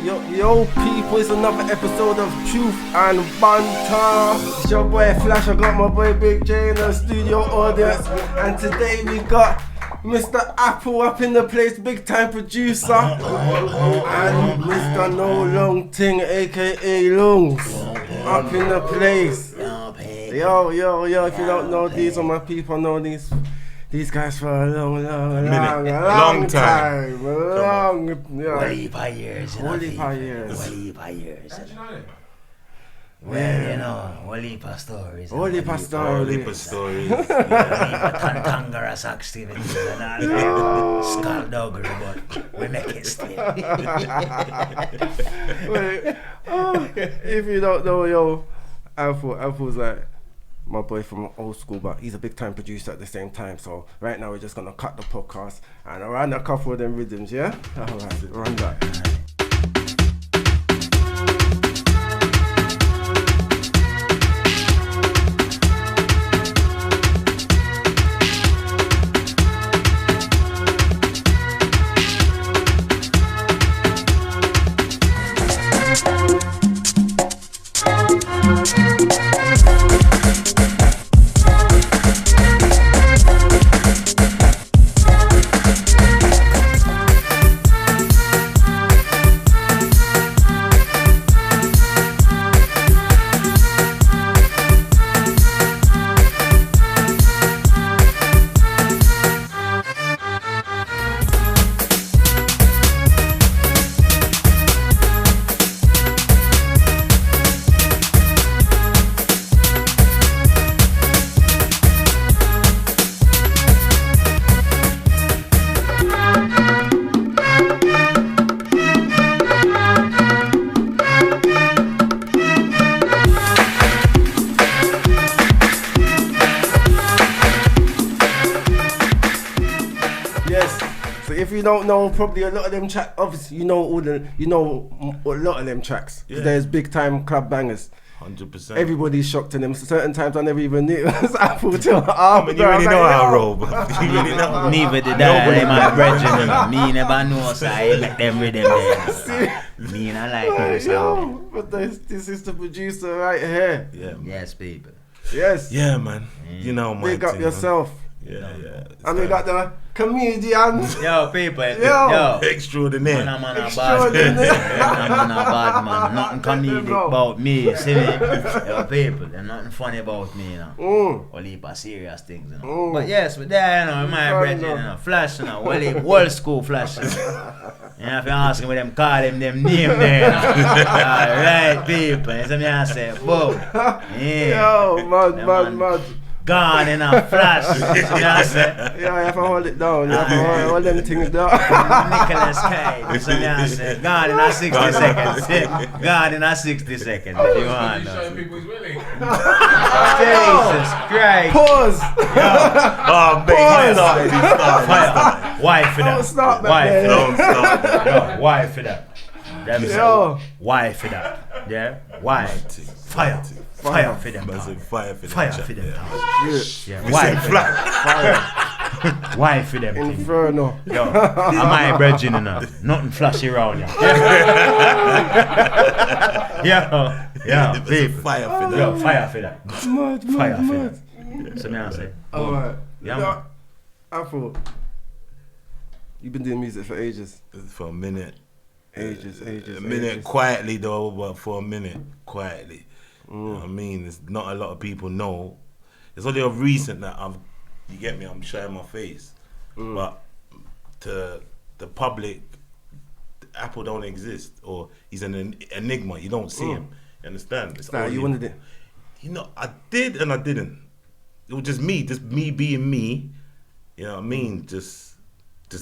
Yo people, it's another episode of Truth and Banter. It's your boy Flash, I got my boy Big J in the studio audience. And today we got Mr. Apple up in the place, big time producer. And Mr. No Longtin, aka Longs, up in the place. Yo, if you don't know, these are my people, I know these guys for a long time. Well, heap of years. Well, heap of years. Well, you know, whole heap of stories. Whole heap of stories. Cantankerous activities and all that. Skullduggery, but we make it still. If you don't know, yo, Apple's like my boy from old school, but he's a big time producer at the same time. So right now we're just gonna cut the podcast and run a couple of them rhythms, yeah? Alright, run that. If you don't know, probably a lot of them tracks. Obviously, you know a lot of them tracks. Yeah. There's big time club bangers. 100%. Everybody's shocked in them. Certain times I never even knew it was Apple till after. You really know how I roll, but you really know. Neither did I. My brethren, me never know, so I make them rhythm there. Me and I like her, so. But this is the producer right here. Yeah. Man. Yes, people. Yes. Yeah, man. You know, my big up yourself. Yeah. And we got the comedians. Yo, people. Yo. Extraordinaire. Man, I'm a bad man. Nothing comedic about me, see me? Yo, people, there's nothing funny about me, you know. All heap of serious things, you know. But yes, we're there, you know, my brethren, you know, Flash, you know, old school Flash, you know. And if you ask me what them call them name there, you know. Alright, people, you see me I say, boom. Yeah. Yo, mad. Gone in a flash, you know what I'm saying? Yeah, you have to hold it down, you have to hold them things down. Nicholas Cage, you know what I'm saying? Gone in a 60 seconds. Gone in a 60 seconds, if you want. Showing people he's willing. Jesus Christ. Pause. Oh, baby. Fire. Why for that? Don't start back Why for there. that? Yo, why for that? Yo. Why for that? Yeah? Why? Fire for them. Fire for them. Yeah. Why for them? Why for them? Inferno. Yo, am I bridging enough? Nothing flashy around you. Yeah, babe. Fire for them. Yo, fire for that. Mad. So me I say. Alright. Yeah, man. Apple, you've been doing music for ages. For a minute. Ages. A minute quietly though, but for a minute quietly. You know what I mean? There's not a lot of people know. It's only of recent that you get me, I'm showing my face. But to the public, Apple don't exist, or he's an enigma. You don't see him. You understand? It's Nah, you wanted it. You know, I did and I didn't. It was just me being me. You know what I mean? Just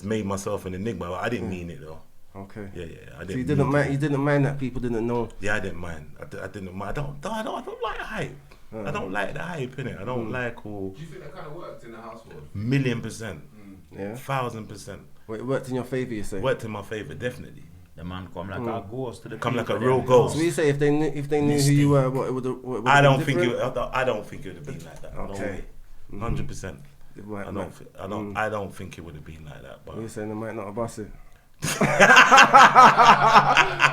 made myself an enigma. I didn't mean it though. Okay. Yeah. I didn't. So you didn't mind that people didn't know. Yeah, I didn't mind. I didn't mind. I don't like hype. I don't like the hype innit. I don't like all. Do you think that kind of worked in the household? 1,000,000%. Yeah. 1,000%. Well, it worked in your favour, you say. Worked in my favour, definitely. The man come like a ghost to the Come like people a real there. ghost. So you say if they knew who you were, what it would I don't been think it. different? I don't think it would have been like that. Okay. 100%. It might I don't think it would have been like that. But you're saying they might not have bust it.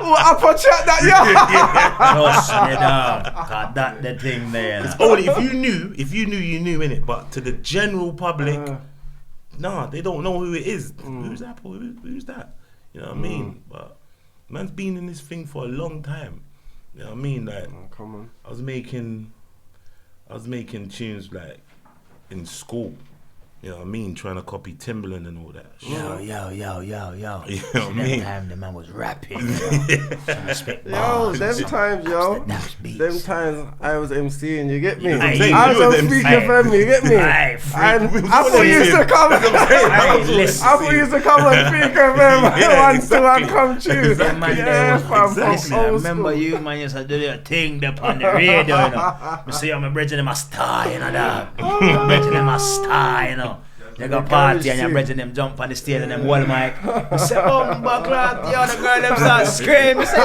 What upper chat that yeah? Trust me, dog. Cause that the thing there. It's only if you knew, you knew, innit? But to the general public, nah, they don't know who it is. Who's Apple? Who's that? You know what I mean? But man's been in this thing for a long time. You know what I mean? Like, come on. I was making tunes like in school. You know what I mean? Trying to copy Timbaland and all that. Yo. You know what I That mean? time the man was rapping. Yo, them times I was MCing, you get me? You know what I'm saying? I was You were on the speakerphone, you get me? Aye, And Apple used to come. Apple used to come on speakerphone once to one come true. Yeah, fam, Listen, I from old remember school. you, man, used to do your thing up on the radio, you know. I see I'm a bridging in my star, you know, dog. I'm bridging in my star, you know. You go party and your brethren them jump on the stage and them wall mic. I say, oh, buckler, yo, the girl them start screaming. I say, yo,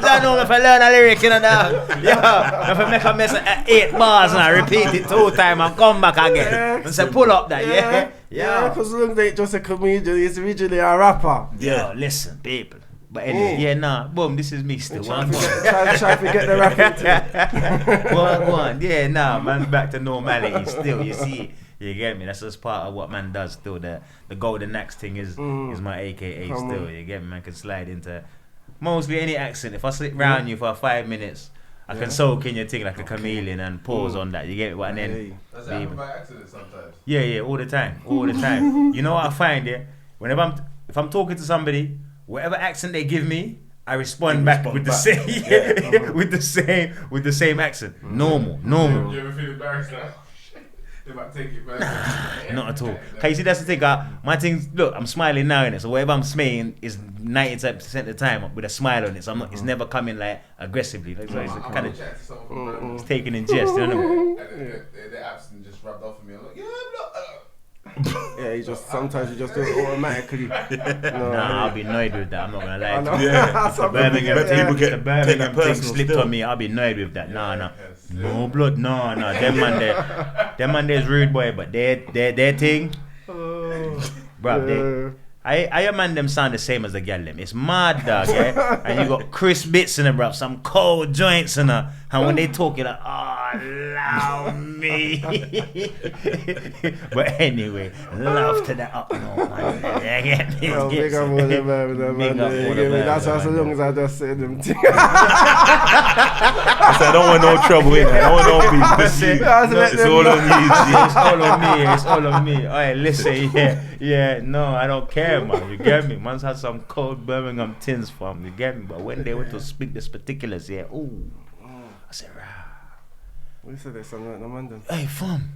I know if I learn a lyric, you know, dog. Yo, if I make a mess of 8 bars and I repeat it 2 times and come back again. I say, pull up that, yeah? Yeah, because Lung ain't just a comedian, he's originally a rapper. Yo, listen, people. But anyway, yeah, nah, boom, this is me still. Try to get the rapping thing. Go on. Yeah, nah, man's back to normality still, you see. You get me? That's just part of what man does still. The golden axe thing is my AKA still. You get me? Man can slide into mostly any accent. If I sit round you for 5 minutes, I can soak in your thing like a chameleon and pause on that. You get me? And then Does that happen by accident sometimes? yeah, all the time. You know what I find? Yeah, whenever if I'm talking to somebody, whatever accent they give me, I respond back with the same with the same accent. Normal. You ever feel embarrassed now? They might take it back. Not at all. Cause you see, that's the thing. My things. Look, I'm smiling now in it. So whatever I'm saying is 90% of the time with a smile on it. So I'm not. It's never coming like aggressively. Like, so it's kind of it's taken in jest. You know. And the accent just rubbed off of me. I'm like, yeah, Yeah, sometimes you just do it automatically. Nah, I'll be annoyed with that. I'm not gonna lie. I know. Yeah. The Birmingham People thing, take the that Birmingham thing personal slipped still. on me. I'll be annoyed with that. Nah. No blood. No. Them man there's rude boy, but their thing, bro. I man them sound the same as the gal them. It's mad, dog, yeah. And you got crisp bits in them, bro. Some cold joints in her. And when they talk, you're like, oh, allow me. But anyway, love to the up north, man. Yeah, get me. Yo, big up all them, man. That's as long as I just say them things. I said, I don't want no trouble in there. I don't want no beef. It's all on you. It's all on me. Alright, listen, yeah, no, I don't care, man. You get me? Man's had some cold Birmingham tins from, you get me? But when they went to speak this particulars, I said, rah. We said there's something like no man them. Hey, fam.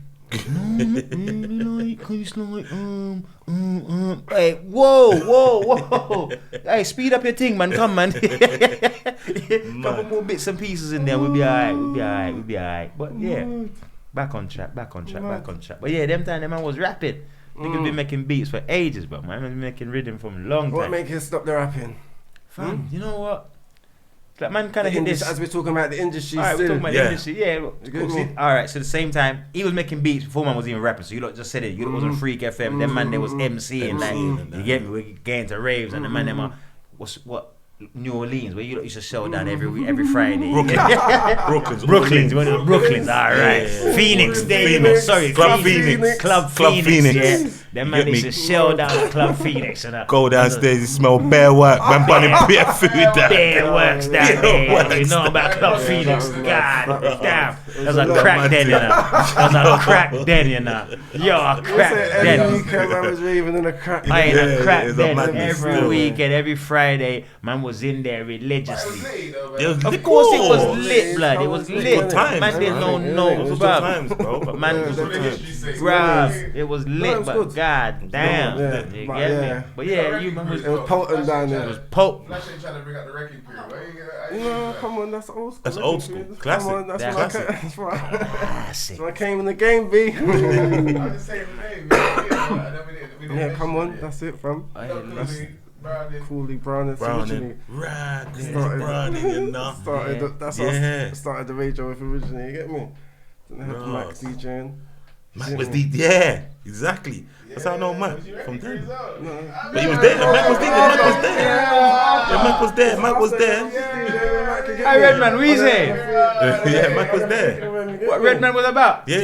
Hey, whoa. Hey, speed up your thing, man. Come, man. Couple more bits and pieces in there. We'll be alright. But yeah, back on track. But yeah, them time the man was rapping. Niggas been making beats for ages, but man been making rhythm from a long time. What make you stop the rapping? Fam, you know what? That man kind of hit this. As we're talking about the industry. Alright, we're talking about the Yeah. industry. Yeah. Alright, so the same time, he was making beats before man was even rapping. So you lot just said it. You lot was on Freak FM. Them man, they was MCing. Like, you get me? We're getting to raves, and the man, them are what? New Orleans, where you lot used to show down every Friday. Brooklyn's. You went to Brooklyn's. Alright. Yeah. Phoenix. There you go. Phoenix. Sorry, Club Phoenix. Club Phoenix. Yeah. Them man You used get to me? show down at Club Phoenix. Go downstairs, you smell bare work. Man, bunning bare food down. Bare works down Yeah, there. works You know down about Club there. Phoenix. Yeah. God damn. There's a crack den, you know. There's a crack den, you know. Yo, a crack Every den. weekend man was raving in a crack. I ain't a Yeah, crack it's a den. madness Every still. weekend, every Friday, man was in there religiously. Of Of course it was course. lit, blood. It was lit. Good times, Man didn't know man. no, It was good bruv. times, bro. But man was Yeah, bruv. It was No, lit, it was but good. god damn. Yeah, You but get yeah. me? But yeah, you man was It was potent down there. Pope. Flash ain't trying to bring out the wrecking crew. No, come on, that's old school. That's old school. Come Classic. on, that's That's when I classic. that's when Classic. I came in the game, B. I'm just saying the name. Yeah, come on, that's it, fam. Cooley Brown and originally Browning. Right. Started- Browning, you know. started. That's how Yeah. I started the radio with originally. You get me? Didn't have Right. Max DJing. Mac was the exactly. That's how I know Mac from then. But he was there. Mac was there. Mac was there. Hey, Redman, what you say? Yeah, Mac was there. What Redman was about? Yeah.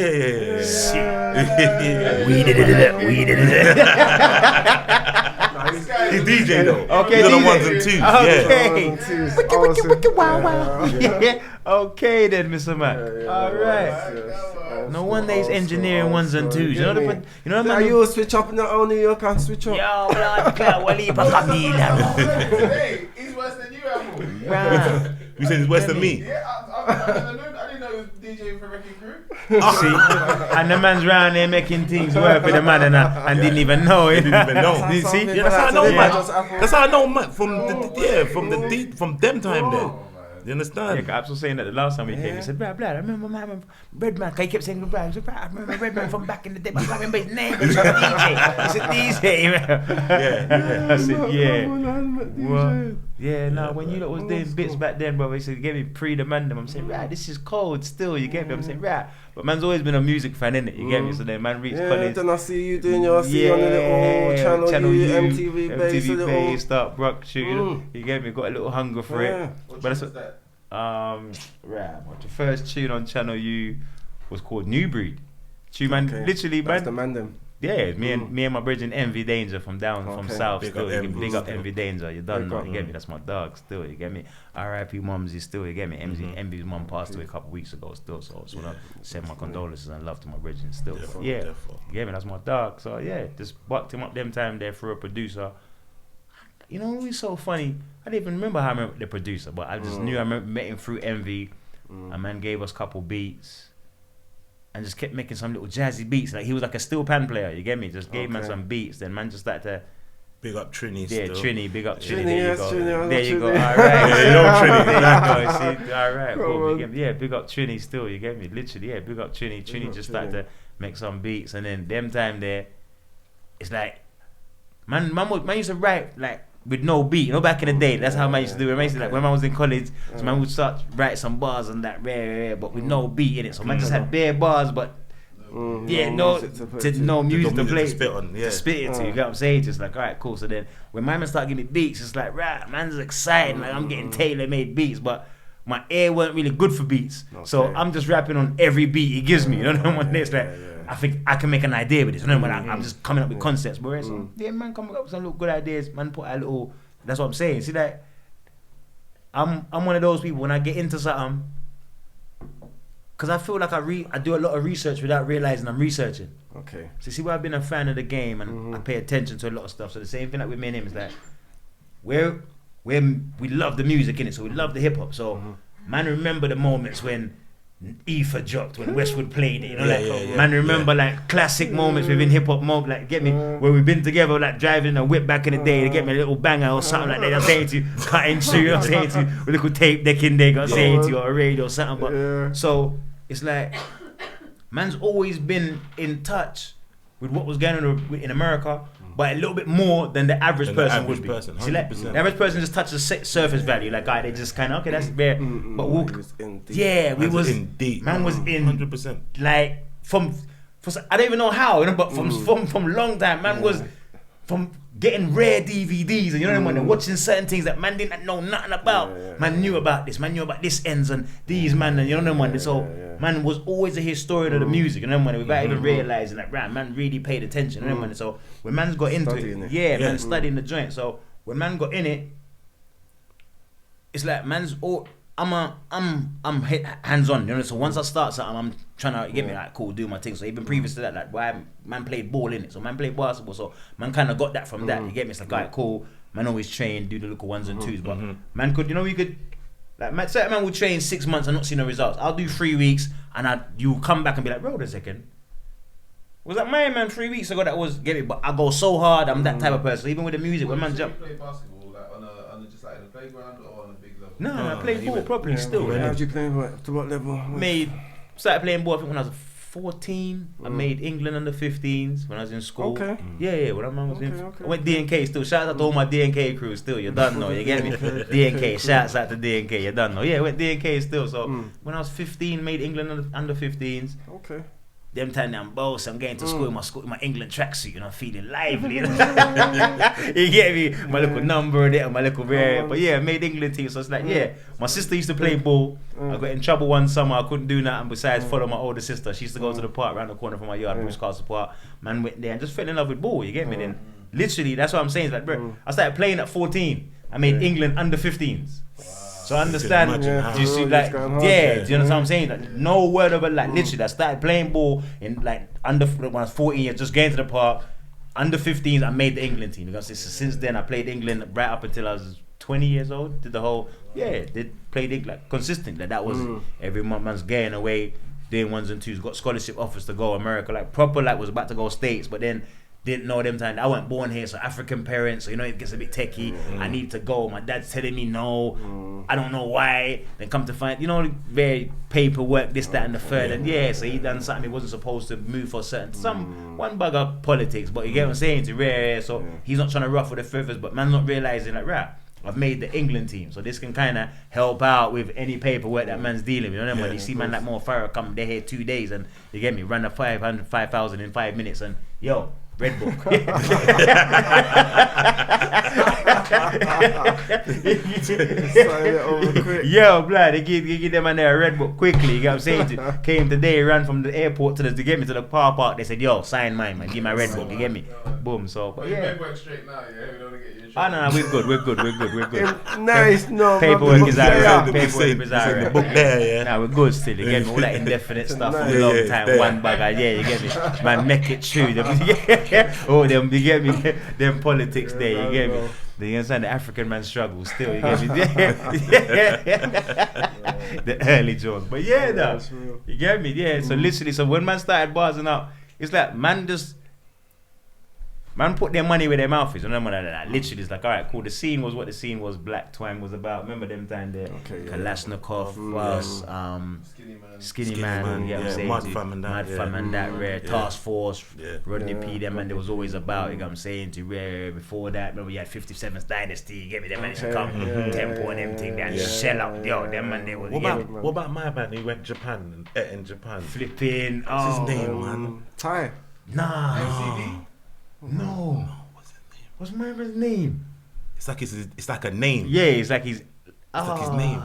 We did it. He's DJ though. Okay, He's on the DJ. ones and twos. Okay. Okay then, Mr. Mac. All right. No wonder he's engineering ones and twos. You know the Now man. you switch up in the only you can switch up. Yo, Walipa Hey, he's worse than you, Apple. You said he's worse than me. Yeah, I didn't know he was DJing for Wrecking Crew. See, and the man's round there making things work with the man and didn't even know it. Didn't even know. You see? Yeah, that's how I know Mac. That's how I know Mac from them time there. You understand? Yeah, I was saying that the last time we came, he said, "Brad, I remember my Redman." He kept saying, "Brad, I remember Redman from back in the day." But I remember his name. He said, DJ. He said, DJ. Yeah. I said, yeah. Well, yeah, no, when you lot was doing bits back then, bro, he said, "Give me pre-demandum." I'm saying, "Right, this is cold still." You get me? I'm saying, "Right," but man's always been a music fan, innit? You get me? So then man reached college. Then I see you doing your on the little channel U, MTV base, start rock shooting. You get me? Got a little hunger for it. What But was that's that? the first tune on Channel U was called New Breed. Man, literally, That's man. the man them. Yeah, me and my brethren Envy Danger from South Big still. up You can Envy big up still. Envy Danger. You done Big know, up, you get me? That's my dog still. You get me? R.I.P. Mumsy still. You get me? Envy's mum passed away a couple weeks ago still. So I just wanna send my condolences and love to my brethren still. Therefore. You get me? That's my dog. So yeah, just bucked him up them time there for a producer. You know, it was so funny. I didn't even remember how I met the producer, but I just knew I met him through Envy. A man gave us a couple beats and just kept making some little jazzy beats. Like he was like a steel pan player, you get me? Just gave man some beats. Then man just started to Big up Trini. yeah, still. Trini, big up Trini. Trini, There you yes, go. Trini, I love There you go. Trini. All right. Yeah, you know Trini. There you go. See, all right. Cool. You get me? Yeah, big up Trini still. You get me? Literally, yeah, big up Trini. Trini just started to make some beats, and then them time there, it's like man used to write like with no beat. You know, back in the day, that's how man used to do it. Man used to, like when man was in college, so man would start write some bars and that rare, but with no beat in it. So man just had bare bars, but no music to play, to spit on, to spit it to. You get what I'm saying? Just like, all right, cool. So then when my man started giving me beats, it's like, right, man's excited. Like I'm getting tailor-made beats, but my ear weren't really good for beats. So I'm just rapping on every beat he gives me. You know what I mean? It's like, I think I can make an idea with this. You know what I mean? I'm just coming up with concepts. Whereas, man coming up with some little good ideas. Man put a little, that's what I'm saying. See that? I'm one of those people, when I get into something, because I feel like I do a lot of research without realizing I'm researching. Okay. So see where I've been a fan of the game and I pay attention to a lot of stuff. So the same thing like with me and him is that we love the music in it, so we love the hip hop. So man, remember the moments when Ether dropped, when Westwood played it. You know, man, remember like classic moments within hip hop. Like get me where we've been together, like driving a whip back in the day to get me a little banger or something like that. I'm saying to you, cutting through. I'm saying to you, with a little tape deck in there. I'm saying to you, or a radio or something. But so it's like man's always been in touch with what was going on in America, but a little bit more than the average person would be. See, like, the average person just touches the surface value. Like, they just kind of, okay, that's bare. But we was in deep. Man was in 100%. Like I don't even know how, you know, but from long time, man was from getting rare DVDs and you know what I mean, watching certain things that man didn't know nothing about. Man knew about this. Man knew about this ends and these man and you know what I mean. So man was always a historian of the music. You know what I mean, without even realizing that. Right, man really paid attention. You know what I mean. So when man's got into it, man studying the joint. So when man got in it, it's like man's all. I'm hands on, you know. So once I start something, I'm trying to get me like cool, do my thing. So even previous to that, like man played ball in it, so man played basketball. So man kind of got that from that. You get me? It's like alright, cool. Man always train, do the little ones and twos, but man could, you know, you could like certain man will train 6 months and not see no results. I'll do 3 weeks and you come back and be like, wait a second. Was that my man 3 weeks ago that was get me? But I go so hard. I'm that type of person. So even with the music, when man jump. You play basketball like on just like in the playground or on a big level? No, I played ball properly still. How did you play? To what level? Started playing ball I think when I was 14. I made England under 15s when I was in school. Okay. Yeah, when I was I went DNK still. Shout out to all my DNK crew still. You done know, you get me? DNK, shouts out to DNK, you done know. Yeah, went DNK still. So when I was 15, made England under 15s. Okay. them time I'm boss, I'm getting to school in my England tracksuit and I'm feeling lively. You get me? My little number in it and my little rare. But yeah, I made England team, so it's like, yeah. My sister used to play ball. I got in trouble one summer, I couldn't do nothing besides follow my older sister. She used to go to the park around the corner from my yard, Bruce Castle Park. Man went there and just fell in love with ball, you get me? Then literally, that's what I'm saying. It's like, bro, I started playing at 14. I made England under 15s. So I understand, do you see, like, do you know what I'm saying? Like, no word of it, like, literally, I started playing ball in, like, when I was 14 years, just getting to the park, under 15s, I made the England team. Because since then, I played England right up until I was 20 years old, did the whole, played it, like, consistently. That was every month, man's getting away, doing 1s and 2s, got scholarship offers to go America, like, proper, like, was about to go States, but then, didn't know them time. I wasn't born here, so African parents, so you know it gets a bit techie. I need to go. My dad's telling me no. I don't know why. Then come to find, you know, very paperwork, this, that, and the third. And so he done something he wasn't supposed to move for certain one bugger politics. But you get what I'm saying? To rare. So he's not trying to ruffle the feathers, but man's not realizing like, right, I've made the England team, so this can kind of help out with any paperwork that man's dealing with. You know, when you see man like Mo Farah come, they're here 2 days, and you get me, run a 5,000 in 5 minutes, and yo. Red Book. Yo, blood, they give them on there a Red Book quickly. You get what I'm saying? Came today, ran from the airport to get me to the car park. They said, yo, sign mine, man. Give my Red Book. You get me? Boom. So, but yeah. Paperwork straight now, yeah. We don't get you. No, we're good. Nice, no. Paperwork is alright. Paperwork is alright. The book there, yeah. Nah, we're good still. You get me? All that indefinite stuff for a long time. One bagger, yeah. You get me? Man, make it true. Oh, them, you get me? Them politics there, you get me? You understand the African man struggle still, you get me? The early Jones. But yeah, though. You get me? Yeah. So literally, so when man started barsing up, it's like man put their money where their mouth is. And then like, literally, it's like, all right, cool. The scene was what the scene was. Black Twang was about. Remember them time there? Kalashnikov was Skinny Man. You know what I'm saying? Mad Fam and that. Rare Task Force. Rodney P. Them man, there was always about. You know what I'm saying? To Rare before that. Remember you had 57's Dynasty. You get me? Them man used to come Tempo and everything. They had to shell out. Yo, them man they was. What about my band? He went Japan and in Japan. Flipping. What's his name, man? Ty. Nah. No. What's his name? What's my man's name? It's like a name. Yeah, it's like his. It's like his name.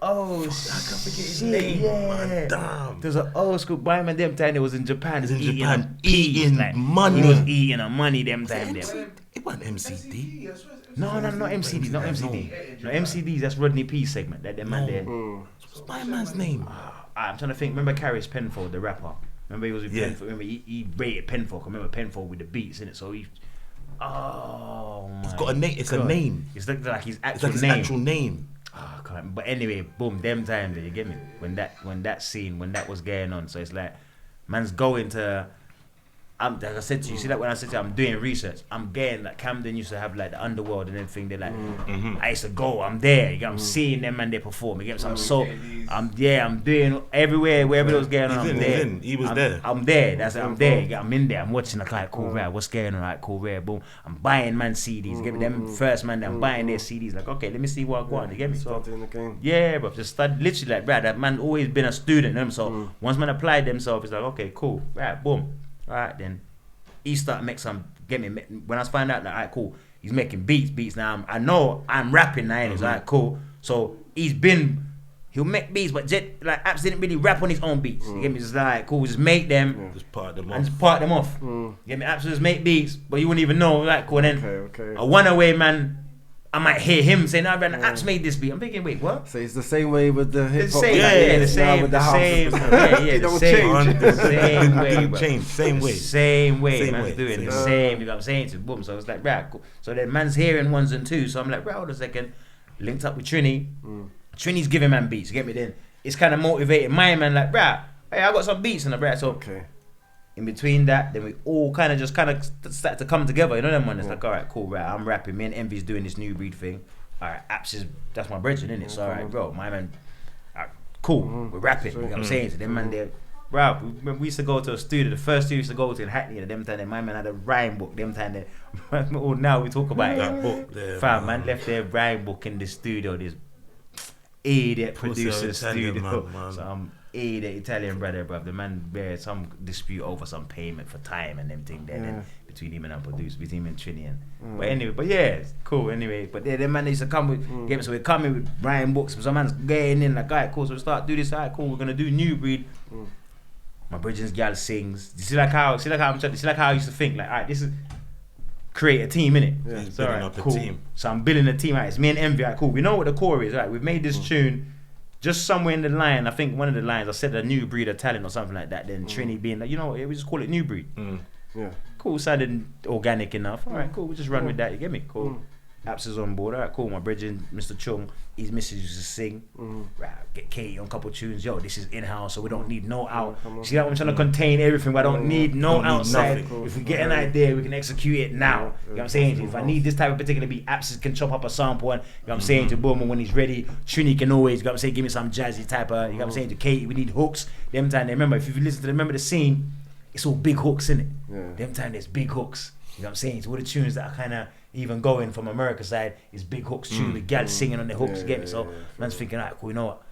Oh, I can't forget his name. Yeah. Man, damn. There's an old school boy man them time. It was in Japan. He's in eating Japan peas, eating money. He was eating money them time. It wasn't MCD. No, not MCD. Not MCD. No, MCDs. That's Rodney P segment. That them man there. What's my man's name? I'm trying to think. Remember Carris Penfold, the rapper. Remember he was with Penfold. Remember he rated Penfold. Remember Penfold with the beats in it. So he. Oh my. It's got a name. It's a name. It's like his actual It's like his name. actual name. Oh, God. But anyway, boom, them times, you get me? When that scene, when that was going on, so it's like, man's going to, like I said to you, see that when I said to you, I'm doing research, I'm getting, like Camden used to have like the underworld and everything, they're like, I used to go, I'm there, you get, I'm seeing them and they perform, you get, so I'm doing everywhere, wherever it was going on, I'm there. He was there. I'm there, I'm there, you get, I'm in there, I'm watching, like, alright, cool, right, what's going on, alright, cool, right, boom, I'm buying man CDs, get me, them first man, I'm buying their CDs, like, okay, let me see what I want, you get me? Started in the game. Yeah, bro, just started literally like, right, that man always been a student, you know? So once man applied themselves, it's like, okay, cool, right, boom, alright then. He started make some, get me, when I find out that, alright, cool, he's making beats now, I know I'm rapping now, and it's alright, cool, so he'll make beats, but like Apps didn't really rap on his own beats, you get me, just like, cool, just make them, Just part them and off. just part them off, you get me, Apps just make beats, but you wouldn't even know, like, cool, and then, Okay. a one-away man, I might hear him saying, "No, man, Apps made this beat." I'm thinking, wait, what? So it's the same way with the hip hop. The same, with the house. same, It don't change. the same way, bro. Change, same way. Same way, man's way, doing same the way. same, you know what I'm saying? So boom, so it's like, right, cool. So then man's hearing 1s and 2s, so I'm like, right, hold a second, linked up with Trini, Trini's giving man beats, you get me then? It's kind of motivating my man, like, right, hey, I got some beats in the right, so Okay. in between that, then we all kind of start to come together, you know them man? It's like, alright, cool, right, I'm rapping, me and Envy's doing this new breed thing. Alright, Apps is, that's my brethren, innit? So alright, bro, my man, cool, we're rapping, you know what I'm saying? So them man there, bro, we used to go to a studio, the first studio we used to go to in Hackney, them time, my man had a rhyme book, them time, oh, now we talk about That book there. Fam, man left their rhyme book in the studio, this idiot producer studio. Man. So the Italian brother, bruv, the man bear some dispute over some payment for time and everything there then between him and our producer, between him and Trini. But anyway, but yeah, it's cool anyway. But yeah, the man used to come with games, so we come in with Brian books, some man's getting in like, alright, cool, so we start do this, alright, cool, we're gonna do New Breed. My Bridget's gal sings. You see like how I used to think, like, alright, this is create a team, innit? Yeah, so, building right, up cool. a team. So I'm building a team, right? It's me and Envy, right? Cool. We know what the core is, right? We've made this tune. Just somewhere in the line, I think one of the lines, I said a new breed of talent or something like that. Then Trini being like, you know what, we just call it New Breed. Yeah. Cool, sounded organic enough. All right, cool, we just run with that, you get me? Cool. Apps is on board. All right, cool. My bridging, Mr. Chung, his missus used to sing. Right, get Katie on a couple tunes. Yo, this is in-house, so we don't need no out. See that I'm trying to contain everything, but I don't need no outside. If we get an idea, we can execute it now. You know what I'm saying? If I need this type of particular beat, Apps can chop up a sample and, you know what I'm saying, to boom, and when he's ready, Trini can always, you know what I'm saying, give me some jazzy type of, you know what I'm saying, to Katie, we need hooks. Them time, remember, if you listen to the scene, it's all big hooks, innit? Them time, there's big hooks. You know what I'm saying? So all the tunes that are kind of even going from America side is big hooks tune with gal singing on the hooks, get me? So man's thinking, alright, cool, you know what?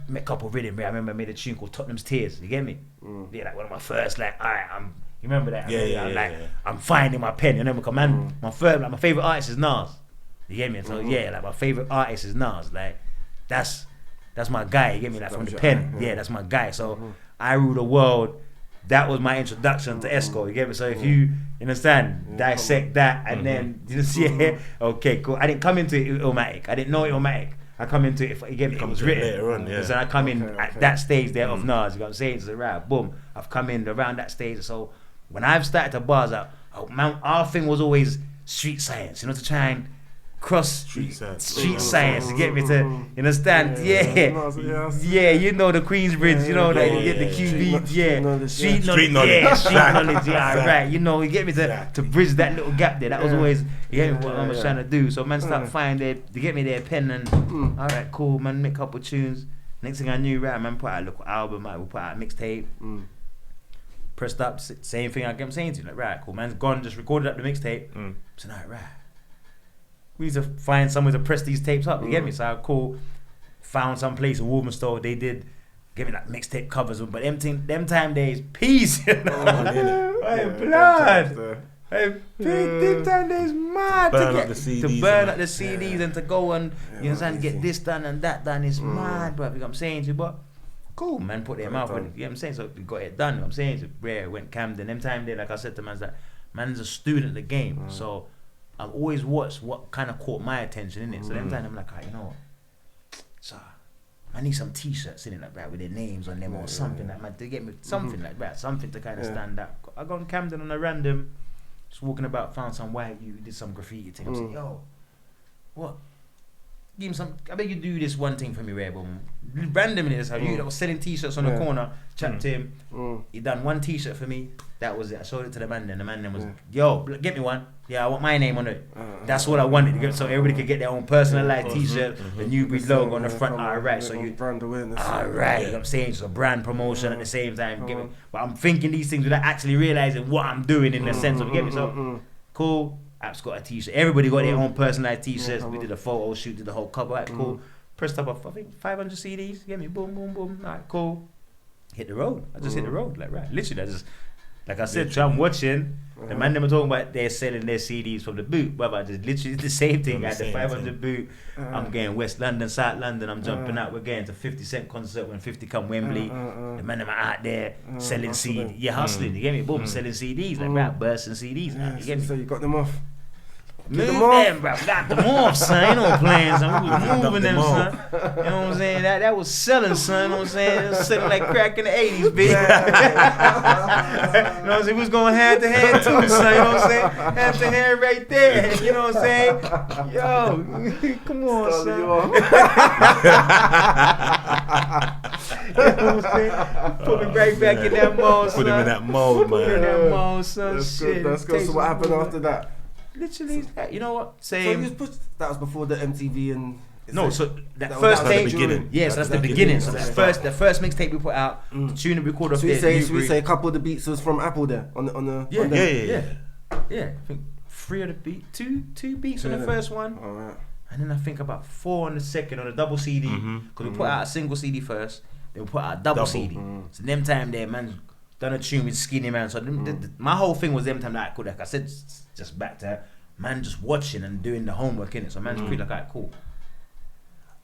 Make a couple rhythm, right? I remember I made a tune called Tottenham's Tears, you get me? Yeah, like one of my first, like, alright, you remember that? I'm finding my pen, you know, because man, my favorite artist is Nas. You get me? So yeah, like my favorite artist is Nas. Like that's my guy, you get me? Like from the pen. Yeah, that's my guy. So I Rule the World. That was my introduction to Esco, you get me? So if you understand, dissect that and then you just okay, cool. I didn't come into it Illmatic. I didn't know Illmatic. I come into it, you get me? It was written. Later on, So I come in at that stage there of Nas, you know what I'm saying? So right, boom, I've come in around that stage. So when I've started to bars out, man, our thing was always street science, you know, to try and cross street science, you get me? To understand, you know the Queensbridge, you know that you get the QB, street knowledge, right, you know, you get me to bridge that little gap there. That was always, you get me, what I was trying to do. So man, start finding, they get me their pen and all right, cool, man, make a couple tunes. Next thing I knew, right, man, put out a little album, we put out a mixtape. Pressed up, same thing I'm saying to you, like, right, cool, man's gone, just recorded up the mixtape. So now, right, we need to find somewhere to press these tapes up, you get me? So I found some place in Woburn Store, they did give me like mixtape covers, but them time days, peace, you know? Blood. Them time days mad to burn up the CDs and to go and, you know, and get this done and that done, it's mad, bro, you know what I'm saying to you, but cool, man, put their mouth on it, you know what I'm saying? So we got it done, you know what I'm saying? So rare, went Camden, them time there, like I said to man's that, man's a student of the game, so I've always watched what kind of caught my attention, innit? So them time I'm like, you know what? So I need some t-shirts, innit, like that, with their names on them or something like that, to get me something like that, something to kind of stand out. I gone Camden on a random, just walking about, found some white you did some graffiti thing. I'm saying, yo, what? Give him some. I beg you do this one thing for me, Rare Boom. Randomly, that's how you that was selling t-shirts on the corner. Chat to him. He done one t-shirt for me. That was it. I showed it to the man. Then the man then was, yo, get me one. Yeah, I want my name on it. That's what I wanted. So everybody could get their own personalized t-shirt, the New Breed logo on the front. Alright, so you brand awareness. Alright, you know what I'm saying? It's a brand promotion at the same time. But I'm thinking these things without actually realizing what I'm doing in the sense of get me. So cool. App's got a t-shirt. Everybody got their own personalized t-shirts. We did a photo shoot, did the whole cover. Right, cool. Pressed up, I think 500 CDs. Get me, boom, boom, boom. Alright, cool. Hit the road. I just hit the road, like right. Literally, I just, like I said, I'm watching. The man them were talking about they're selling their CDs from the boot. But I just literally did the same thing. I had the 500 boot. I'm getting West London, South London. I'm jumping out. We're getting to 50 Cent concert when 50 come Wembley. The man them are out there selling CDs. Yeah, hustling. You get me? Boom, selling CDs. Like right, bursting CDs. You get me? So you got them off. Move them, bro. Got them off, son. You know what I'm playing, son. We was moving them, son. You know what I'm saying? That was selling, son. You know what I'm saying? It was selling like crack in the 80s, bitch. You know what I'm saying? We was going hand to hand, too, son. You know what I'm saying? Hand to hand right there. You know what I'm saying? Yo, come on, son. You know what I'm saying? Put me right back in that mode, son. Put him in that mode, man. Put him in that mode, son. That's Shit. good. That's good. So what happened after that? Literally, you know what? So you was pushed, that was before the MTV and... No, so that first tape... Yes, that's the beginning. So the first mixtape we put out, the tune that we recorded off there. Should we say a couple of the beats was from Apple there? On the Yeah, I think 3 of the beats, two beats on the first one. Alright. And then I think about 4 on the second, on a double CD. Because we put out a single CD first. they would put out a double CD. So them time there, man, done a tune with Skinny Man. So my whole thing was them time that cool. Like I said, just back to man, just watching and doing the homework in it. So man's pretty like, alright, cool.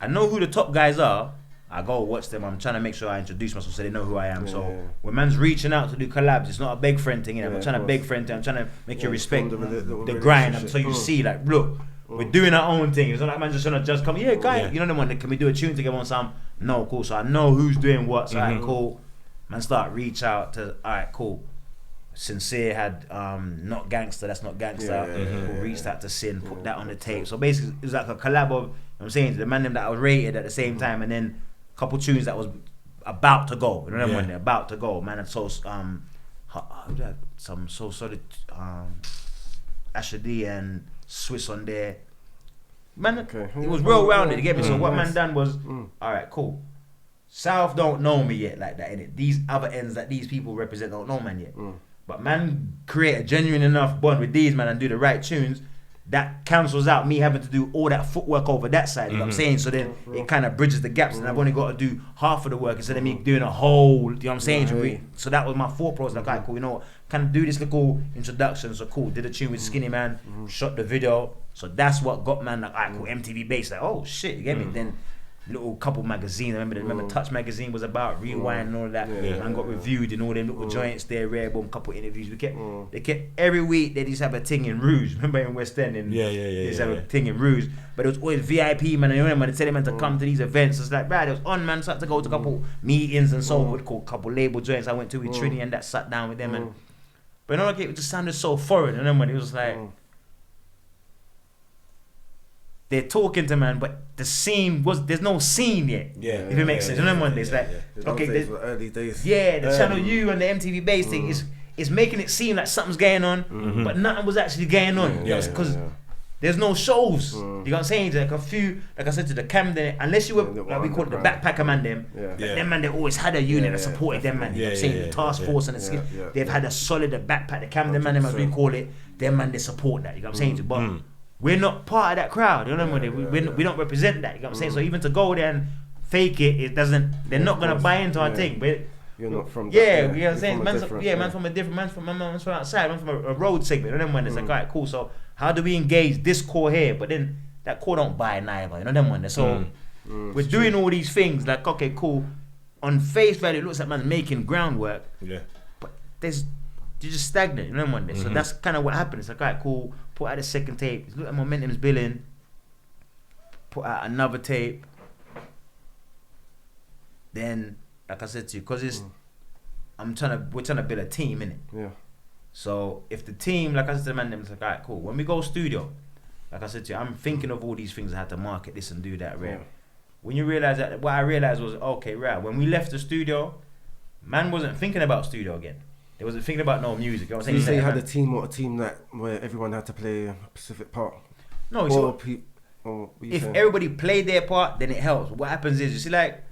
I know who the top guys are. I go watch them. I'm trying to make sure I introduce myself so they know who I am. So when man's reaching out to do collabs, it's not a beg friend thing. I'm trying to beg friend thing. I'm trying to make you respect the grind. So you see, like, look, we're doing our own thing. It's not like man just trying to just come. Yeah, guy, you know them one. Can we do a tune together on some? No, cool. So I know who's doing what. So alright, cool. Man, start reach out to. Alright, cool. Sincere had Not Gangster, That's Not Gangster. Who reached out to Sin, put that on the tape. So basically, it was like a collab of. You know what I'm saying, the man them that I was rated at the same time, and then couple tunes that was about to go. You know when they're about to go, man. And so some solid Asher D and Swiss on there. Man, it was real rounded. You get me? So what man done was, all right, cool. South don't know me yet like that, innit? These other ends that these people represent don't know man yet. But man, create a genuine enough bond with these man and do the right tunes. That cancels out me having to do all that footwork over that side, you know what I'm saying? So then it kind of bridges the gaps, and I've only got to do half of the work instead of me doing a whole, you know what I'm saying? So that was my thought process, like, alright, cool, you know what? Kind of do this little introduction, so cool, did a tune with Skinny Man, shot the video, so that's what got man, like, alright, cool, MTV Base, like, oh shit, you get me? Then little couple magazines. Remember Touch magazine was about Rewind and all of that. And got reviewed in all them little joints there, rare boom, couple interviews. They kept every week they just have a thing in Rouge. Remember in West End they just have a thing in Rouge. But it was always VIP man, and you know, man, they tell them to come to these events. It's like, right, it was on man, so I had to go to a couple meetings and so forth, a couple label joints I went to with Trini and that sat down with them and but you know, like, it just sounded so foreign, and then when it was like they're talking to man, but the scene there's no scene yet. If it makes sense. You know what I mean? It's like okay, early days. Yeah, the Channel U and the MTV Base thing is making it seem like something's going on, but nothing was actually going on. Because there's no shows. You know what I'm saying? Like a few, like I said to the Camden, unless you were like we call it the backpacker man them. Them man, they always had a unit that supported them man. You know what I'm saying? The task force and they've had a solid backpack. The Camden man them as we call it. Them man, they support that. You know what I'm saying? But we're not part of that crowd, you know what I mean? We don't represent that, you know what I'm saying? So even to go there and fake it doesn't, they're not going to buy into our thing. But you're not from you know what I'm saying? Man's from a different, man's from outside, man's from a road segment, you know what I mean? It's like, alright, cool, so how do we engage this core here? But then that core don't buy neither, you know them one. So we're doing all these things, like, okay, cool. On face value, it looks like man's making groundwork, but you're just stagnant, you know what I mean? So that's kind of what happened. It's like, alright, cool. Put out a second tape. Look at Momentum's billing. Put out another tape. Then, like I said to you, because it's, we're trying to build a team, innit? Yeah. So if the team, like I said to the man, it's like, alright, cool. When we go studio, like I said to you, I'm thinking of all these things I had to market this and do that, right? When you realize that, what I realized was, okay, right. When we left the studio, man wasn't thinking about studio again. They wasn't thinking about no music. You know what I'm saying? You say you had a team or a team that where everyone had to play a specific part. No, if everybody played their part, then it helps. What happens is, you see, like,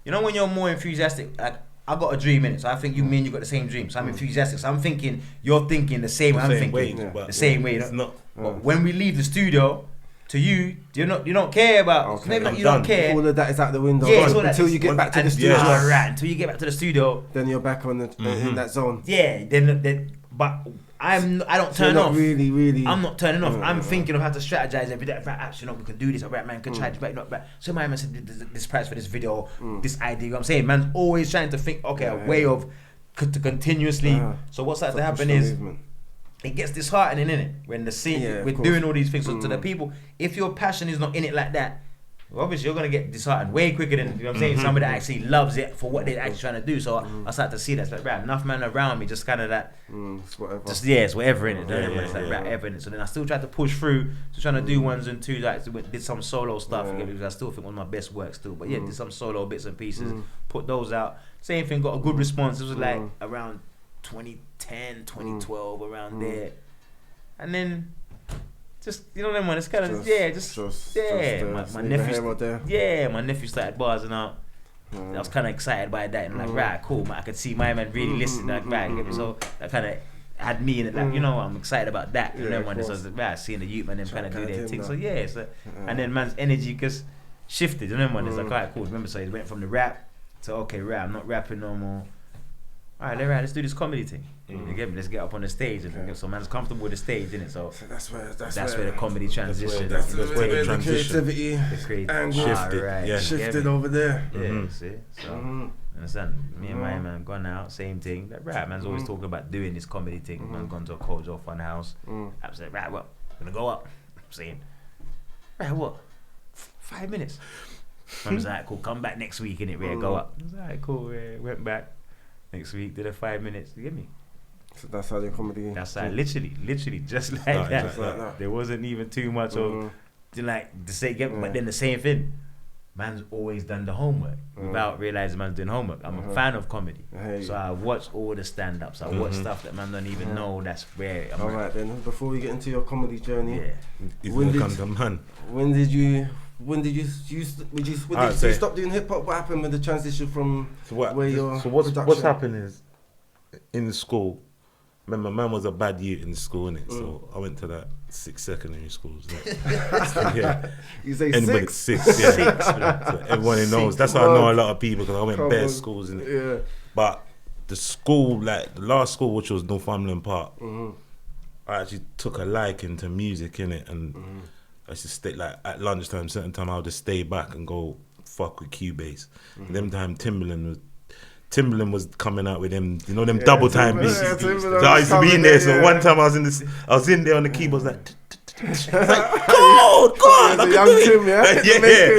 you know, when you're more enthusiastic, like, I got a dream in it, so I think you mean you got the same dream. So I'm enthusiastic. So I'm thinking you're thinking the same way I'm thinking. The same way. You know? But when we leave the studio, to you don't care about. Maybe not you don't care. All of that is out the window. Yeah, until you get back to the studio. Right, until you get back to the studio. Then you're back on in that zone. Yeah. But I don't turn off. Really. I'm not turning off. I'm thinking of how to strategize every day. Right, actually, we can do this. Right, man, can try this. Right, not right. So my man said this price for this video, this idea. You know what I'm saying? Man's always trying to think. Okay, a way of to continuously. So what's that to happen is. It gets disheartening, innit? When the scene, we're doing all these things. So to the people, if your passion is not in it like that, well, obviously you're gonna get disheartened way quicker than, you know what I'm saying, somebody that actually loves it for what they're actually trying to do. So I start to see that. It's like, right, enough man around me, just kind of that, it's whatever. It's whatever in it. It's like, right, ever in it. So then I still try to push through, just trying to do ones and two, like did some solo stuff again, because I still think one of my best work still. But did some solo bits and pieces, put those out. Same thing, got a good response. It was like around 2010, 2012, around there. And then, just, you know what I mean, it's kind of, my nephew, my nephew started buzzing out. I was kind of excited by that, and like, right, cool, man, I could see my man really listening, like, right, so that kind of had me in it, like, you know, I'm excited about that, you know, when it's right, seeing the youth man them kind of do their thing, so and then man's energy just shifted, you know, when it's like, alright, cool, remember, so he went from the rap, So okay, right, I'm not rapping no more. Alright, let's do this comedy thing. You get me? Let's get up on the stage and so man's comfortable with the stage, innit? So that's where the comedy transition. That's where where the transition. creativity angle Shifted. right. Yeah. shifted over there. Yeah, see? So understand? Me and my man gone out, same thing. That rap man's always talking about doing this comedy thing. Man's gone to a Kojo Fun House. I'm saying, right, what? Gonna go up. I'm saying, right, what? 5 minutes. I was like, cool, come back next week, innit? Go up. I was like, alright, cool, went back next week, did a 5 minutes. You get me? So that's how the comedy. That's how literally, just like that. Just like that. There wasn't even too much of like the same. But then the same thing. Man's always done the homework without realizing man's doing homework. I'm a fan of comedy, so I watch all the stand-ups. I watch stuff that man don't even know. That's rare. All right then. Before we get into your comedy journey, He's when gonna did come to man. when did you stop doing hip hop? What happened with the transition from where your what's production? happened is in the school. Remember, man was a bad youth in school, innit? So I went to that 6 secondary schools. Yeah. You say Anybody 6? 6, yeah. So everyone knows. That's how I know a lot of people, because I went Come bare on. schools, innit? Yeah. But the school, like the last school, which was Northumberland Park, I actually took a liking to music, innit? And I used to stay, like at lunchtime, certain time, I would just stay back and go fuck with Cubase. Them time Timberland was coming out with them, you know, them double time beats. So I used to be in there. So one time I was in there on the keyboard, I was like, cold, I could young do it. Tim, yeah?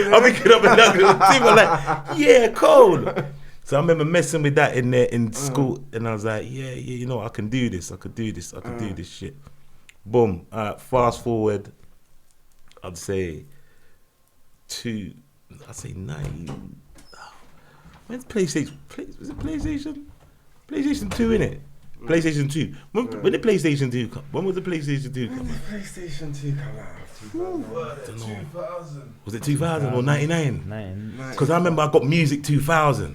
Yeah. I'll pick it up and down with Tim. I'm like, yeah, cold. So I remember messing with that in there in school, and I was like, yeah, you know, I can do this. I could do this shit. Boom. Fast forward, I'd say 9. When's PlayStation? Was it PlayStation? PlayStation 2, innit? PlayStation 2. When did PlayStation 2 come? When was the PlayStation 2 come out? PlayStation 2 come out? 2000. Was it 2000 or 99? 9. Because I remember I got Music 2000.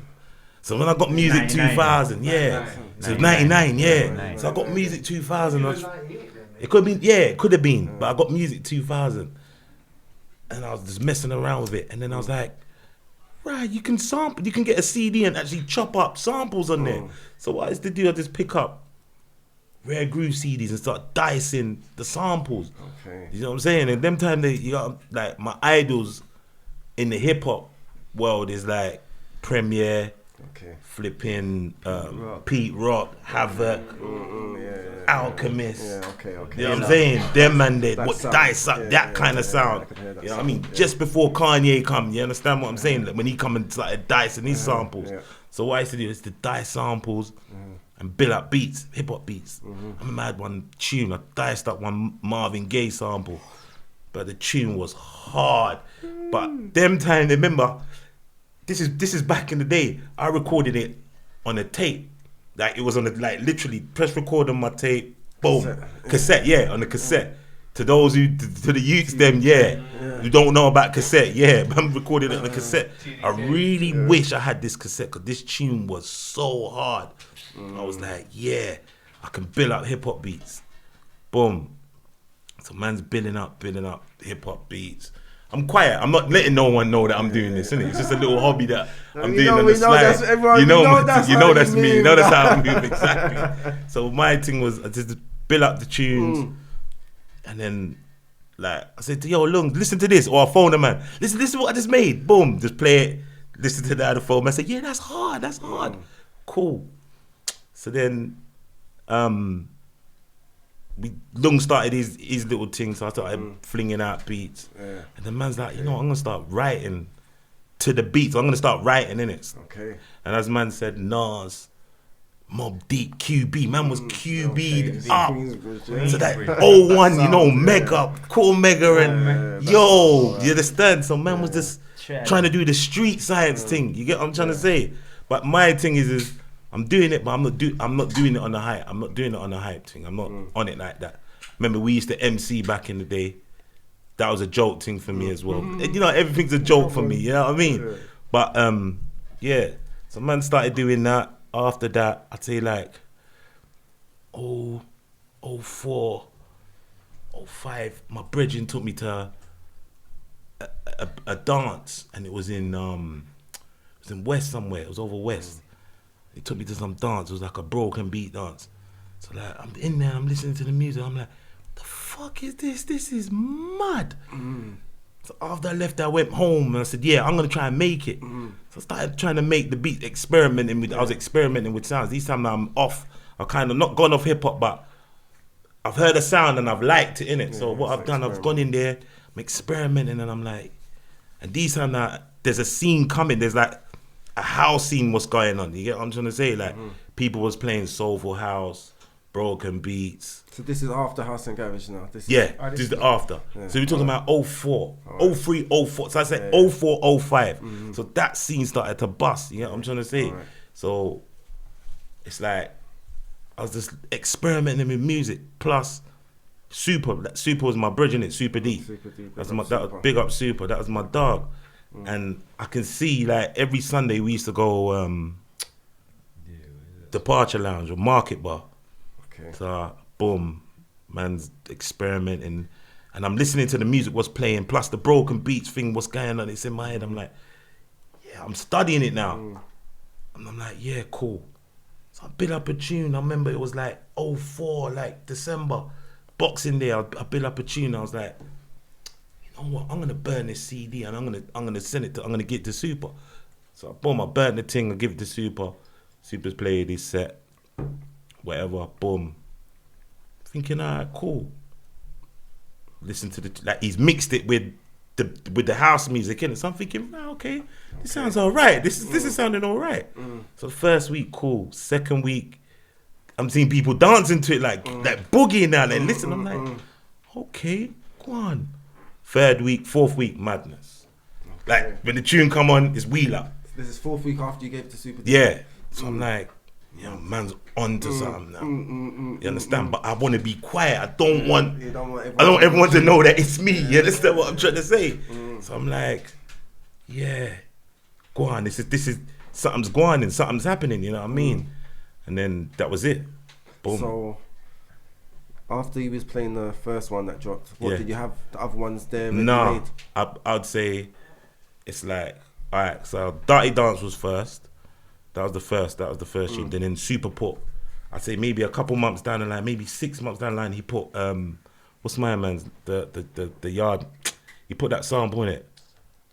So when I got Music 99. 2000, yeah. So 99, yeah. So I got Music 2000. It could have been, it could have been. But I got Music 2000. And I was just messing around with it. And then I was like, right, you can get a CD and actually chop up samples on there. So what I used to do, I just pick up Rare Groove CDs and start dicing the samples. Okay. You know what I'm saying? And them time you got like my idols in the hip hop world is like Premier, flipping Pete Rock, Havoc, Alchemist. Yeah, okay. You know what I'm saying? Them man, they what sound. dice up that kind of sound. You know what I mean? Just before Kanye come, you understand what I'm saying? Like when he come and started dicing these samples. So what I used to do is to dice samples and build up beats, hip hop beats. I remember I had one tune, I diced up one Marvin Gaye sample, but the tune was hard. But them time, remember, this is back in the day. I recorded it on a tape. Like it was on the, like literally press record on my tape, boom, cassette, on the cassette. To those to the youths, them, who don't know about cassette, I'm recording it on the cassette. I really wish I had this cassette, because this tune was so hard. I was like, I can build up hip hop beats. Boom. So man's building up hip hop beats. I'm quiet. I'm not letting no one know that I'm doing this, innit? It's just a little hobby that I'm doing on the slide. You know that's me. You know that's how I move, exactly. So my thing was I just build up the tunes, and then like I said, yo, Lung, listen to this, or I phone the man. Listen to what I just made. Boom, just play it. Listen to that on the phone. I said, yeah, that's hard. Cool. So then, Lung started his little thing, so I started flinging out beats. And the man's like, you know what, I'm gonna start writing to the beats. I'm gonna start writing in it. Okay. And as man said, Nas, Mob Deep, QB. Man was QB'd up. So that 01, you know, Mega, Cool Mega, and yo, you understand? So man was just trying to do the street science thing. You get what I'm trying to say? But my thing is I'm doing it, but I'm not doing it on the hype. I'm not doing it on the hype thing. I'm not on it like that. Remember, we used to MC back in the day. That was a joke thing for me as well. You know, everything's a joke for me. You know what I mean? But so man started doing that. After that, I'd say like 04, 05, my brethren took me to a dance, and it was in was in West somewhere. It was over West. He took me to some dance. It was like a broken beat dance. So like I'm in there, I'm listening to the music. I'm like, the fuck is this? This is mad. So after I left, I went home and I said, yeah, I'm gonna try and make it. So I started trying to make the beat, experimenting with. I was experimenting with sounds. These times I'm off. I've kind of not gone off hip hop, but I've heard a sound and I've liked it in it. So what I've done, I've gone in there, I'm experimenting, and I'm like, and these times now there's a scene coming. There's like a house scene was going on. You get what I'm trying to say? Like people was playing soulful house, broken beats. So this is after House and Garage now. This is the after. Yeah. So we're talking about 04, 03, 04. So I said 04, 05. So that scene started to bust. You know what I'm trying to say? So it's like I was just experimenting with music. Plus Super. Super was my bridge, innit? Super D. That was big up Super. That was my dog. And I can see like every Sunday we used to go Departure Lounge or Market Bar. So boom, man's experimenting, and I'm listening to the music was playing, plus the broken beats thing was going on. It's in my head. I'm like, yeah, I'm studying it now. And I'm like, yeah, cool. So I built up a tune. I remember it was like 04, like December, Boxing Day. I built up a tune. I was like, you know what? I'm gonna burn this CD and I'm gonna send it to. I'm gonna get to Super. So boom, I burnt the thing. I give it to Super. Super's played his set. Whatever, boom. Thinking, alright, cool. Listen to like he's mixed it with the house music, innit? So I'm thinking, okay, this sounds alright. This is sounding alright. So the first week, cool. Second week, I'm seeing people dancing to it like boogieing now. Like listen, I'm like, okay, go on. Third week, fourth week, madness. Like when the tune come on, it's Wheeler. This is fourth week after you gave it to Super. Yeah. So I'm like, yeah, man's on to something now. You understand? But I want to be quiet. I don't want everyone to know that it's me. You understand what I'm trying to say? So I'm like, yeah, go on. This is something's going on and something's happening. You know what I mean? And then that was it. Boom. So after you was playing the first one that dropped, what did you have the other ones there? No, I'd say it's like, all right. So Dirty Dance was first. That was the first tune. Then Super put, I'd say maybe a couple months down the line, maybe 6 months down the line, he put what's my man's the yard. He put that sample in it.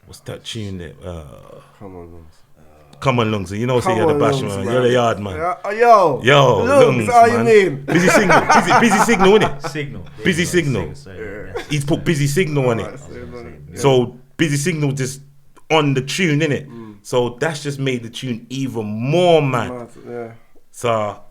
What's that tune there? Come on, Lungs. You know, say you're the bash man. You're the yard man. Yo, Lungs, how man. you mean? Busy Signal, busy Signal, innit? Signal. Busy Signal. He's put Busy Signal on it. So Busy Signal just on the tune, innit? So that's just made the tune even more mad. So,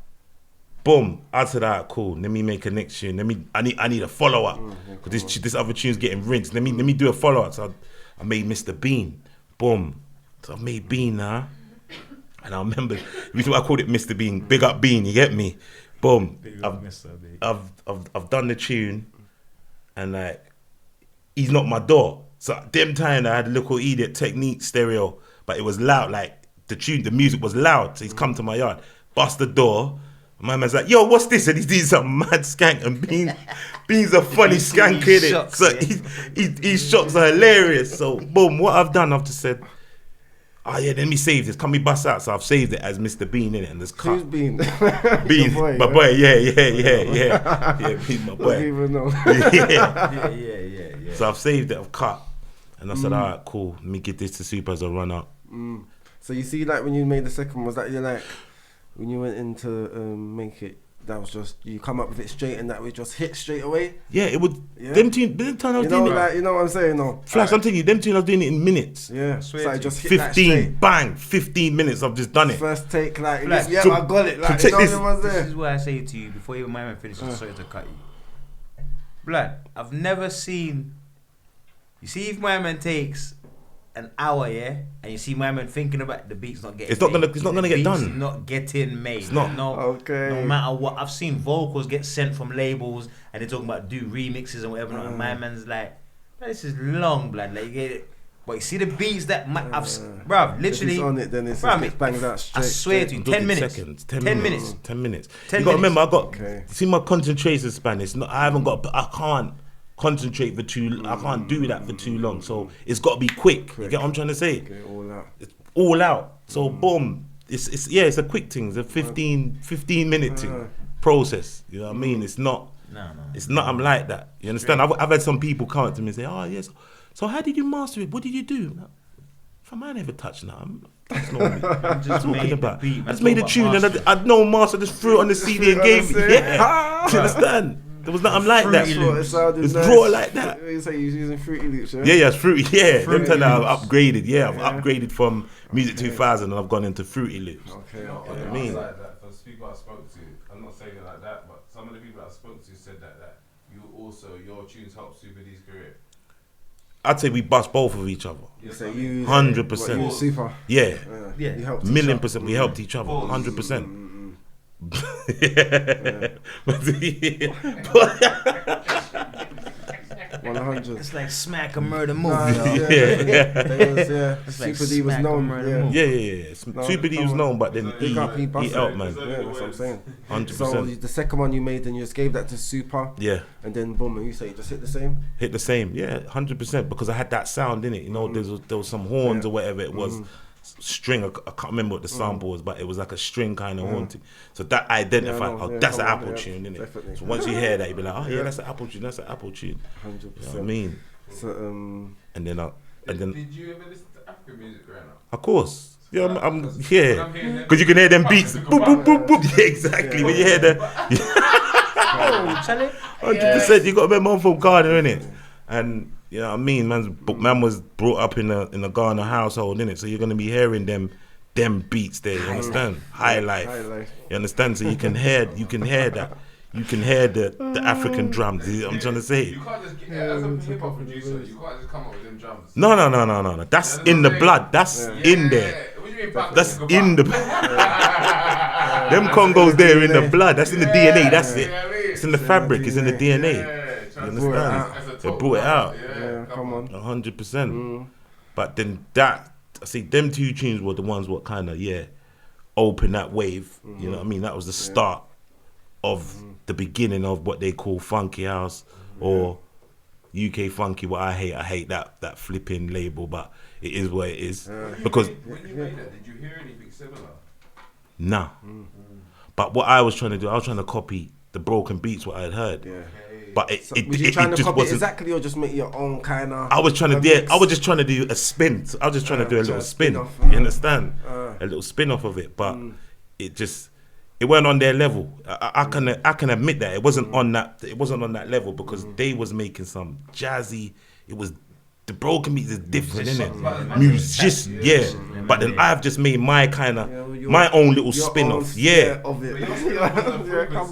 boom, I said, alright, cool. Let me make a next tune. I need a follow up because this other tune's getting rinsed. Let me do a follow up. So I made Mr. Bean. Boom. So I made Bean now, and I remember the reason why I called it Mr. Bean. Big up Bean, you get me? Boom. I've done the tune, and like he's knocked my door. So them time I had a little idiot Technique stereo. But it was loud, like the music was loud. So he's come to my yard, bust the door. My man's like, yo, what's this? And he's doing some mad skank. And Bean's a funny skank, innit? So his shots are hilarious. So boom, what I've done, I've just said, oh yeah, let me save this. Can we bust out? So I've saved it as Mr. Bean, innit? And there's cut. Who's Bean? Bean, my boy, yeah. Yeah, Bean, my boy. I don't even know. Yeah. So I've saved it, I've cut. And I said, all right, cool. Let me get this to Super as a run up. So you see, like when you made the second, was that you like when you went into make it? That was just you come up with it straight, and that we just hit straight away. Yeah, it would. Them time I was doing it. Like, you know what I'm saying? No, Flash, I'm telling you, them tune I was doing it in minutes. Yeah, so I just hit 15, bang, 15 minutes. I've just done it. First take, like Flash, I got it. Like, check this. This is what I say to you before even my man finishes. Sorry to cut you, blood. I've never seen. You see, if my man takes an hour, and you see my man thinking about the beats not getting. It's not gonna get done. Not getting made. It's not. No matter what. I've seen vocals get sent from labels, and they're talking about do remixes and whatever. And my man's like, this is long, blood. Like you get it. But you see the beats that bruv, literally. If it's on it, then it's bangs out straight. I swear to you, 10 minutes. 10 minutes. 10 minutes. You gotta remember, you see my concentration span. It's not. I haven't got. I can't concentrate for too. I can't do that for too long. So it's got to be quick. You get what I'm trying to say? Get it all out. It's all out. So boom. It's a quick thing. It's a 15 minute thing process. You know what I mean? It's not. No. It's not. I'm like that. You understand? I've had some people come up to me and say, "Oh yes. So how did you master it? What did you do?" Fam, I never touched nothing. That's not me. I'm just talking about. I just made a tune and I'd no master. Just threw it on the CD and gave it. Yeah. Do you understand? There was nothing like that. It's raw like that. You say you're using Fruity Loops, yeah? Yeah, it's Fruity. Yeah, them time I've upgraded. Yeah, I've upgraded from Music 2000 and I've gone into Fruity Loops. Okay. You know what I mean? Like that, for people I spoke to, I'm not saying it like that, but some of the people I spoke to said that you also, your tunes help Super D's career. I'd say we bust both of each other. You say you 100%. you Super. Yeah. You helped %1,000,000%. We helped each other. 100%. Yeah. 100. It's like smack a murder movie. Super D was known. Yeah. Super D was known, but then he helped, man. Yeah, that's what I'm saying. 100%. So the second one you made, then you just gave that to Super. Yeah. And then boom, and you say you just hit the same. Hit the same. Yeah, 100%. Because I had that sound in it. You know, there was some horns or whatever it was. String, I can't remember what the sample was, but it was like a string kind of haunting. So that identified, that's an Apple tune, innit? Definitely. So once you hear that, you be like, oh yeah, that's an Apple tune, 100%. You know what I mean? So, and then Did you ever listen to African music growing up? of course, yeah, I'm because you can hear them beats, boop boop boop boop. Yeah, exactly. When you hear the, 100%, you got to remember I'm from Ghana, innit? And you know what I mean, man was brought up in a Ghana household, innit? So you're gonna be hearing them beats there. You understand? High life. You understand? So you can hear that. You can hear the African drums. You know what I'm trying to say. You can't just as a hip hop producer, you can't just come up with them drums. No. That's in the blood. That's in there. What do you mean, That's in the. Them Congos there in the blood. That's in the DNA. That's it. It's in the fabric. It's in the DNA. You understand? They brought it out. yeah, come on. 100%. But then I see them two tunes were the ones what kind of open that wave. You know what I mean? That was the start of the beginning of what they call funky house or UK funky. What I hate that flipping label, but it is what it is. Because when you made that, did you hear anything similar? nah. But what I was trying to do, I was trying to copy the broken beats what I had heard. Yeah. But it Was you trying to just copy it wasn't. exactly or just make your own kind of? I was trying to I was just trying to do a spin. I was just trying to do a little spin. spin-off, You understand? A little spin off of it, but it weren't on their level. I can admit that it wasn't on that. It wasn't on that level because they was making some jazzy. It was the broken beats is different, isn't it? Musician, But then I've just made my kind of my own little spin off. Of it. Yeah, come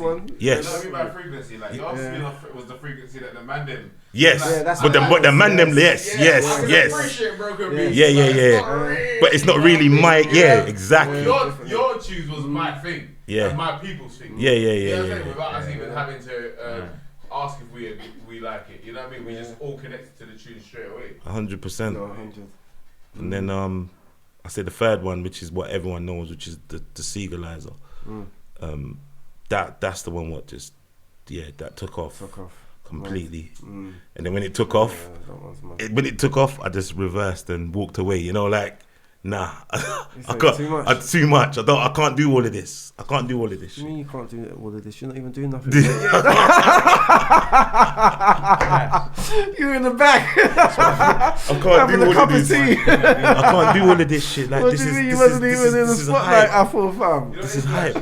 on. Yes. You know what I mean by frequency? Like your spin-off was the frequency that the man them. Yes. Yeah, that's but what the man them. I Yes. can appreciate broken beats. Yeah. But it's not really my. Yeah, exactly. Your choose was my thing. Yeah. And my people's thing. Yeah. You know what I'm saying? Without us even having to ask if we like it. You know what I mean? We just all connected to the tune straight away. 100%. No, 100. And then I say the third one, which is what everyone knows, which is the Seagalizer. That's the one what just that took off completely. And then when it took off, I just reversed and walked away. You know, like nah, I can't. Too much. I can't do all of this. I can't do all of this. What do you mean you can't do all of this? You're not even doing nothing. You're in the back. I can't do all of this. I can't do all of this shit. Like What this do you mean is you wasn't even in the this is spotlight? hype. I thought, fam. You know, This is hype.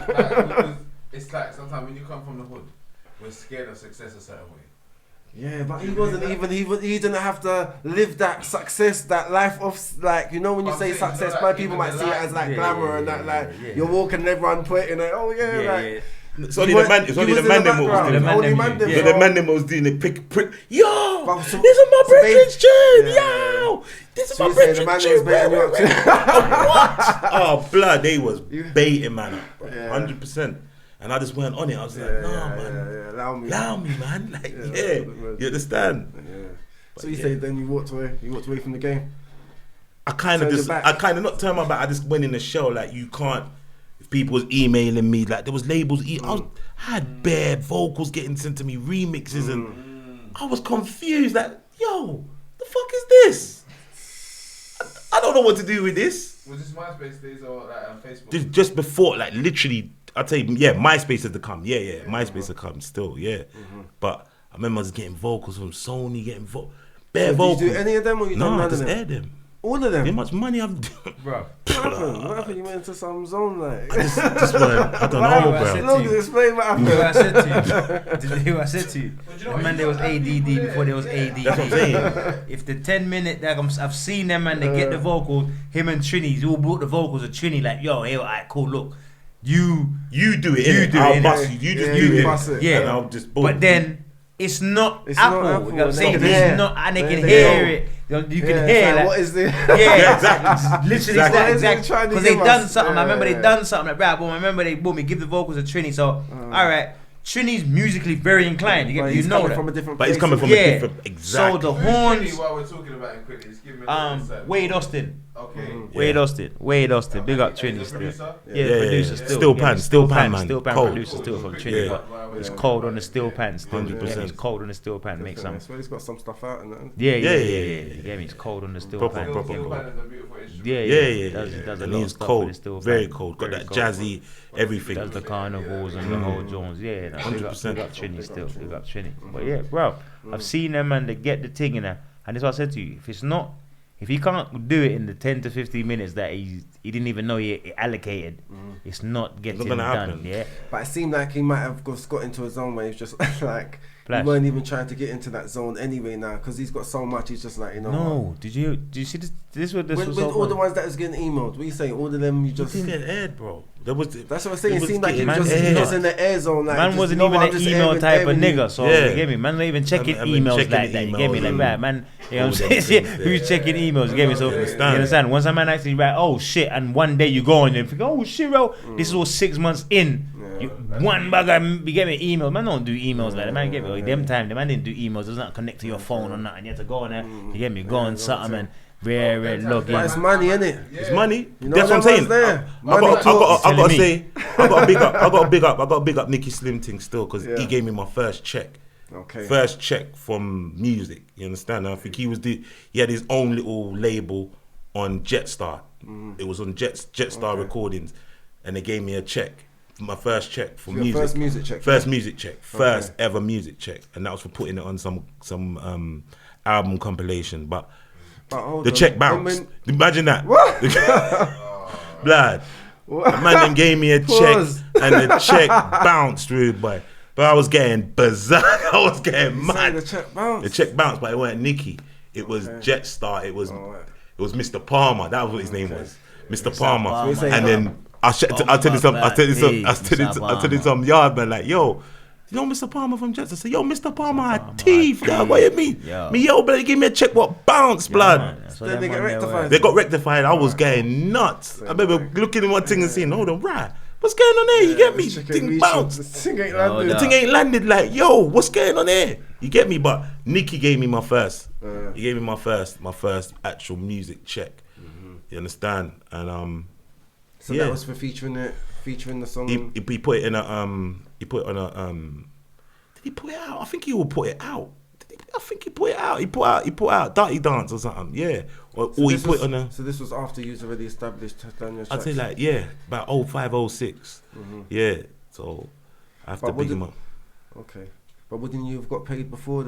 It's like sometimes when you come from the hood, we're scared of success a certain way. Yeah, but he wasn't even. He didn't have to live that success, that life of like you know when you I'm say saying, success, like, but people even might the see it life- as like glamour and that like you're walking and everyone pointing like It's only the man. It's only the man them what was doing it. Only man them. So the man them was doing it. Prick. Yo, But so- this is my so brethren's tune. yeah. Yo, this is So my you say the brethren's man was tune. baiting you up. What? Oh, blood. They was You- baiting, man. Yeah. 100%. And I just went on it. I was like, nah, man. Allow me, man. Like, you understand? Yeah. So you say then you walked away. You walked away from the game. I kind of Turn just, your back. I kind of not turned my back. I just went in the show. Like you can't. If people was emailing me, like there was labels. I had bare vocals getting sent to me, remixes and I was confused. Like, yo, the fuck is this? I don't know what to do with this. Was this MySpace days or like on Facebook? Just before, like literally, I'd say, yeah, MySpace had to come. Yeah, MySpace had come still, yeah. But I remember I was getting vocals from Sony, getting bare vocals. Did you do any of them or you done none I of just them? aired them. All of them? How much money I've done? Bro. What happened? What happened? You went into some zone like... Just wanna, I don't know, bro. Look, explain what happened. Did you hear what I said to you? Did you hear what I said to you? Man, there was ADD before there was ADD. That's what I'm saying. If the 10-minute, like I've seen them, man, they get the vocals. Him and Trini, he all brought the vocals of Trini, like, yo, hey, alright, cool, look. You do it, You do it, I'll innit? bust you. You just do you it. bust it. Yeah, And I'll just boom. but then it's not It's Apple. not Apple, You know what I'm they saying? can It's hear. not, and they can They hear know. it. You can Yeah, hear it's like, like, what is this? yeah, exactly. Literally, Exactly. it's What is that it exact. trying to Because they give done us? something. I remember Yeah. they done something like rap. But I remember they boom. He give the vocals to Trini. So all right, Trini's musically very inclined. You But get, he's you know coming that. from a different But he's place. coming from Yeah. a different, So exactly. the Who's horns. Trini while we're talking about him quickly? Just give me a little insight. Wade Austin. Okay. Wade Austin. Big up And Trini he's a still. producer? Yeah, producer still. Still Yeah, pan, still pan, man. Still pan Cold. producer still from Trini. Yeah. But it's cold on the steel pan still. 100%. It's cold on the steel pan. Make some. So he's got some stuff out and that. Yeah. Yeah. You get me? It's cold on the steel Proper, pan. proper. Steel pan is a beautiful instrument. Yeah. Yeah. He does a And lot he's of stuff cold, with the steel very pan. cold. Got Very that cold. jazzy, everything. Does the carnivals and the whole Jones. Yeah, no, big up 100%. Trini still. Big up Trini. But yeah, bro, I've seen them and they get the thing in there. And that's what I said to you. If he can't do it in the 10 to 15 minutes that he didn't even know he allocated, it's not getting gonna done. happen. Yeah. But it seemed like he might have just got into a zone where he's just like... Flash. He weren't even trying to get into that zone anyway now because he's got so much. He's just like, you know what? No, did you see this? This was With so all the funny. ones that was getting emailed, what you saying? All of them, you just... Didn't get aired, bro. There was. That's what I'm saying. it It was seemed like he getting was aired. just in the air zone. Like, Man just, wasn't you know even what, an I'm just email airing type of everything. nigga, so Yeah. you get me? Man, not even checking I've been emails checking like the that. You get me? emails Like and that, man. You know all what I'm them saying? things, Who's yeah. checking emails? You get me? So you understand? Once a man actually write, oh shit, and one day you go on and you think, oh shit, bro, this is all 6 months in. You, one bugger, you get me? Emails. Man don't do emails like that. Man, get me? Them time, the man didn't do emails. It does not connect to your phone or nothing. You have to go on there. You get me? Go on something and rare log But it's in. money, innit? It's money. You know That's what I'm them saying. ones there. I Money got talks. to say, I got to big up Nicky Slim thing still because Yeah. he gave me my first check. Okay. First check from music. You understand? I think he had his own little label on Jetstar. It was on Jetstar Recordings, and they gave me a check. My first check for Your music. first music check. First music check. First ever music check, and that was for putting it on some album compilation. But hold the on. check bounced. Imagine that. What? Blood. The man then gave me a Pause. check, and the check bounced through, boy. But I was getting berserk. I was getting Say mad. the check bounced. The check bounced, but it weren't Nicky. It was Jetstar. It was Mr. Palmer. That was what his name was. Mr. Palmer. Palmer. So And then I'll tell you some yard man like, yo, you know Mr. Palmer from Jetstar? I say, yo, Mr. Palmer had teeth. Dog, what you mean? Yo. Me, yo, blood, give me a check what bounced, blood. Man, so Then them they get man there rectified. were- They got rectified. I was getting nuts. I remember looking at one thing and saying, hold on, right. What's going on here? You get me? Thing bounced. The thing ain't Oh, landed. The thing ain't landed like, yo, what's going on here? You get me? But Nicky gave me my first. He gave me my first actual music check. You understand? And So yeah. that was for featuring the song. he put it in a he put it on a did he put it out? I think he will put it out. I think he put it out. He put out Dirty Dance or something. Yeah. Or he this put was, it on a So this was after you was already established, done your I'd say tracks. like, yeah, about 05, 06. Yeah. So I have But to what big did- him up. Okay. But wouldn't you have got paid before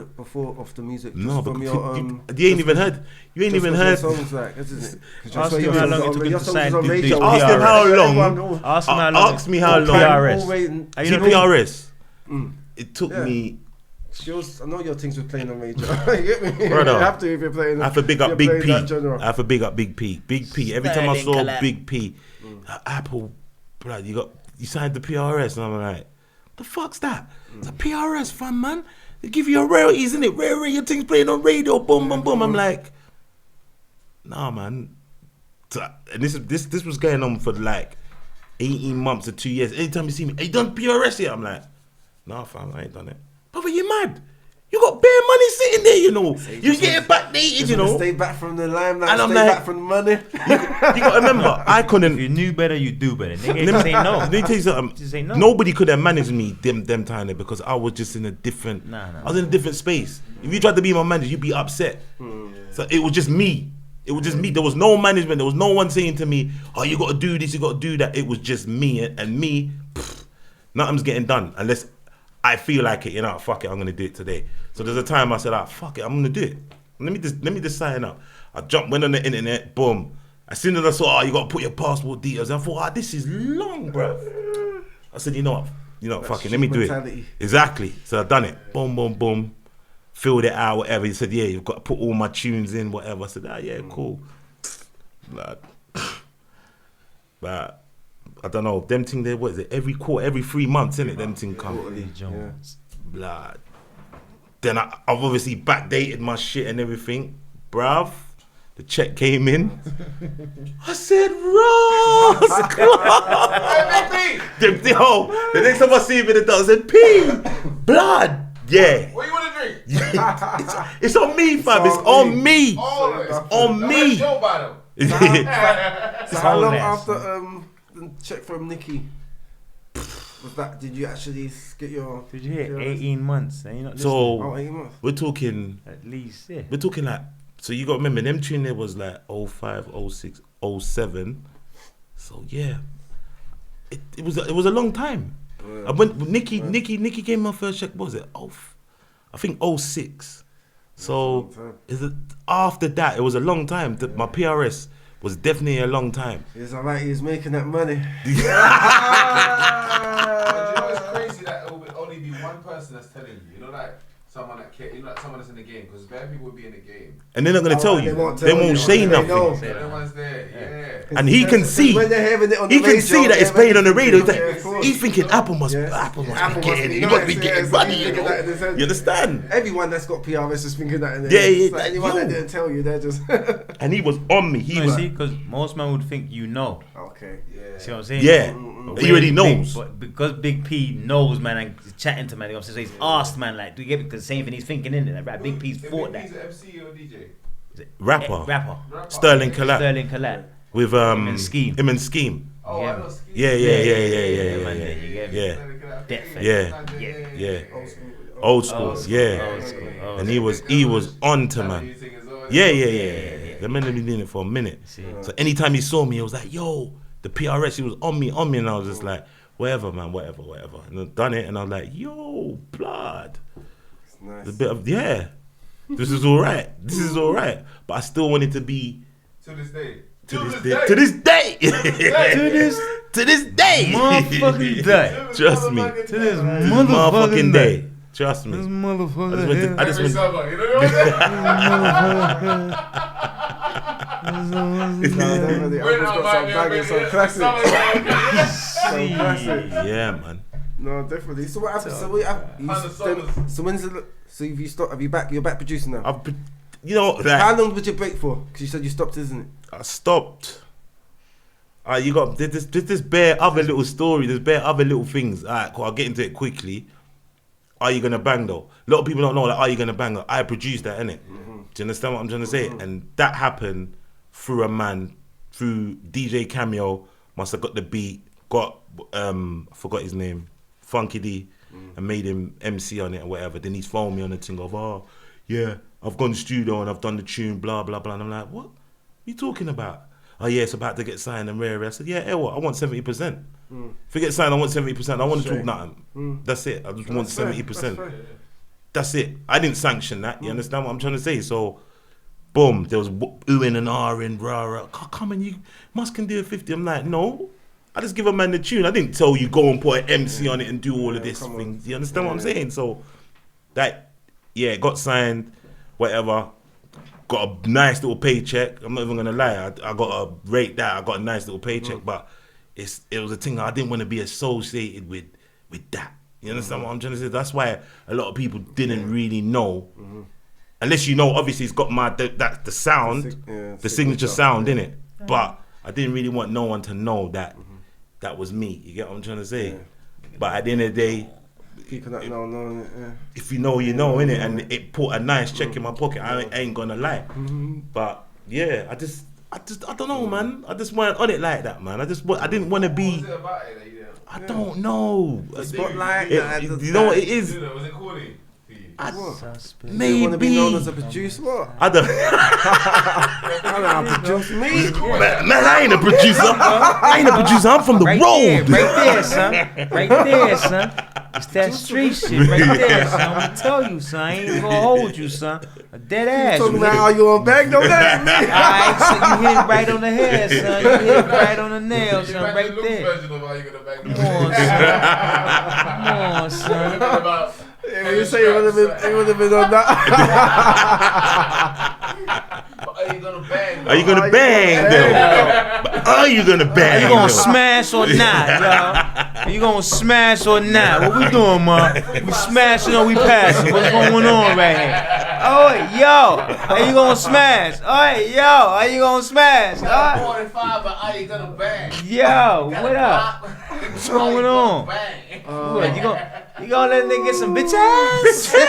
off the music? Just No, from because your, you ain't even heard. You ain't just even with heard. your songs like, isn't it? 'Cause Ask your him songs how long was it on- took him your to songs sign was on the radio. Ask him how long. Everyone- Ask him how long. Ask me how All long. PRS. all waiting. Are you See not know- PRS. It took Yeah. me. I know your things were playing on radio. You get me? Brother, You have to if you're playing. I have to big you're up Big playing P. that genre. I have to big up Big P. Big P. Every time I Sterling saw collab. Big P, Apple, blood, you signed the PRS, and I'm like, the fuck's that? It's a PRS, fam, man. They give you a royalties, isn't it? Rare, your things playing on radio, boom, boom, boom. I'm like, nah, man. So, and this was going on for like 18 months to 2 years. Anytime you see me, hey, you done PRS yet? I'm like, nah, fam, I ain't done it. But you mad? You got bare money sitting there, you know. You getting backdated, you know. Stay back from the limelight, And I'm stay like- back from the money. You got to remember, I couldn't. If you knew better, you do better. Nigga, just say no. Let me tell you something. Just say no. Nobody could have managed me them time there because I was just in a different. Nah. I was in a different space. If you tried to be my manager, you'd be upset. So it was just me. It was just me. There was no management. There was no one saying to me, "Oh, you got to do this. You got to do that." It was just me and me. Nothing's getting done unless I feel like it. You know, fuck it. I'm gonna do it today. So there's a time I said, fuck it. I'm gonna do it. Let me just sign up. I went on the internet. Boom. As soon as I saw, you got to put your passport details, I thought, this is long, bruv. I said, you know what, fuck it, let me do mentality. it. Exactly. So I done it. Boom, boom, boom. Filled it out, whatever. He said, yeah, you've got to put all my tunes in, whatever. I said, yeah, cool. Blood. But I don't know. Them thing there, what is it? Every quarter, every 3 months, innit? Them thing come. Jones. Blood. Then I've obviously backdated my shit and everything, bruv. The check came in. I said, Ross! The next time I see him in the dog, I said, P! Blood! Yeah. What you want to drink? It's on me, fam. It's on me. It's on me. Joe Biden. So how long Honest. after the check from Nikki was that? Did you actually get your? Did you hear 18 months? And you're not listening? Oh, So 8 months. we're talking At least, yeah. like, so you got to remember, them tune there was like 05, 06, 07. So yeah, it was a long time. I went Nikki gave me my first check. What was it? I think 06. So is it after that? It was a long time. My PRS was definitely a long time. It's alright. He's making that money. But you know it's crazy that it will only be one person that's telling you. You know, like someone that care, you know, like someone that's in the game. Because bad people will be in the game. And they're not gonna tell you. They won't say They nothing. know. So everyone's there, yeah. And he can see. When they're having it on He the can radio, see that it's they're played on the radio. making- He's, yeah, like, of course. he's thinking Apple must Yes. be Apple getting. He nice, must be yeah, getting so money. he's You thinking that in his know? head. You understand? Everyone that's got PRS is thinking that in their Yeah, head. yeah, It's like like, anyone yo. that didn't tell you, they're just And he was on me. He No, was. see, because most men would think you know. okay. Yeah. See what I'm saying? Yeah. But He already Big- knows. But because Big P knows, man, and he's chatting to man, so he's asked, man, like, do you get it? Because same thing he's thinking in it. Right? Big P's fought that. He's an MC or DJ. Rapper. Rapper. Sterling Collab. Sterling Collab. With Him and Scheme. Him and Scheme. Oh, Yeah. I know Ski. Yeah. man, Yeah. you get me? Yeah. Definitely. Yeah. Old school. Yeah. Old school. And he was on to man. Yeah. The man had been doing it for a minute. See. So anytime he saw me, he was like, yo, the PRS, he was on me, and I was just like, whatever, man, whatever. And I've done it, and I was like, yo, blood. It's nice. A bit of, this is all right. But I still wanted to be, To this day. to this day. To this day. Motherfucking day. Trust me. To this Motherfucking motherfucking day. day. Trust me. This I motherfucker. just Every went, summer, you know what I'm saying? No, definitely. I've just got some bangers, some classics. Some classics. yeah, man. No, definitely. So what happened? So when's the? So have you stopped? Have you back? You're back producing now. You know, like, How long was your break for? Because you said you stopped, isn't it? I stopped. You got there's this bare other little story. There's bare other little things. Alright, cool. I'll get into it quickly. Are you gonna bang though? A lot of people don't know. Like, are you gonna bang? Though? I produced that, innit? Do you understand what I'm trying to say? And that happened through a man, through DJ Cameo. Must have got the beat. Got I forgot his name, Funky D, and made him MC on it or whatever. Then he's phoned me on the thing of, oh yeah, I've gone to the studio and I've done the tune, blah blah blah. And I'm like, what? You talking about? Oh yeah, it's about to get signed and rare. I said, yeah, what? I want 70%. If it gets signed, I want 70%. I want to talk nothing. That's it. I just want 70%. That's it. I didn't sanction that. You understand what I'm trying to say? So, boom, there was oohing and ahhing, rah. Come on, you must can do a 50. I'm like, no. I just give a man the tune. I didn't tell you go and put an MC on it and do all of this thing. You understand what I'm saying? So, that, yeah, it got signed, whatever. Got a nice little paycheck. I'm not even gonna lie. I got to rate that. I got a nice little paycheck, but it was a thing I didn't want to be associated with that. You understand what I'm trying to say? That's why a lot of people didn't really know, unless you know. Obviously, it's got the sound, the signature sound in it. But I didn't really want no one to know that that was me. You get what I'm trying to say? But at the end of the day, People that know, yeah. If you know, you know, innit? And it put a nice check in my pocket. I ain't gonna lie. But yeah, I don't know, man. I just weren't on it like that, man. I didn't want to be. What was it about it that you didn't? I don't know. Spotlight. You know what it is? Was it corny for you? Maybe. You want to be known as a Maybe. producer? What? I don't. I don't produce me. Man, I ain't a producer. I ain't a producer. I'm from the road. Right there, son. Right there, son. It's that street shit right there, son. I'm gonna tell you, son. I ain't gonna hold you, son. A dead ass. Talking about how you on bag? No, that Alright, so you hit it right on the head, son. You hit it right on the nail, son. Right there. Version of how you gonna bang Come on, son. Come on, son. Yeah, you say it would have been on that. Are you gonna bang? Are you gonna bang though? But are you gonna bang? You gonna though? smash or not, y'all? You gonna smash or not? What we doing, man? We smashing or we passing? What's going on right here? Oh, yo, are you gonna smash? Oh, yo, are you gonna smash? 45, but are you gonna bang? Yo, what up? What's going on? What, you gonna let a nigga get some bitch ass? Let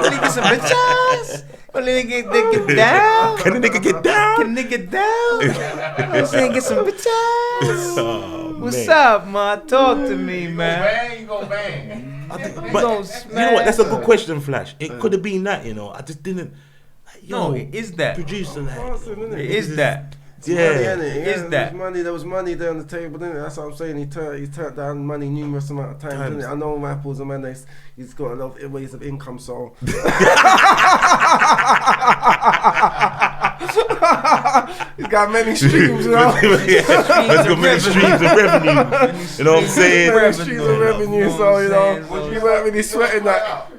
a nigga get some bitch ass? Let a nigga get down? Can a nigga get down? Can a nigga down? I'm saying get some bitch ass. Oh, What's man. up, man? Talk to me, man. Bang, you gonna bang. But gonna you know what? smash That's a good question, Flash. It could have been that, you know. I just didn't. Like, yo, No, it is that. producer, like, It is that. Money, yeah. innit? Is that. There was money there on the table, didn't it? That's what I'm saying. He turned down money numerous amount of times, didn't it? I know Apple's a man. He's got a lot of ways of income, so he's got many streams, you know. Let's go many streams of revenue. You know what I'm saying? Many streams of revenue, so you know, you weren't really sweating that.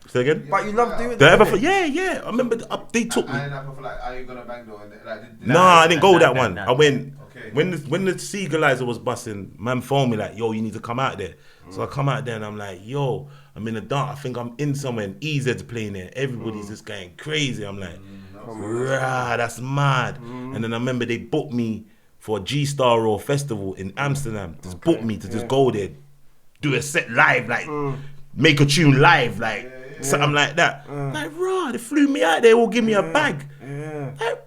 Say again? But you love doing Did I ever? that. Yeah. I remember they took me. I didn't have for like, are you gonna bang though? And like, Nah, I didn't go that nah, one. nah. I went Okay. when the Seagalizer was busting. Man phoned me like, "Yo, you need to come out there." So I come out there and I'm like, "Yo, I'm in the dark. I think I'm in somewhere and EZ's playing there. Everybody's just going crazy." I'm like, "Rah, that's mad." And then I remember they booked me for a G-Star Raw Festival in Amsterdam. Just booked me to just go there, do a set live, like make a tune live, like something like that. Like, rah, they flew me out there, all give me a bag. Yeah. Like,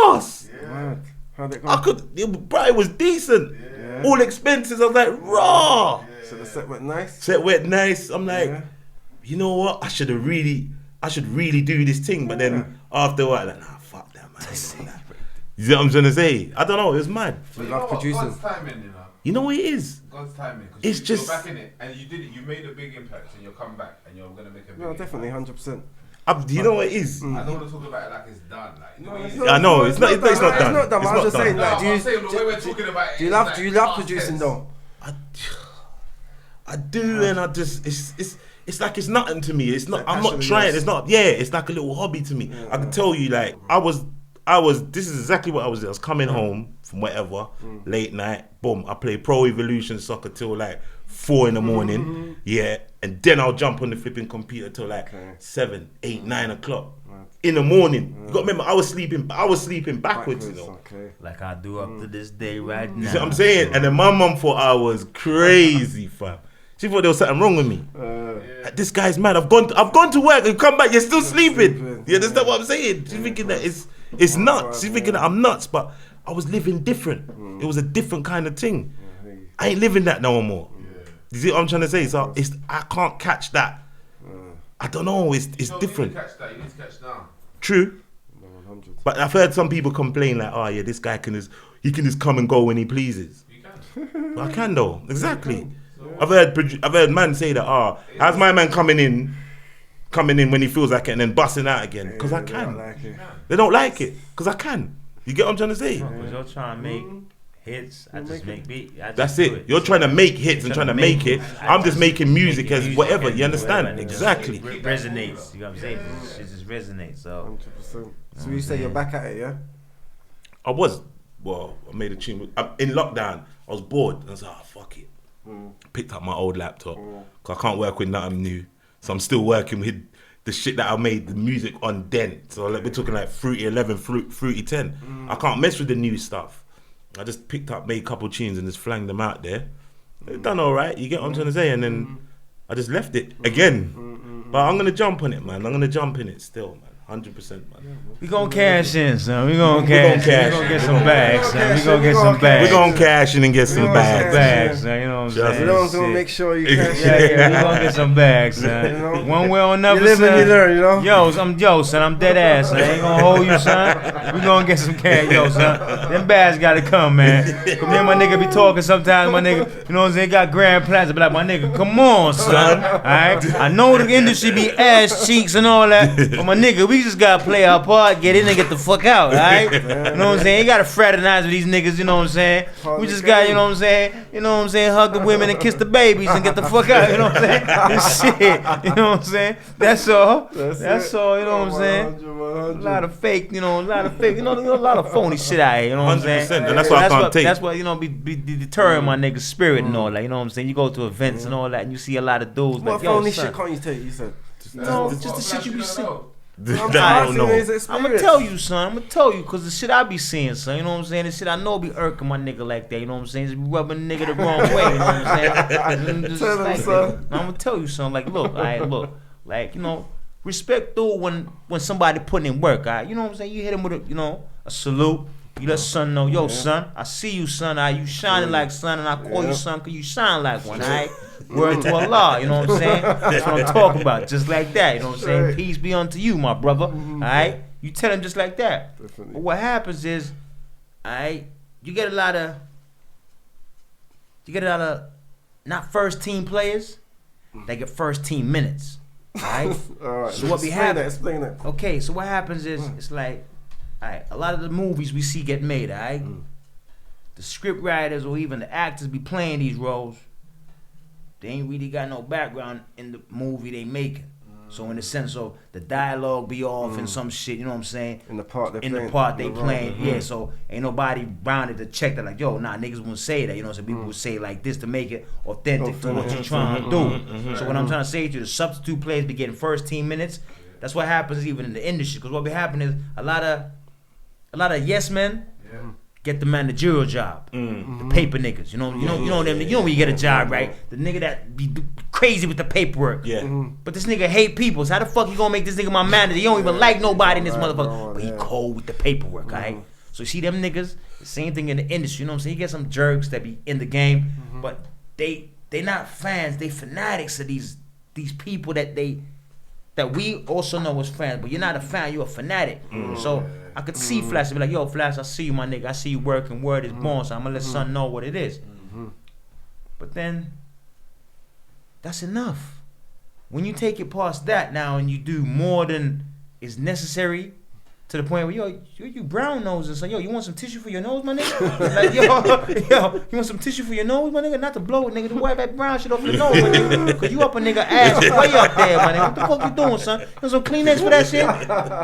Ross. Mad. How'd it go? I could, bro, it was decent. All expenses, I was like, raw. So the set went nice. Set went nice. I'm like, you know what? I should really do this thing. But then after a while, like, nah, fuck that, man. You know what I'm trying to say? I don't know. It was mad. We You love know what? producing. God's timing, you know. You know what it is? God's timing. 'Cause It's you're just- back in it, and you did it. You made a big impact, and you'll come back, and you're gonna make a big. No, definitely, 100%. You know what it is? I don't want to talk about it like it's done. Like, you know, it's it's not- I know it's not done. It's not done. It's I was not just saying done. that. No, I'm saying the way we're talking about it. Do you it's love like producing past though? I do, and I just it's like it's nothing to me. It's not. like I'm not passion of trying. yours. It's not. Yeah, it's like a little hobby to me. I can tell you, like I was. This is exactly what I was. I was coming home from whatever late night. Boom. I play Pro Evolution Soccer till like 4 in the morning. Yeah, and then I'll jump on the flipping computer till like 7, 8, 9 o'clock in the morning. You got to remember, I was sleeping backwards. You know. Okay. Like I do up to this day right You see what now. I'm saying? And then my mum thought I was crazy, fam. She thought there was something wrong with me. Like, this guy's mad. I've gone to work and come back. You're still sleeping. You understand what I'm saying? She's thinking that it's nuts. She's thinking that I'm nuts, but I was living different. It was a different kind of thing. I ain't living that no more. You see what I'm trying to say? So I can't catch that. I don't know. It's No, different. You need to catch that. You need to catch down. True. 100. But I've heard some people complain like, oh yeah, this guy can just come and go when he pleases. You can. I can though, exactly. I've heard man say that, how's my man coming in when he feels like it and then busting out again? Because I They don't can. like it. They don't like it, because I can. You get what I'm trying to say? Because you're trying to make hits, I just make beat. I just That's do it. You're trying to make hits and trying to make it. I'm just making music as music whatever, and you understand? whatever, and it just Exactly. resonates. You know what I'm saying? It just resonates. So 100%. So you say you're back at it, yeah? I made a tune. In lockdown, I was bored. I was like, fuck it. Picked up my old laptop. Because I can't work with nothing new. So I'm still working with the shit that I made the music on then. So like, we're talking like Fruity 11, Fruity 10. I can't mess with the new stuff. I just made a couple tunes and just flanged them out there. They've done all right. You get what I'm trying to say? And then I just left it again. But I'm gonna jump on it, man. I'm gonna jump in it still, man. 100%, man. We gonna cash in, son. We gonna cash in. We gonna get some bags, son. We gonna get some bags. We gonna cash in and get some bags, son. You know what I'm saying? You know, gonna make sure you cash in. Yeah, we gonna get some bags, son. You know? One way or another, You live and you learn, you know? Yo, son, I'm dead ass, son. I ain't gonna hold you, son. We gonna get some cash, yo, son. Them bags gotta come, man. Come here, my nigga be talking sometimes, my nigga. You know what I'm saying? Got grand plans. I be like, my nigga, come on, son. Alright? I know the industry be ass cheeks and all that, but my nigga, we just gotta play our part, get in and get the fuck out, alright? You know what I'm saying? You gotta fraternize with these niggas, you know what I'm saying? We just got, you know what I'm saying? You know what I'm saying? Hug the women and kiss the babies and get the fuck out, you know what I'm saying? This shit, you know what I'm saying? That's all. That's all, you know what I'm saying? A lot of fake, you know, a lot of phony shit out here, you know what I'm saying? 100%, and that's why I can't take. That's what, you know, be deterring my nigga's spirit and all that, you know what I'm saying? You go to events and all that and you see a lot of dudes What like, yo, phony son, shit can't you take? You said. no, just the shit you be seeing. I don't know. I'm gonna tell you, son. I'm gonna tell you, cause the shit I be seeing, son. You know what I'm saying? The shit I know be irking my nigga like that. You know what I'm saying? Just be rubbing the nigga the wrong way. You know what I'm saying? Just Tell him, like son. I'm gonna tell you, son. Like, look, like, you know, respect dude when somebody putting in work. Alright, you know what I'm saying? You hit him with a salute. You let son know, yo, son, I see you, son. You shining like son, and I call you son, cause you shine like one. Alright. Word to Allah, you know what I'm saying? That's what I'm talking about, just like that, you know what I'm saying? Peace be unto you, my brother, alright? You tell him just like that. Definitely. But what happens is, alright, you get a lot of not first team players, they get first team minutes, alright? Alright. So what be Explain that. Okay, so what happens is, it's like, alright, a lot of the movies we see get made, alright? The script writers or even the actors be playing these roles. They ain't really got no background in the movie they making. So in the sense of the dialogue be off and some shit, you know what I'm saying? In the part they playing, yeah. So ain't nobody rounded to check that like, yo, nah, niggas won't say that, you know. So people would say like this to make it authentic to what you're trying to do. So what I'm trying to say to you, the substitute players be getting first team minutes. That's what happens even in the industry. Because what be happening is a lot of yes men. Get the managerial job, the paper niggas. You know them. You know when you get a job, right? The nigga that be crazy with the paperwork. Yeah. But this nigga hate people. So how the fuck you gonna make this nigga my manager? You don't even like nobody in this motherfucker. But he cold with the paperwork, alright? So you see them niggas, the same thing in the industry. You know what I'm saying? You get some jerks that be in the game, but they not fans. They fanatics of these people that we also know as fans. But you're not a fan. You're a fanatic. So I could see Flash and be like, yo, Flash, I see you, my nigga. I see you working. Word is born, so I'm going to let son know what it is. But then, that's enough. When you take it past that now and you do more than is necessary, to the point where, you brown noses. So, yo, you want some tissue for your nose, my nigga? Like, yo, you want some tissue for your nose, my nigga? Not to blow it, nigga. To wipe that brown shit off your nose, my nigga. Because you up a nigga ass way up there, my nigga. What the fuck you doing, son? You want some Kleenex for that shit?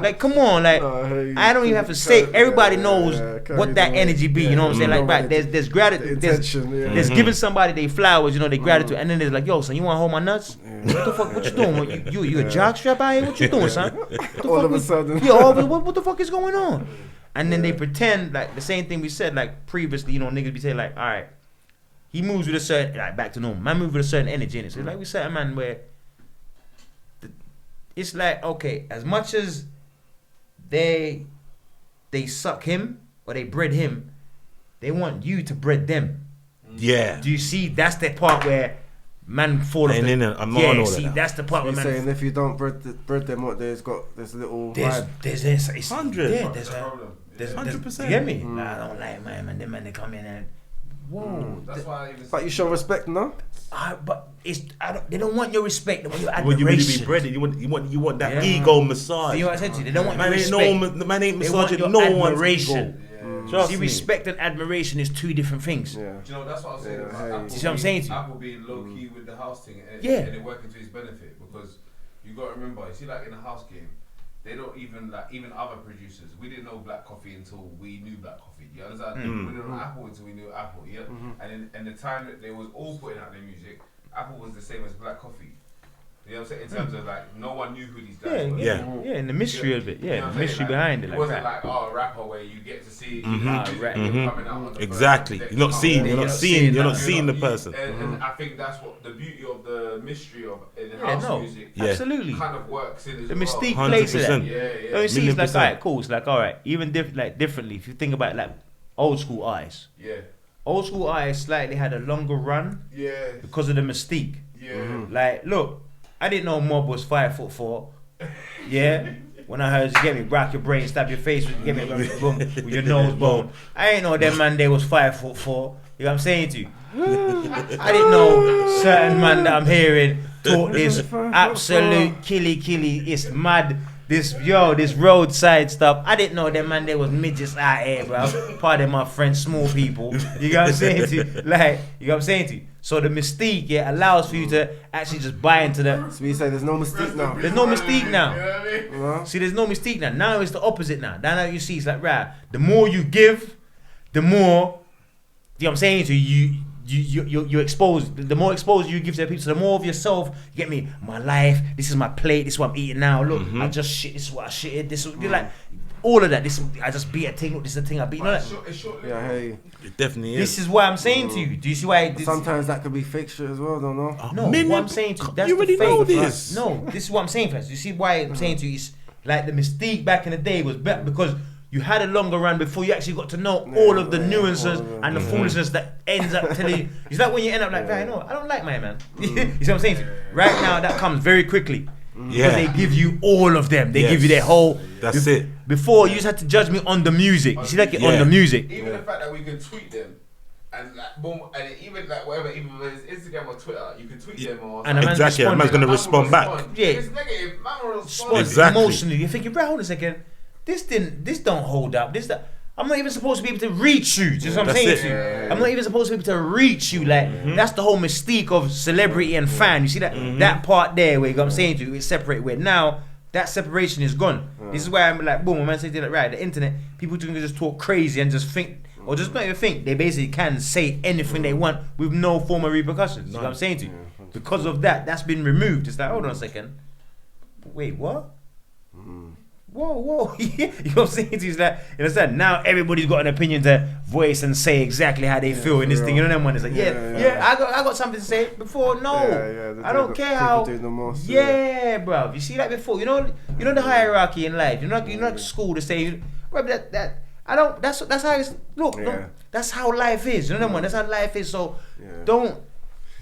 Like, come on. Like, I don't even have to say. Everybody knows what that energy be. You know what I'm saying? Like, right, there's gratitude. There's giving somebody they flowers, you know, they gratitude. And then there's like, yo, son, you want to hold my nuts? What the fuck? What you doing? You a jock strap out here? What you doing, son? All of a sudden. What the fuck is going on? And then they pretend like the same thing we said like previously, you know, niggas be saying like, all right, he moves with a certain, like back to normal, man moves with a certain energy in it. So like we said, man, where it's like, okay, as much as they suck him or they breed him, they want you to breed them. Yeah. Do you see? That's the part where man fall off. I'm not on all see, that. that's the part where You're man. saying if you don't breed them, what there's little vibe. There's 100. Yeah, There's 100%. You get me? Nah, I don't like man. Them man they come in and whoa. That's why I even But you show respect, no? But they don't want your respect. They want your When you really admiration. be breaded, you want that ego massage. See what I said to you? They don't want Man your ain't respect. man ain't They want massaging your no one's admiration. ego. See, respect and admiration is two different things. Yeah. Do you know, that's what I was saying. Yeah, about hey. Apple See what I'm saying to you? Apple being low key with the house thing and, Yeah. and it working to his benefit because you got to remember, you see, like in the house game, they don't even even other producers. We didn't know Black Coffee until we knew Black Coffee. You understand? We didn't know Apple until we knew Apple. Yeah. And in the time that they was all putting out their music, Apple was the same as Black Coffee. You know what I'm saying? In terms of like, no one knew who these guys were. Yeah, and the mystery of it. Yeah, You know what the I'm mystery saying? behind it. It wasn't like, a rapper where you get to see coming out on the Exactly. first You're not seeing. You're not seeing. You're not seeing the you- person. And I think that's what the beauty of the mystery of in house music absolutely. kind of works in as The well. mystique plays to that. 100%. You see, it's like, 1,000,000%. alright, cool. It's like, alright, even differently. If you think about like old school artists, old school artists slightly had a longer run because of the mystique. Like, look, I didn't know Mob was 5'4". Yeah. When I heard, you get me, rock your brain, stab your face, you get me, boom, with your nose bone. I ain't know them man they was 5'4". You know what I'm saying to you? I didn't know certain man that I'm hearing talk this absolute killy. It's mad. This roadside stuff. I didn't know them man they was midgets out here, bro. Pardon my French, small people. You know what I'm saying to you? Like, you know what I'm saying to you? So the mystique, allows for you to actually just buy into the. So you say there's no mystique now. There's no mystique now. You know what I mean? See, there's no mystique now. Now it's the opposite now. Now you see, it's like, right, the more you give, the more, you know what I'm saying to you, you're exposed. The more exposed you give to the people, so the more of yourself, you get me, my life, this is my plate, this is what I'm eating now. Look, I just shit, this is what I shitted, this is, you're like, all of that, I just beat a thing, look, this is the thing I beat. You know that? Yeah, hey. It definitely is. This is what I'm saying to you. Do you see why? Sometimes that could be fixture as well, don't know. No, what I'm saying to you, that's you already the know fake. this. No, this is what I'm saying, fans. You see why I'm saying to you, it's like the mystique back in the day was better because you had a longer run before you actually got to know all of the nuances and the foolishness that ends up telling you. It's like when you end up like, right, no, I don't like my man. You see what I'm saying to you? Right now, that comes very quickly. Because they give you all of them. They give you their whole. That's it. Before, you just had to judge me on the music. You see, like on the music. Even the fact that we can tweet them. And like boom, and even like whatever, even whether it's Instagram or Twitter, you can tweet them or and a man's exactly, a man's gonna respond back. Yeah, it's negative. Man will respond Exactly. emotionally. You're thinking, bro, hold a second. This don't hold up. I'm not even supposed to be able to reach you. Just what I'm saying to you. I'm not even supposed to be able to reach you. Like that's the whole mystique of celebrity and fan. You see that that part there where you know what I'm saying to you, it's separated. Where now that separation is gone. This is why I'm like, boom, when man says that, right, the internet, people can just talk crazy and just think, or just not even think. They basically can say anything they want with no form of repercussions. You know what I'm saying to you? Because of that, that's been removed. It's like, hold on a second. Wait, what? Whoa. You know what I'm saying to you? It's like, you understand? Now everybody's got an opinion to voice and say exactly how they feel in this thing. You know them one is like, I got something to say. Before, no. I don't care how. Bro. You see that before? You know the hierarchy in life. You're not school to say, bro, that I don't. That's how it's. Look, that's how life is. You know what? That's how life is. So don't.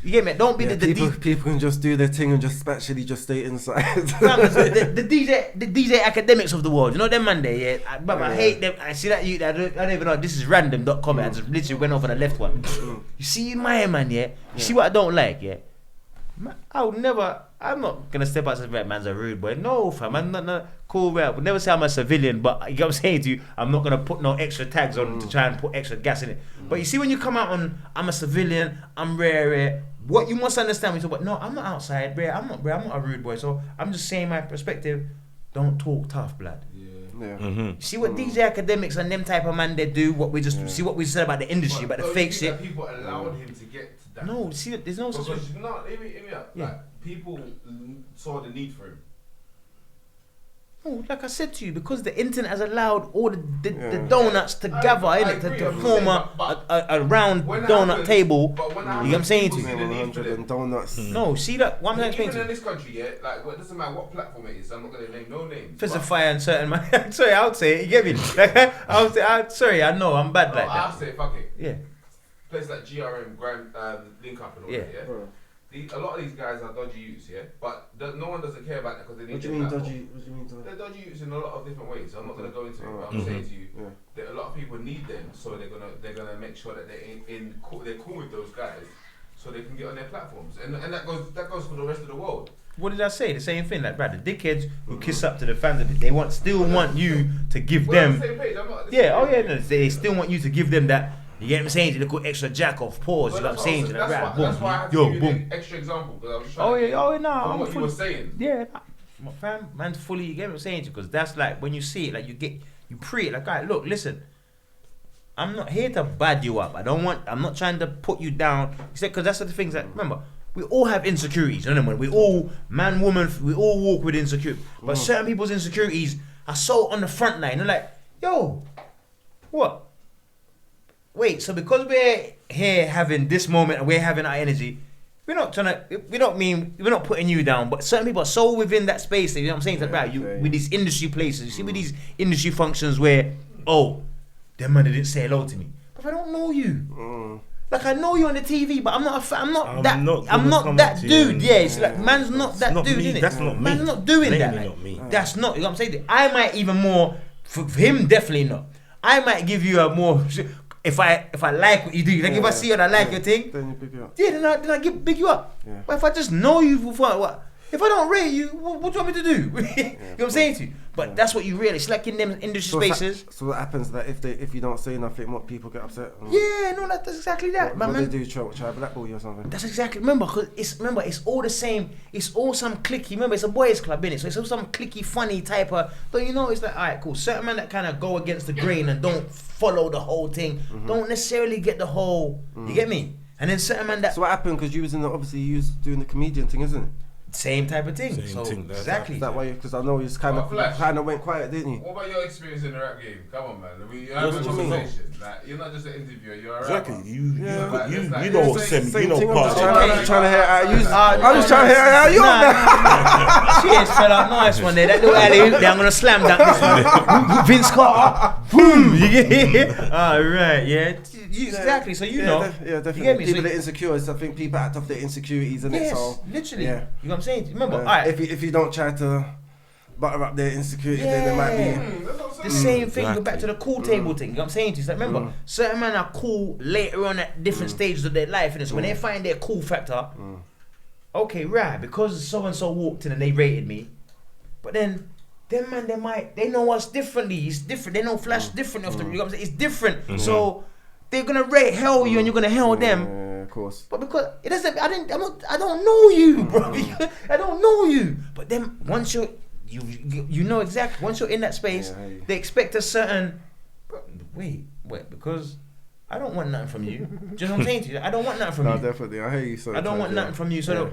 You get me? Don't be the people can just do their thing and just actually just stay inside. the DJ academics of the world. You know them man there. I hate them. I see that you. I don't even know. This is random.com. I just literally went over the left one. You see my man, You see what I don't like, I'm not gonna step out and say, right, man's a rude boy. No, fam, I'm not cool. Right? I would never say I'm a civilian, but you know what I'm saying to you, I'm not gonna put no extra tags on to try and put extra gas in it. But you see, when you come out on, I'm a civilian, I'm rare. What you must understand, we talk about, no, I'm not outside, rare. I'm not a rude boy. So I'm just saying my perspective. Don't talk tough, blood. See what DJ academics and them type of man they do. What we just see what we said about the industry, about the fake shit. People allowed him to get to that. No, see, there's no such. Because like people saw the need for him. No, like I said to you, because the internet has allowed all the donuts to gather in it to form a round donut table. You know what I'm saying to you? 100 donuts. No, see that one thing. Even in this country, like it doesn't matter what platform it is. I'm not gonna name no names. Fist of fire and certain man. Sorry, I would say it. You get me? Sorry, I know I'm bad like that. I'll say fuck it. Yeah. Places like GRM, Grand Link Up and all that. A lot of these guys are dodgy youths, but no one doesn't care about that because they need. What do you mean dodgy? What do you mean dodgy? They're dodgy youths in a lot of different ways. I'm not gonna go into it. But I'm saying to you that a lot of people need them, so they're gonna make sure that they're cool with those guys, so they can get on their platforms, and that goes for the rest of the world. What did I say? The same thing, like, brother, dickheads who kiss up to the fans, they still want you to give them. On the same page. I'm not No, they still want you to give them that. You get what I'm saying? To little extra jack off pause. You know what I'm saying? That's why I had to give you an extra example because I was just trying I'm what you were saying. Yeah, my fam, man's fully. You get what I'm saying? Because that's like when you see it, like you pre it. Like, alright, look, listen. I'm not here to bad you up. I'm not trying to put you down. You said because that's the things that remember. we all have insecurities, you know what I mean? We all, man, woman, we all walk with insecurity. But certain people's insecurities are so on the front line. They're like, yo, what? Wait, so because we're here having this moment and we're having our energy, we're not putting you down, but certain people are so within that space, you know what I'm saying? About you with these industry places, you see with these industry functions where, oh, them man didn't say hello to me. But if I don't know you, like I know you on the TV, but I'm not that dude. Yeah, it's like man's not that dude, innit? That's not me. Man's not doing that. Plainly Like, not me. that's not. You know what I'm saying? I might even more for him, definitely not. I might give you a more. If I like what you do, like if I see and I like your thing, then you pick it up. yeah, then I big you up. Yeah. But if I just know you for what? If I don't rate you, what do you want me to do? You know what I'm saying to you? But that's what you really. It's like in them industry spaces. So what happens that if you don't say nothing, what people get upset? Yeah, no, that's exactly that. What But man, they do, try blackball you or something. that's exactly. Remember, it's all the same. It's all some clicky. Remember, it's a boys' club, innit? So it's all some clicky, funny type of. But you know, it's like, alright, cool. Certain men that kind of go against the grain and don't follow the whole thing, don't necessarily get the whole. You get me? And then certain men that So what happened? Because you was obviously you was doing the comedian thing, isn't it? same type of thing. Same So thing, that's exactly. Is that why? Because I know you just kind Oh, Flash. of went quiet, didn't you? What about your experience in the rap game? Come on, man. You're That's having a what you mean. conversation. Like, you're not just an interviewer. You're a rapper. Exactly. You Like, know it's semi. Same You know thing, I'm part. just of trying it. to hear how you. I'm I'm just trying to hear how you. Cheers, fella. Nice one there. That little alley, I'm gonna slam that this one. Vince Carter. Boom. You get it? Alright, yeah. Exactly. So you know. Yeah, definitely. You get me? People So are insecure. So I think people act off their insecurities, and yes, so literally. yeah. You know what I'm saying? Remember, alright. if you don't try to butter up their insecurities, then there might be. That's what I'm The saying. same thing, go back to the cool table thing. You know what I'm saying to you? It's like, remember, certain men are cool later on at different stages of their life. And so when they find their cool factor, okay, right, because so and so walked in and they rated me. But then, them man, they know us differently. It's different. They know Flash differently off the, you know what I'm saying? It's different. So they're gonna rate hell you and you're gonna hell them. Yeah, of course. But because it doesn't, I don't know you, bro. I don't know you. But then once you know exactly. Once you're in that space, they expect a certain. Wait, because I don't want nothing from you. Do you know what I'm saying to you? I don't want nothing from No, you. definitely. I hear you. So I don't want nothing from you. So,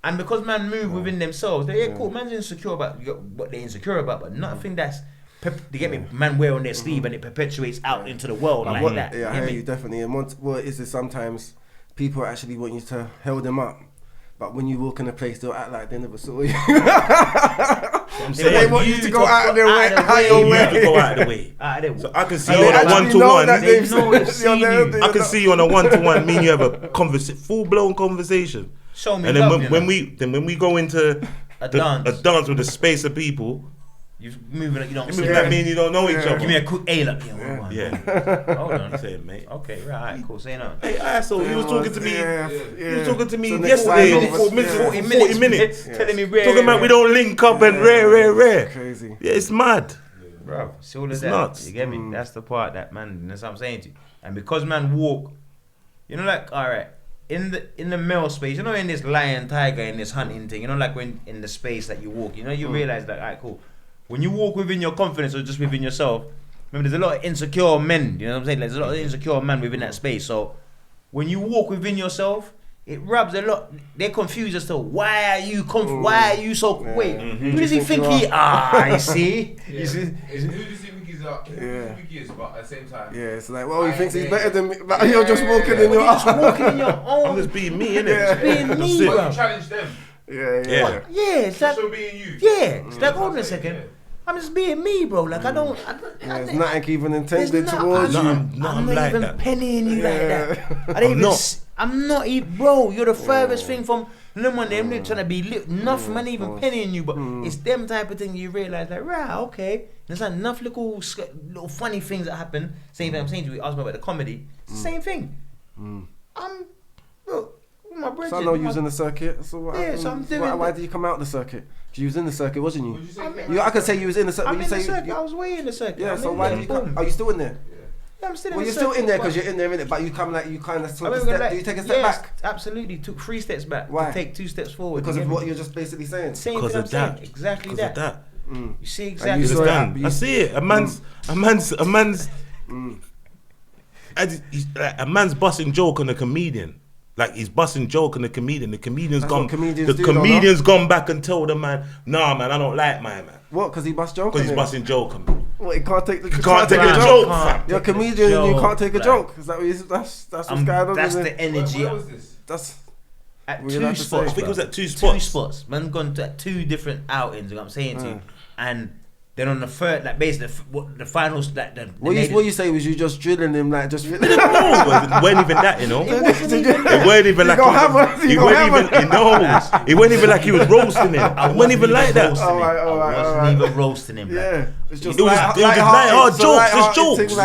and because man move within themselves, they're cool. Man's insecure about what they're insecure about, but nothing that's. They get me, man wear on their sleeve and it perpetuates out into the world like that. Yeah, I hear you definitely. And what is it? Sometimes people actually want you to hold them up, but when you walk in a place, they'll act like they never saw you. I'm So they want you to go out of their way. You have to go out of the way. So I can see you on a one-to-one. I can see you on a one-to-one. Me and you have a full-blown conversation. Show me And love, then when we go into a dance with a space of people, you're moving like you don't. you move like me and you don't know each other. Give me a quick A look. Yeah. Hold on. Say it, mate. Okay, right, cool. Say no. Hey, asshole, you was talking to me. You was talking to me So next yesterday. time, 40 minutes. Telling me rare. Talking about we don't link up and rare. Crazy. Yeah, it's mad. Bro, it's all of It's that. nuts. You get me? That's the part that man. That's what I'm saying to you. And because man walk, you know, like alright, in the male space, you know, in this lion, tiger, in this hunting thing, you know, like when in the space that you walk, you know, you realize that alright, cool. When you walk within your confidence or just within yourself, remember there's a lot of insecure men. You know what I'm saying? Like, there's a lot of insecure men within that space. So when you walk within yourself, it rubs a lot. They're confused as to why are you so wait? Who does he think he are? You see? Yeah. You see? Who does he think he's up? Who does he think he is? But at the same time, Yeah, it's like, well, he thinks he's better than me, but you're just walking in You're your just walking in your I'm own. just being me, innit? Being That's me, it. bro. but you challenge them. Yeah. Yeah, it's like So being you. yeah. It's like hold on a second. Yeah. I'm just being me, bro. Like I don't. There's nothing even There's intended towards you. I'm not like even that. pennying you like that. I don't even. not. I'm not even, bro. You're the furthest thing from them when they're trying to be lit. Nothing, man, even pennying you, but it's them type of thing you realize, like, right, okay. There's like enough little funny things that happen. Same thing I'm saying to you. Ask me about the comedy. It's the same thing. Look, my brother. So I know you was in the circuit. So what Yeah, happened? so I'm doing Why that. did you come out the circuit? You was in the circuit, wasn't you? Would you say I could say you was in the circuit. I'm You in the say circuit. I was way in the circuit. yeah. I'm So in why there, did you come? boom. Are you still in there? Yeah, I'm still in Well, the you're still in circuit, there but- because you're in there, innit? But you come like you kind of I sort mean, of step. like, Do you take a step yes, back absolutely. Took 3 steps back. Why? To take 2 steps forward. because You of get what me? you're just basically saying? Same Because thing I'm of that. saying. Exactly Because of that. that. You see you exactly saw that. Understand? I see it. A man's busting joke on a comedian. Like he's busting joke and the comedian's That's gone. what comedians The do, though, comedian's gone back and told the man, nah, man, I don't like my man. What? Because he bust joke. Because he's busting joke on me. What? He can't take the. Can't take a Can't joke, can't fam. You're a take a comedian and you joke, can't take a like, joke. Is that what that's what's going on? That's isn't the it? energy. Where was this? That's At What you two have to say? spots. I think it was bro. at two Two spots. spots. Man gone to 2 different outings. You know what I'm saying to you, and then on the third, like basically, the finals, like the what you say was you just drilling him like just. No, it weren't even that, you know. It weren't even like he wasn't even like he was roasting him. It wasn't even like that. All right, I wasn't alright. even roasting him. Like. Yeah, it's just It was just light-hearted jokes, just jokes.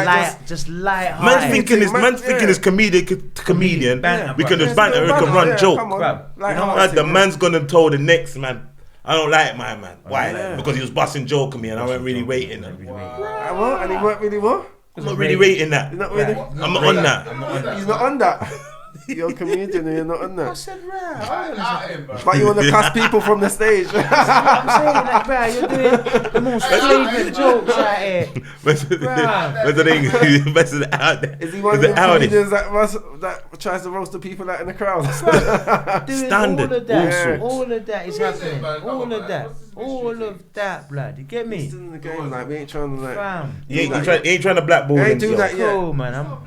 Just light. Man's thinking his comedian. Banter, We can bro. just banter. We can run joke. Bruv, Like, you know Like the man's gonna tell the next man, I don't like my man. Why? Yeah. Because he was busting joke on me and I weren't really rating that. What? And he weren't really what? I'm not really rating that. He's not really. I'm not on that. He's not on that. You're a comedian and you're not on that. said, right. But you want to cast people from the stage. I'm saying, like, bro, you're doing the most flagrant jokes out here. What's the thing? Best of the out there. Is he one of the comedians that tries to roast the people out in the crowd? Doing Standard. all of that is happening. All of that, blood. You get me? He's in the game, like we ain't trying to like. Fam. He ain't trying to blackball He ain't do himself. that yet. Cool, man.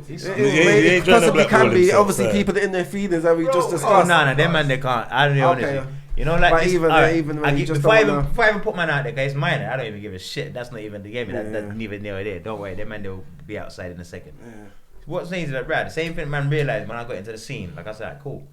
It ain't trying to possibly blackball can be. himself, Obviously, right. people that in their feelings that we just Oh discussed. no, them man they can't. I don't know. Okay. Honestly. You know, like But this, even- alright, even when I you get- just before I don't even wanna- before I even put man out there, guys, mine. I don't even give a shit. That's not even the game. That's Yeah. neither near or there. Don't worry, them man they'll be outside in a second. What's saying is that, Brad, the same thing man realized when I got into the scene. Like I said, cool.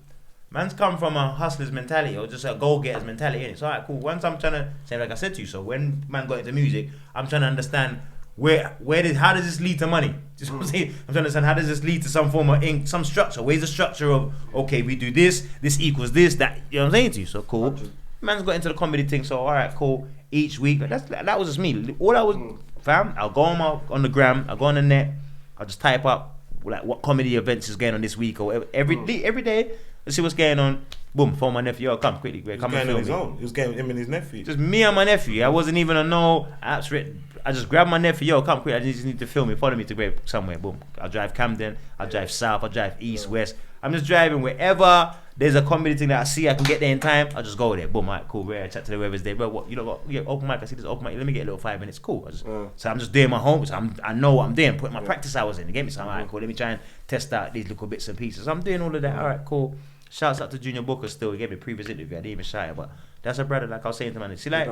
Man's come from a hustler's mentality or just a goal-getter's mentality, innit? So, alright, cool. Once I'm trying to say, like I said to you, so when man got into music, I'm trying to understand how does this lead to money? Just what I'm saying. I'm trying to understand how does this lead to some form of some structure. Where's the structure of okay, we do this equals this, that. You know what I'm saying to you? So cool. Man's got into the comedy thing. So alright, cool. Each week, that was just me. All I was, fam. I'll go on the gram. I'll go on the net. I'll just type up like what comedy events is going on this week or whatever. Every day. Let's see what's going on. Boom, phone my nephew. Yo, come quickly, Greg. Come and film me. He was getting him and his nephew. Just me and my nephew. I wasn't even on no apps written. I just grabbed my nephew. Yo, come quick. I just need to film me. Follow me to Greg somewhere. Boom. I'll drive Camden. I'll drive south. I'll drive east, west. I'm just driving wherever there's a comedy thing that I see I can get there in time. I'll just go there. Boom. Alright, cool. Rare. Chat to the whoever's there. Bro, what you know? What? Yeah, open mic. I see this open mic. Let me get a little 5 minutes. Cool. So I'm just doing my homework. So I know what I'm doing. Putting my practice hours in. You get me? So I'm alright, cool. Let me try and test out these little bits and pieces. So I'm doing all of that. Alright, cool. Shouts out to Junior Booker still. He gave me a previous interview. I didn't even shout it, but that's a brother. Like I was saying to man. See, like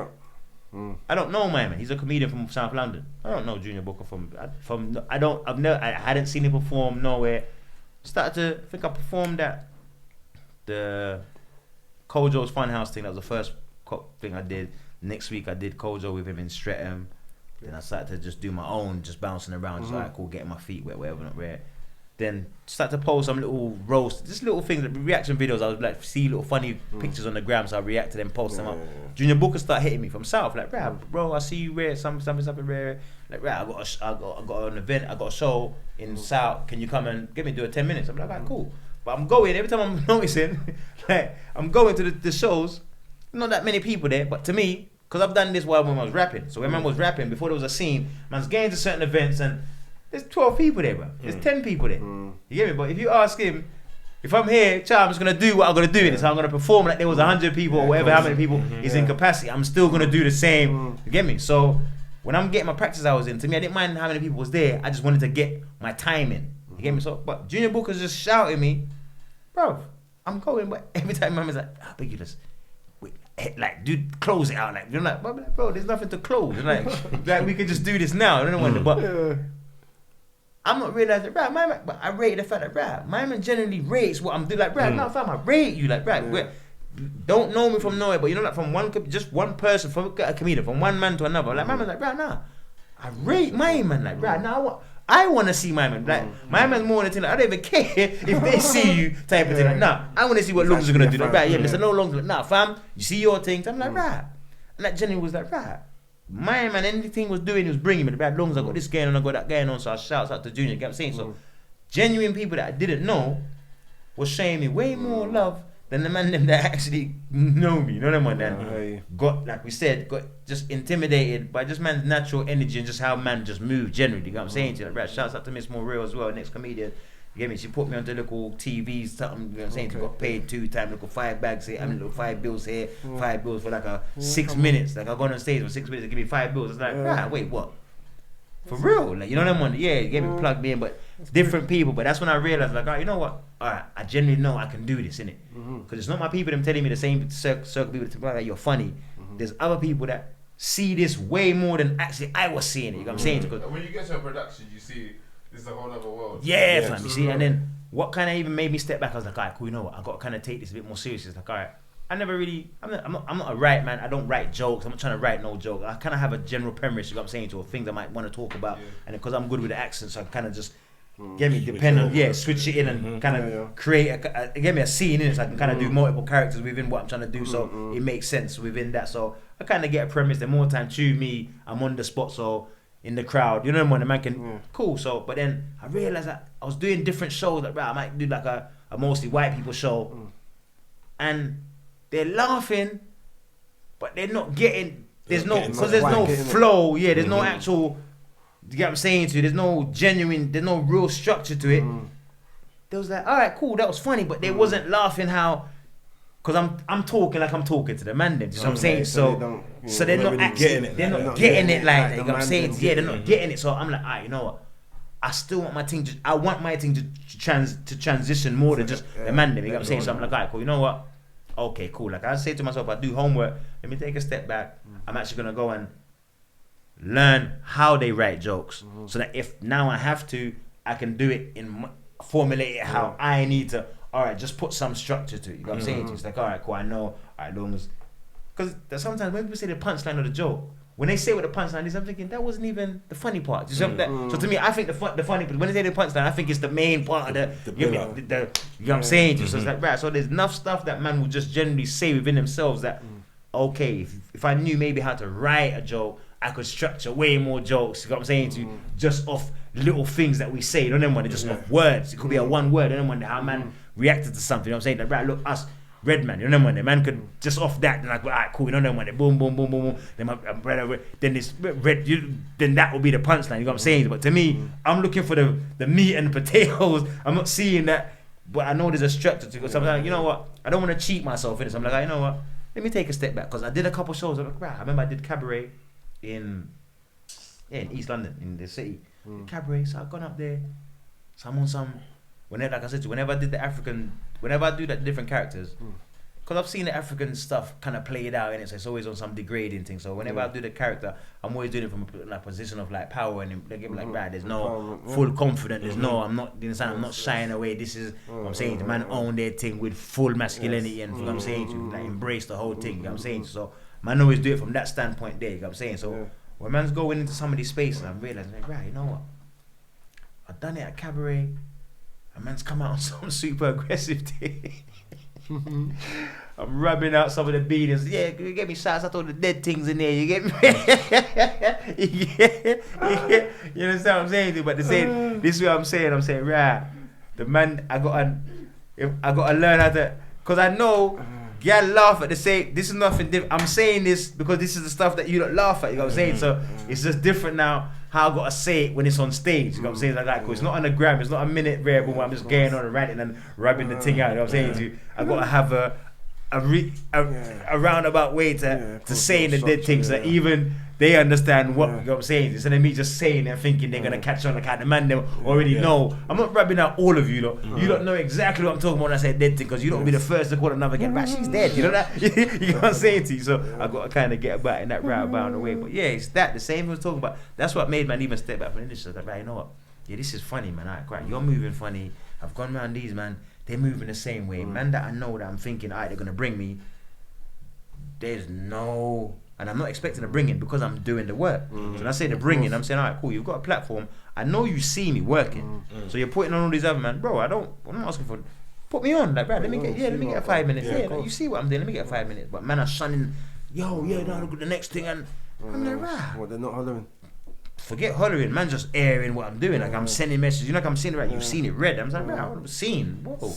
I don't know my man. He's a comedian from South London. I don't know Junior Booker from. I hadn't seen him perform nowhere. I think I performed at the Kojo's Funhouse thing. That was the first thing I did. Next week I did Kojo with him in Streatham. Then I started to just do my own, just bouncing around, just like cool, getting my feet wet, whatever, not rare. Then start to post some little roast, just little things, like reaction videos. I would like see little funny pictures on the gram, so I react to them, post them up. Junior Booker start hitting me from South, like, bro, I see you rare, something rare. Like, I got an event, I got a show in South. Can you come and do a 10 minutes? I'm like, alright, cool. But I'm going every time I'm noticing, like, I'm going to the shows. Not that many people there, but to me, because I've done this while when I was rapping. So when man was rapping, before there was a scene, man's getting to certain events and there's 12 people there, bro. There's 10 people there. You get me? But if you ask him, if I'm here, I'm just going to do what I'm going to do. So I'm going to perform like there was 100 people or whatever, how many people is in capacity. I'm still going to do the same. You get me? So when I'm getting my practice hours in, to me, I didn't mind how many people was there. I just wanted to get my time in. You get me? So, but Junior Booker's just shouting me, bro, I'm going. But every time my man's like, beg you, like, dude, close it out. Like, you're like, bro, there's nothing to close. Like we could just do this now. I don't know but I'm not realizing, right, my man, but I rate the fact that, right, my man generally rates what I'm doing. Like, right, now, fam, I rate you. Like, right, don't know me from nowhere, but you know, like, from just one person, from a comedian, from one man to another. Like, my man's like, right, now, I rate my man. Like, right, now, I want to see my man. Like, my man's more than thing. Like, I don't even care if they see you type of thing. Like, nah, I want to see what Lungs are going to do. Like, right, yeah, Mr. No Lungs. Like, nah, fam, you see your things. I'm like, right. And that genuinely was like, right. My man, anything was doing, he was bringing me the bad lungs. I got this going on, I got that going on. So I shouts out to Junior. You get what I'm saying? So genuine people that I didn't know was showing me way more love than the man them that actually know me. You know what I mean? Got, like we said, got just intimidated by just man's natural energy and just how man just moved generally. You know what I'm saying? To you? Like, right, shouts out to Miss Morreal as well, next comedian. You get me? She put me onto little TVs, something, you know what I'm saying? She got paid 2 times, little 5 bags here, little 5 bills here, 5 bills for like 6 minutes. Like I go on stage for 6 minutes, they give me 5 bills. It's like, right, wait, what? For real? Like, you know them one? Yeah, you get me plugged in, but different people. But that's when I realized, like, you know what? All right, I genuinely know I can do this, innit? Because it's not my people them telling me the same circle people that like you're funny. There's other people that see this way more than actually I was seeing it. You know what I'm saying? And when you get to a production, you see this is a whole other world. Yeah, fam, you see? And then what kind of even made me step back, I was like, all right, cool, you know what? I got to kind of take this a bit more serious. It's like, all right, I never really, I'm not a write man. I don't write jokes. I'm not trying to write no joke. I kind of have a general premise, you know what I'm saying, to things I might want to talk about. And because I'm good with the accents, so I kind of just, get me, switch it in and kind of create, get me a scene in it, so I can kind of do multiple characters within what I'm trying to do, so it makes sense within that. So I kind of get a premise. The more time to me, I'm on the spot, so in the crowd, you know, when the man can, cool. So, but then I realized that I was doing different shows, like, right, I might do like a mostly white people show, and they're laughing, but they're not getting, there's no flow, there's no actual, you get what I'm saying to you, there's no genuine, there's no real structure to it. They was like, all right, cool, that was funny, but they wasn't laughing how, because I'm talking like I'm talking to the man then, you know what I'm saying? So they're not actually, they're not getting it like that, you know what I'm saying? Yeah, they're not getting it. So I'm like, all right, you know what? I still want my thing to, I want my thing to transition more than just the man then, you know what I'm saying? So I'm like, all right, cool, you know what? Okay, cool. Like I say to myself, I do homework, let me take a step back. I'm actually going to go and learn how they write jokes, so that if now I have to, I can do it formulate it how I need to. All right, just put some structure to it. You know what I'm saying? It's like, all right, cool, I know. All right, long as, because sometimes when people say the punchline of the joke, when they say what the punchline is, I'm thinking that wasn't even the funny part. So to me, I think the funny part, when they say the punchline, I think it's the main part of the you know what I'm saying? So it's like, right, so there's enough stuff that man will just generally say within themselves that, okay, if I knew maybe how to write a joke, I could structure way more jokes, you know what I'm saying, to just off little things that we say, you know them one, just off words. It could be a one word, you know them one, how man reacted to something, you know what I'm saying? Like, right, look, us, red man, you know them one, the man could just off that, and like, all right, cool, you know them one, boom, boom, boom, boom, boom, then my brother, then this red, then that will be the punchline, you know what I'm saying? But to me, I'm looking for the meat and the potatoes. I'm not seeing that, but I know there's a structure to it. So I'm like, you know what, I don't want to cheat myself in it. So I'm like, you know what, let me take a step back, because I did a couple shows. I'm like, right, I remember I did cabaret in East London, in the city. Cabaret, so I've gone up there. So I'm on some, whenever, like I said to you, whenever I did the African, whenever I do that different characters, because I've seen the African stuff kind of played out in it, so it's always on some degrading thing. So whenever I do the character, I'm always doing it from a position of like power, and they give me like, right, there's no full confidence, there's no, I'm not, you understand, I'm not shying away. This is what I'm saying. The man own their thing with full masculinity, and you know what I'm saying, to like embrace the whole thing. You know what I'm saying? So man always do it from that standpoint there. You know what I'm saying? So when man's going into some of these spaces, I'm realizing, like, right, you know what? I've done it at cabaret, and man's come out on some super aggressive thing. I'm rubbing out some of the beatings. Yeah, you get me shots out all the dead things in there. You get me? You understand what I'm saying? But this is what I'm saying. I'm saying, right, the man, I gotta learn how to, because I know. Yeah, laugh at the same. This is nothing different. I'm saying this because this is the stuff that you don't laugh at. You know what I'm saying? So it's just different now. How I gotta say it when it's on stage. You know what I'm saying? Like, cool. It's not on the gram. It's not a minute variable where I'm just going on and ranting and rubbing the thing out. You know what I'm saying? To you, I gotta have a roundabout way to saying the dead things that even they understand what, you know what I'm saying. Instead of me just saying and thinking they're gonna catch on, like the man them already know. I'm not rubbing out all of you lot. You don't know exactly what I'm talking about when I say dead thing, because you don't be the first to call another again. Right, she's dead. You know that? You know what I'm saying to you? So I gotta kind of get about in that roundabout way. But yeah, it's that the same thing I was talking about. That's what made man even step back from the industry. Like, right, you know what? Yeah, this is funny, man. Alright, right, you're moving funny. I've gone around these, man. They're moving the same way. Man that I know that I'm thinking, alright, they're gonna bring me. There's no, and I'm not expecting to bring in because I'm doing the work. So when I say the bringing, I'm saying, alright, cool, you've got a platform. I know you see me working. So you're putting on all these other man, bro. I'm not asking for, put me on, like, right, let me get 5 minutes. Yeah, like, you see what I'm doing, let me get 5 minutes. But man are shunning, no, look at the next thing, and I'm like, right. What, they're not hollering? Forget hollering, man, just airing what I'm doing. Like, I'm sending messages, you know, like I'm seeing it, right, you've seen it red. I'm like, right, I'm seeing, whoa.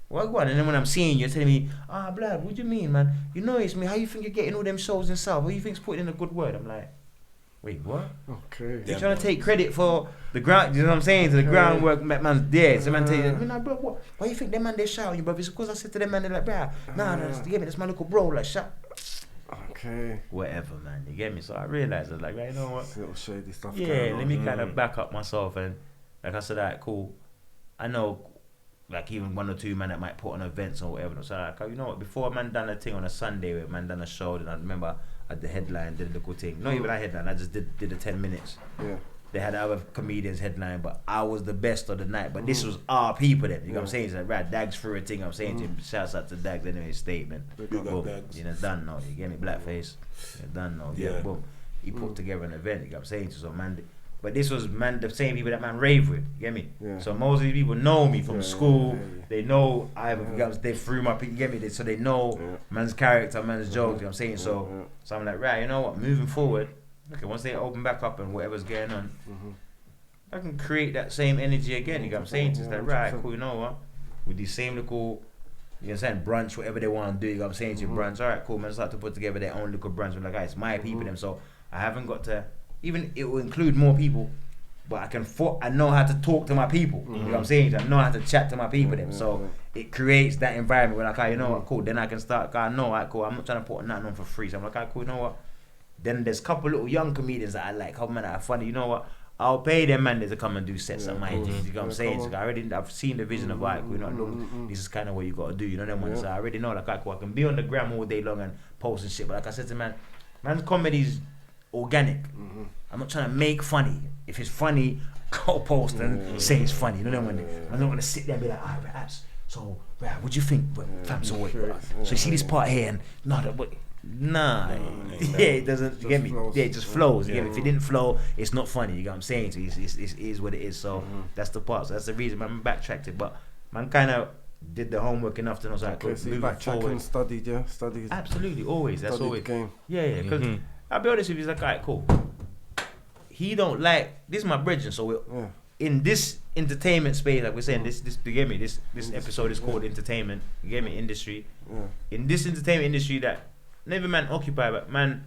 What? And then when I'm seeing you, you're telling me, blood, what do you mean, man? You know it's me. How you think you're getting all them shows and stuff? What you think's putting in a good word? I'm like, Wait, what? Okay. You're trying to take credit for the ground, you know what I'm saying? To the groundwork, man's there. So man tell you, nah, bro, what? Why you think them man they shout you, bro? It's because I said to them man, they're like, bruh, nah, you get me? That's my little bro, like, shut. Okay. Whatever, man, you get me? So I realized, I was like, right, you know what? Little shady stuff. Yeah, let me kind of back up myself, and like I said, alright, cool. I know, like even 1 or 2 men that might put on events or whatever. So like, you know what? Before a man done a thing on a Sunday, where man done a show, then I remember at the headline did a little thing. Not even a headline. I just did the 10 minutes. Yeah. They had other comedians headline, but I was the best of the night. But this was our people then. You know what I'm saying? It's like, right, Dags through a thing. I'm saying to him, shouts out to Dags anyway, statement. Big up Boom. Dags. You know, done now. You get me? Blackface. You done now. Yeah. Boom. He put together an event. You know what I'm saying? So man, but this was man the same people that man rave with. You get me? Yeah. So most of these people know me from school. yeah. They know they threw my people. You get me? So they know man's character, man's jokes. You know what I'm saying? So I'm like, right, you know what? Moving forward, okay, once they open back up and whatever's going on, I can create that same energy again. You know what I'm saying? It's like, right, cool, you know what? With these same little, you know what I'm saying, brunch, whatever they want to do, you know what I'm saying, to brunch, alright, cool, man, start to put together their own little brunch. I'm like, guys, my people, them, so I haven't got to, even it will include more people, but I know how to talk to my people, you know what I'm saying? I know how to chat to my people, them, so it creates that environment where, like, you know what, cool, then I can start, I know, alright, cool, I'm not trying to put nothing on for free, so I'm like, alright, cool, you know what? Then there's a couple little young comedians that I like, couple men that are funny, you know what? I'll pay them man to come and do sets at my age. You know what I'm saying? So I've seen the vision of like, you know, look, this is kind of what you got to do. You know them ones. So I already know like I can be on the gram all day long and post and shit. But like I said to man's comedy's organic. I'm not trying to make funny. If it's funny, I'll post and say it's funny. You know them ones. I'm not gonna sit there and be like, alright, perhaps. So, what do you think? But fam, so what? So you see this part here and it doesn't. You get me? Yeah, it just flows. You get me? If it didn't flow, it's not funny. You get what I'm saying? So it is what it is. So that's the part. So that's the reason man backtracked it. But man kind of did the homework enough to know. So you backtracked and studied, yeah? Studied. Absolutely, always. That's always. Game. Yeah. Because I'll be honest with you, he's like, alright, cool. He don't like this. Is my bridging. So in this entertainment space, like we're saying, this you get me? This episode is called entertainment. You get me? Industry. Yeah. In this entertainment industry that. Never man occupy, but man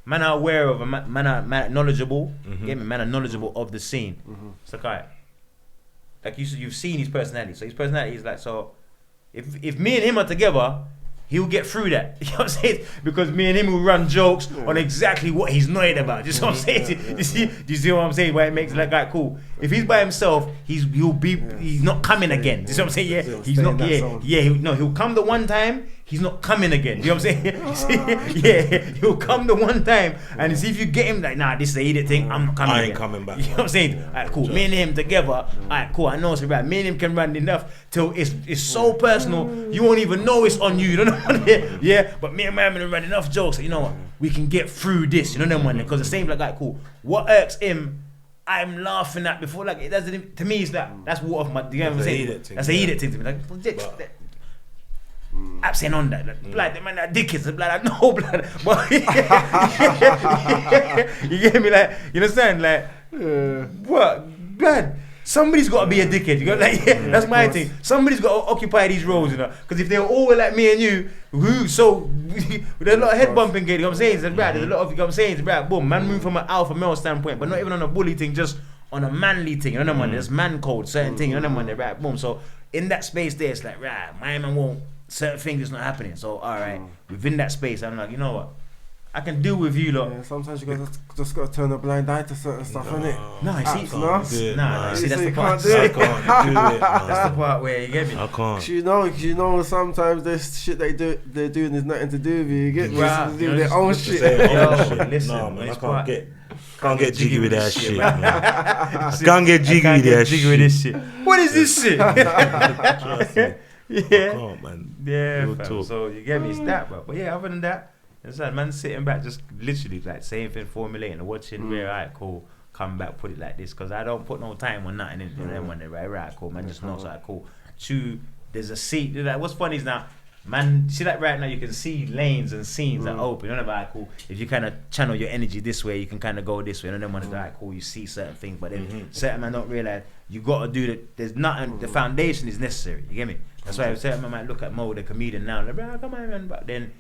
are aware of, man are knowledgeable. Get me? Man are knowledgeable of the scene. It's like you've seen his personality. So his personality is like, so if me and him are together, he'll get through that. You know what I'm saying? Because me and him will run jokes on exactly what he's annoyed about. You know what I'm saying? You see what I'm saying? Where it makes it like, alright, cool. If he's by himself, he's not coming again. You know what I'm saying? Yeah, he's not. He'll come the one time. He's not coming again. You know what I'm saying? He'll come the one time and see if you get him like, nah, this is the idiot thing. I'm not coming. I ain't coming back. You know what I'm saying? Alright, cool. Me and him together. Alright, cool. I know it's right. Me and him can run enough till it's so personal. You won't even know it's on you. You don't know. Yeah. But me and my man run enough jokes. So you know what? We can get through this. You know them one. Because the same like, alright, cool. What irks him? I'm laughing at before. Like it doesn't. To me, it's like that's water off my. You know what I'm saying? That's a eat it thing to me. Like. Absent on that, blood, the man that dickheads, the blood, I know blood, but you get me, like, you understand, like, what, blood, somebody's got to be a dickhead, you got, like, that's my thing, somebody's got to occupy these roles, you know, because if they were all like me and you, there's a lot of head bumping, you know what I'm saying, there's a lot of, you know what I'm saying, boom, man move from an alpha male standpoint, but not even on a bully thing, just on a manly thing, you know what I mean, there's man code, certain thing, you know what I mean, right, boom, so in that space there, it's like, right, my man won't, certain things is not happening. So alright, within that space, I'm like, you know what? I can deal with you lot. Yeah, sometimes you just gotta turn a blind eye to certain stuff, innit? No, see that's the part. I can't do it. That's the part where you get me. I can't. You know, sometimes this shit they're doing is nothing to do with you. You get me? Right. It's to do with their own shit. Listen, no, man, I can't get jiggy with that shit, man. I can't get jiggy with this shit. What is this shit? Trust me. Yeah, I can't, man. Yeah, fam. So you get me, it's that, bro. But yeah, other than that, it's like man sitting back, just literally like same thing, formulating and watching. Where alright, cool, come back, put it like this, because I don't put no time on nothing in them when they're right, cool, man. Just know, so like, cool. There's a seat. Like, what's funny is now, man, see like right now you can see lanes and scenes that open. You know, like, cool. If you kind of channel your energy this way, you can kind of go this way. You know, them ones like, cool. You see certain things, but then certain man don't realize you got to do that. There's nothing. The foundation is necessary. You get me? That's why certain man might look at Mo, the comedian now, like, bro, come on, man. But then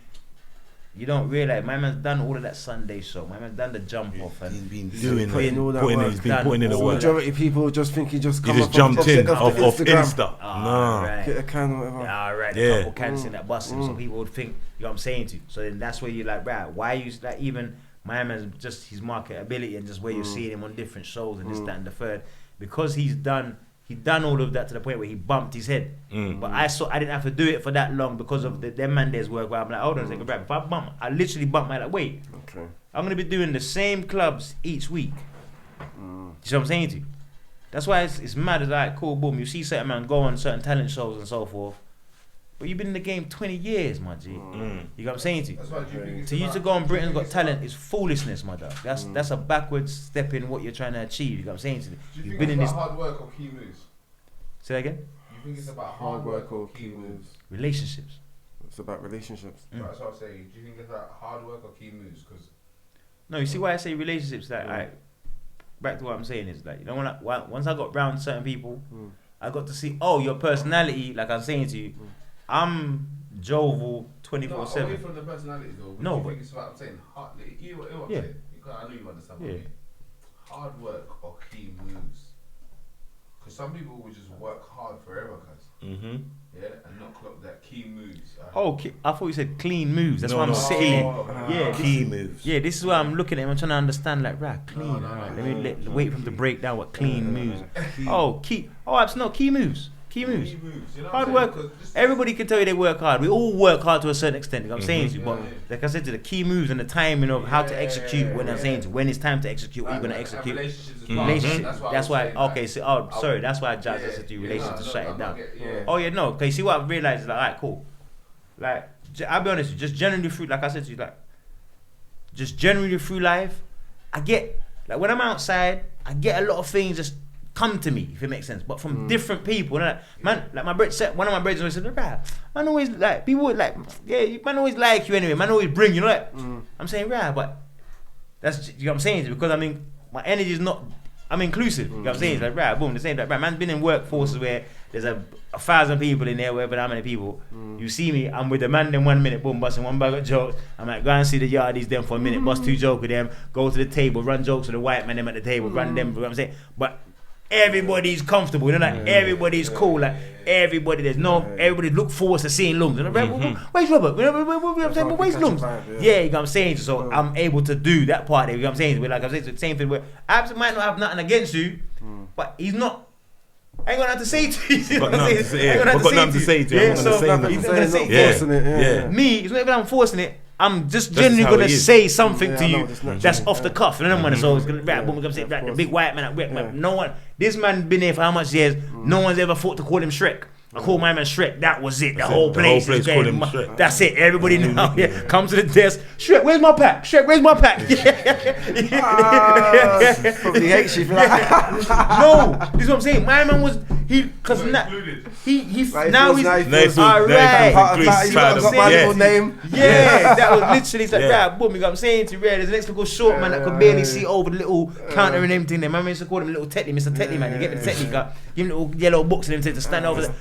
you don't realize my man's done all of that Sunday show. My man's done the jump off and He's been doing putting all that putting work. he's been putting in the work. Majority of people just think he just He come just up jumped in off off Instagram. Insta. Nah. right. Get a can or whatever. Alright, Yeah. a couple cans in that bus, so people would think, you know what I'm saying to you. So then that's where you're like, right, why you like even my man's just his marketability and just where you're seeing him on different shows and this, that, and the third, because he done all of that to the point where he bumped his head. But I didn't have to do it for that long because of them man there's work where I'm like, hold on a second, right, if I literally bump my like, wait, Okay. I'm gonna be doing the same clubs each week. You see what I'm saying to you? That's why it's mad. It's like, cool, boom, you see certain man go on certain talent shows and so forth, but you've been in the game 20 years, my G. You know what I'm saying to you? That's why do you think it's To you about- to go on Britain's do you Got think it's Talent about- is foolishness, my dog. That's a backwards step in what you're trying to achieve. You know what I'm saying to you? Do you You've think been in it's this. about hard work or key moves? Say that again? You think it's about hard work or key moves? Relationships. It's about relationships. Right, that's what I'm saying. Do you think it's about hard work or key moves? Because No, you see why I say relationships? Like, back to what I'm saying is like, you know, once I got round certain people, I got to see, your personality. Like I'm saying to you, I'm jovial 24/7. away from the personality though. No, do you but- think it's about, I'm saying, hard, you know what I'm Yeah. saying? I know you understand what I Yeah. mean. Hard work or key moves? Because some people will just work hard forever, cuz. Yeah, and not clock that key moves. I thought you said clean moves. That's No, why I'm no, sitting. clean. Yeah, Key moves. Yeah, this is why I'm looking at him. I'm trying to understand, like, right, clean. No, Alright, no, let me wait for him to break down what clean moves. Key. Key moves. Key moves. Key moves. You know what Hard I'm work. saying? 'Cause just- Everybody can tell you they work hard. We all work hard to a certain extent. You know what I'm saying to you, but Yeah. like I said, to the key moves and the timing of how to execute. When I'm saying to you, when it's time to execute, what you're gonna and execute. relationships is Relationship. part. That's why. I was saying, Okay. like, So, sorry. That's why I judged yeah, said to you. yeah, Relationship to shut I'm it not down. getting- Oh yeah, no. Okay. See what I realized is like, alright, cool. Like, I'll be honest with you. Just generally through, like I said to you, like, just generally through life, I get like when I'm outside, I get a lot of things just come to me, if it makes sense. But from different people, you know, like, man, like my brother said, one of my brothers always said, "Right, man, always like people would like, yeah, man always like you anyway. Man always bring you, know, like I'm saying, right, but that's you know what I'm saying, because I mean, my energy is not. I'm inclusive. You know what I'm saying? It's like, right, boom, the same. Like, right, man's been in workforces where there's a 1,000 people in there, wherever how many people. You see me, I'm with the man in 1 minute, boom, busting one bag of jokes. I might go and see the yardies them for a minute, bust 2 jokes with them, go to the table, run jokes with the white man them at the table, run them, you know what I'm saying? But everybody's comfortable, you know, like everybody's cool, like everybody, everybody look forward to seeing Lungs. You know, where's Robert? You know what I'm saying? But where's Lungs? Yeah, you know what I'm saying? So I'm able to do that part there, you know what I'm saying? Like I'm saying, the same thing where Abs might not have nothing against you, but he's not. I ain't got nothing to say to you. Got nothing to say, yeah. I've got nothing to say to you. I'm Yeah, gonna so say nothing. he's not gonna say Yeah. Forcing it, yeah. me, it's not even I'm forcing it. I'm just That's genuinely how gonna it is. say something Yeah, to I know, you it's natural. that's off the cuff. You know what I mean? So it's gonna right, boom, I'm saying, of right, the course. big white man, Yeah. no one. This man been here for how much years? No one's ever thought to call him Shrek. I call my man Shrek. That was it. The That's whole it. The whole place. place is called going, him Shrek. That's it. Everybody now, yeah, come to the desk. Shrek, where's my pack? Shrek, where's my pack? Probably hates you for that. No, this is what I'm saying. My man was because Not now included. he Right, now feels he's nice, Nice, alright. nice, Part of Grease that, you proud got of got my him. little name. Yeah, that was literally it's like, Yeah. right, boom, you got what I'm saying to you, there's an next little short man that could barely see over the little counter and everything there. My man used to call him little Tetty, Mr. Tetty man. You get the Tetty, got give him little yellow books and everything to stand over there.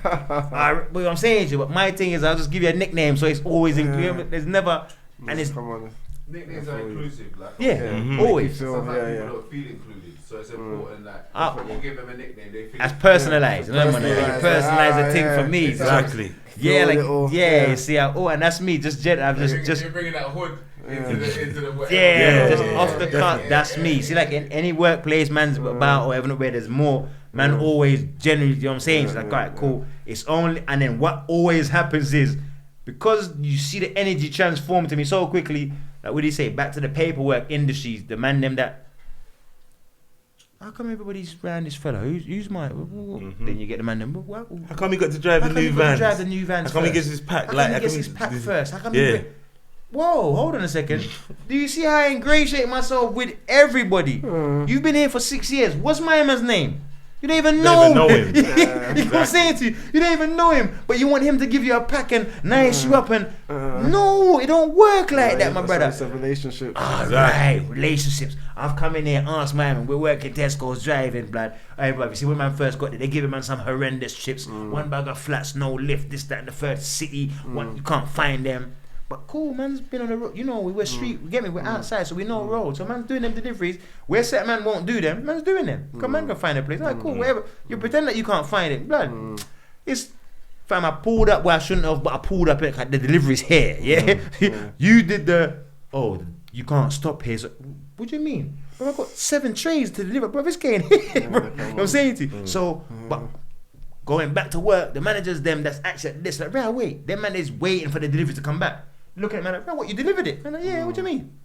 But what I'm saying to you, but my thing is I'll just give you a nickname so it's always included. There's never, and it's, Come on. Nicknames are inclusive. Like, yeah, always. Sometimes Yeah, people yeah. don't feel included, so it's important that Ah. when you give them a nickname, they feel That's personalised. You know what I mean? You Personalised, personalise a thing yeah. for me. So Exactly. yeah, Feel like, a little, yeah, yeah. you see, and that's me, just, I'm just, you're bringing that hood into the whatever. yeah, just yeah, off the cut, that's me. See, like in any workplace, man's about or everywhere there's more, man always generally, you know what I'm saying? It's like, alright, cool. It's only, and then what always happens is, because you see the energy transform to me so quickly, like what do you say, back to the paperwork industries, the man them that, how come everybody's around this fella? Who's my, then you get the man them, what? How come he got to drive How the come new he got to vans? drive the new vans How come he first? gets his pack? How come Like, he how gets come his he- pack this- first? How come Yeah. he Whoa, hold on a second. Do you see how I ingratiate myself with everybody? You've been here for 6 years. What's my man's name? You don't even know Don't him. even know him. You know what I'm saying to you? You don't even know him, but you want him to give you a pack and nice you up and no, it don't work like that, my brother. It's a relationship. Right, relationships. I've come in here and asked my man, we're working Tesco's driving, blood. Hey, bro, you see when man first got there, they give him man some horrendous chips. One bag of flats, no lift, this, that, and the third city. One, you can't find them. But cool, man's been on the road. You know, we're street. Get me? We're outside, so we know road. So man's doing them deliveries. Where certain man won't do them, man's doing them. Come man can find a place. Alright, cool. Whatever. You pretend that you can't find it, blood. It's fam. I pulled up where I shouldn't have, but I pulled up it. Like, the delivery's here. Yeah. You did the. Oh, you can't stop here. So, what do you mean? Bro, I've got 7 trays to deliver, bro. It's getting here, bro. You know what I'm saying to you? So, but. Going back to work, the managers them that's actually at this like, right, wait, them man is waiting for the delivery to come back. Look at it, man, like, what, you delivered it? I'm like, yeah, what do you mean?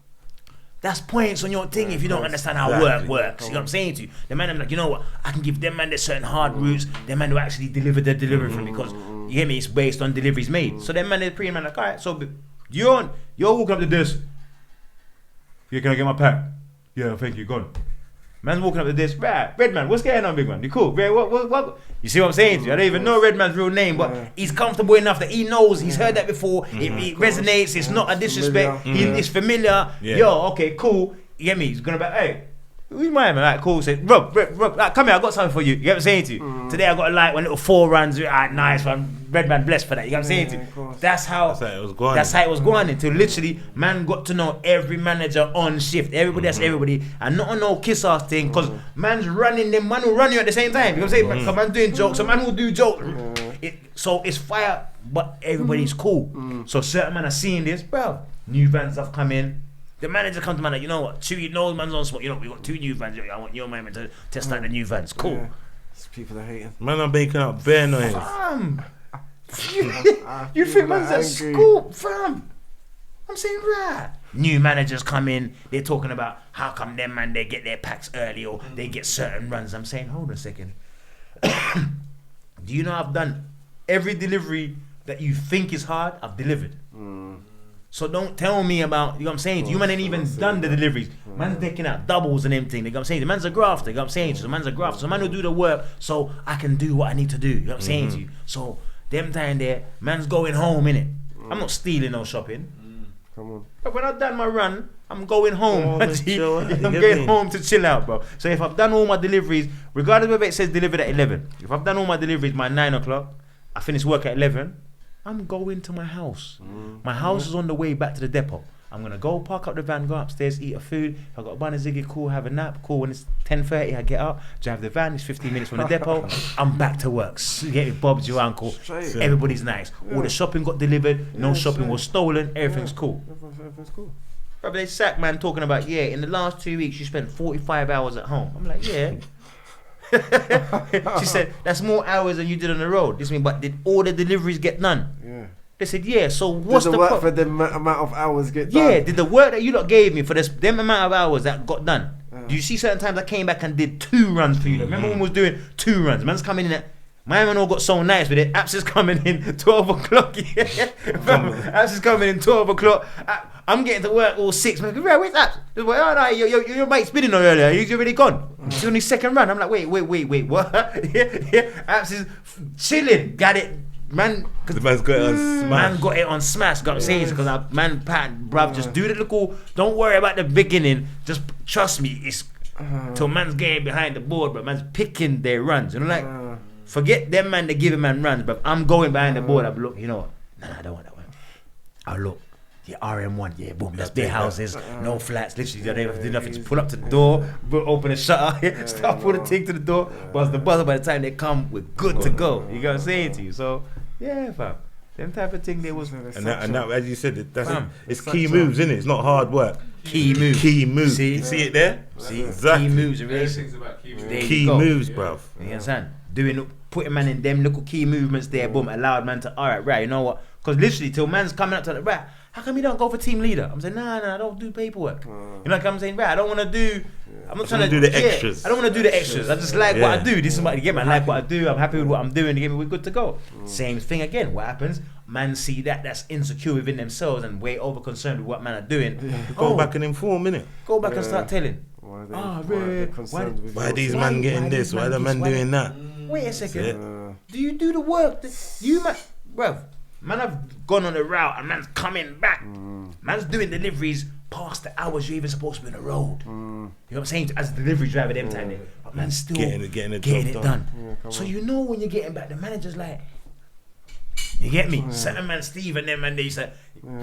That's points on your thing if you don't understand how work works. You know what I'm saying to you? The man, I'm like, you know what? I can give them man the certain hard routes. Them man will actually deliver the delivery for me because you hear me, it's based on deliveries made. So them man is pretty man like, alright, so you're walking up to this. Yeah, can I get my pack? Yeah, thank you, gone. Man's walking up to this, right, Red Man, what's going on, big man? You cool? Red, what? You see what I'm saying to you? I don't even know Red Man's real name, but he's comfortable enough that he knows, he's heard that before, it resonates, it's not a disrespect, it's familiar. Yo, okay, cool. You get me? He's gonna be like, hey, who's my man? Alright, cool. Say, Rob, like, come here, I got something for you. You get what I'm saying to you? Today I got like one little 4 runs, alright, nice one. Red Man blessed for that, you get what I'm saying to you? That's how it was going until literally man got to know every manager on shift, everybody that's everybody, and not on no kiss ass thing, because man's running them, man will run you at the same time. You know what I'm saying? Because man's doing jokes, so man will do jokes. So it's fire, but everybody's cool. So certain man are seeing this, bro. New vans have come in. The manager comes to man like, you know what? Chewy knows man's on spot. You know, we got 2 new vans. I want your man to test out the new vans. Cool. Yeah. People are hating. Man, I'm making up bare noise. You think man's at school, fam? I'm saying right. New managers come in, they're talking about how come them man they get their packs early or they get certain runs. I'm saying, hold on a second. Do you know I've done every delivery that you think is hard, I've delivered. So don't tell me about, you know what I'm saying? You man ain't even done the deliveries. Man's taking out doubles and everything. You know what I'm saying? The man's a grafter, you know what I'm saying? So the man's a grafter. So man will do the work so I can do what I need to do. You know what I'm saying to you? So them time there, man's going home, innit? I'm not stealing no shopping. Come on. But when I've done my run, I'm going home. I'm chill out, going home to chill out, bro. So if I've done all my deliveries, regardless whether it says delivered at 11, if I've done all my deliveries by 9 o'clock, I finish work at 11, I'm going to my house. My house is on the way back to the depot. I'm going to go park up the van, go upstairs, eat a food. If I've got a bun and ziggy, cool, have a nap. Cool, when it's 10:30, I get up, drive the van, it's 15 minutes from the depot. I'm back to work. Get with Bob's, your uncle. Straight. Everybody's nice. All the shopping got delivered, no shopping was stolen, everything's cool. Everything's cool. But they sack man talking about, yeah, in the last 2 weeks you spent 45 hours at home. I'm like, yeah. She said, that's more hours than you did on the road. This mean, but did all the deliveries get done? Yeah. They said, yeah, so what's did the work for the amount of hours get done? Yeah, did the work that you lot gave me for them amount of hours that got done? Do you see certain times I came back and did 2 runs for you? Remember when we was doing 2 runs? Man's coming in at, my man all got so nice with it. Apps is coming in 12 o'clock. Apps is coming in 12 o'clock. I'm getting to work all 6. Man, where's Apps? Like, oh, no, your mate's been in earlier. He's already gone. He's on his 2nd run. I'm like, wait, what? Apps is chilling. Got it. Man, the man's got it on smash. Man got it on smash. Got what I'm saying? Because man, bruv, just do the little. Don't worry about the beginning. Just trust me. It's till man's getting behind the board, but man's picking their runs. You know, like forget them man. They give a man runs, but I'm going behind the board. I'm look. You know what? Nah, I don't want that one. I'll look. Yeah, RM1. Yeah, boom. That's big houses. No flats. Literally, they don't have to do nothing. Just pull up to the door, open the shutter, start putting the thing to the door. Buzz the buzzer. By the time they come, we're good to go. You know what I'm saying to you? So. Yeah, fam. Them type of thing there was. And that, as you said, it's key moves, isn't it? It's not hard work. Key moves. See? You see it there? See? Exactly. Key moves. Everything's about key moves. Key moves, bruv. You understand? Putting man in them little key movements there, boom, allowed man to, alright, right, you know what? Because literally, till man's coming up to the, right, how come you don't go for team leader? I'm saying, nah, I don't do paperwork. You know, like I'm saying, right, I don't want to do, I'm not trying to do the extras. I don't want to do the extras. I just like what I do. This is what you get, man. I like what I do. I'm happy with what I'm doing. You get me? We're good to go. Same thing again. What happens? Man see that's insecure within themselves and way over concerned with what man are doing. Go back and inform, innit? Go back and start telling. Why these man getting this? Why the man doing that? Wait a second. Do you do the work? You man, bruv, man have gone on the route and man's coming back. Man's doing deliveries past the hours you're even supposed to be on the road. You know what I'm saying? As a delivery driver, them time there, but man's still getting it done. So you know when you're getting back, the manager's like, You get me? Certain man, Steve and them, man, they say,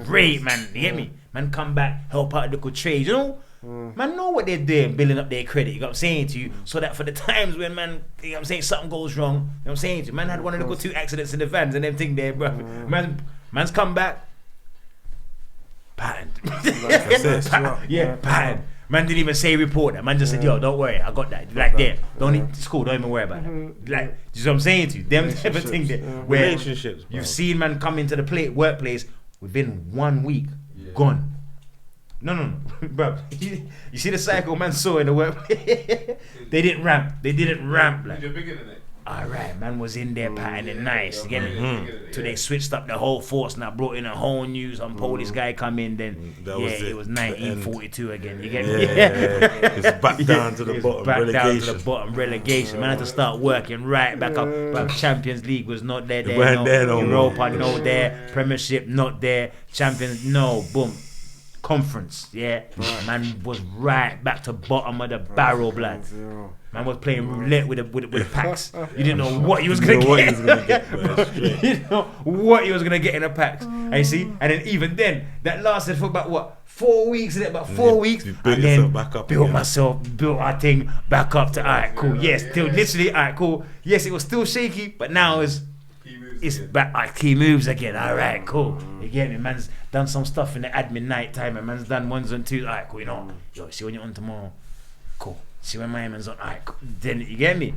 great, man. You get me? Man, come back, help out the good trades, you know? Man, know what they're doing, building up their credit, you know what I'm saying to you? So that for the times when, man, you know what I'm saying, something goes wrong, you know what I'm saying to you? Man had one of the good 2 accidents in the vans and everything there, bro. Man's come back, patterned. Patterned. Man didn't even say report that. Man just said, yo, don't worry, I got that. Like there, don't need, it's cool, don't even worry about it. Like, you know what I'm saying to you? Them type of thing there. Where Relationships, bro. you've seen man come into the workplace within 1 week, gone. No, bro. You see the cycle man saw in the workplace? They didn't ramp. Like, You're bigger than it. alright, man was in there patterning nice. You get me? So they switched up the whole force and I brought in a whole new police guy come in. Then it was 1942 again. You get me? It's back down to the bottom. Back relegation. down to the bottom relegation. Man had to start working right back up. But Champions League was not there. weren't there no more. Europa no there. Premiership not there. Champions no. Boom. Conference, man was right back to bottom of the barrel, blood. Man was playing roulette with the packs. You didn't know what he was gonna get. You didn't know what he was gonna get in the packs. And you see, and then even then, that lasted for about what 4 weeks. In it, about 4 weeks, and then back up built again. built our thing back up to alright, cool. Yes, still literally alright, cool. Yes, it was still shaky, but now it's back like key moves again. Alright, cool. You get me? Man's done some stuff in the admin night time and man's done 1s and 2s. Alright, cool, you know. Yo, see when you're on tomorrow. Cool. See when my man's on. Alright, cool. Then you get me?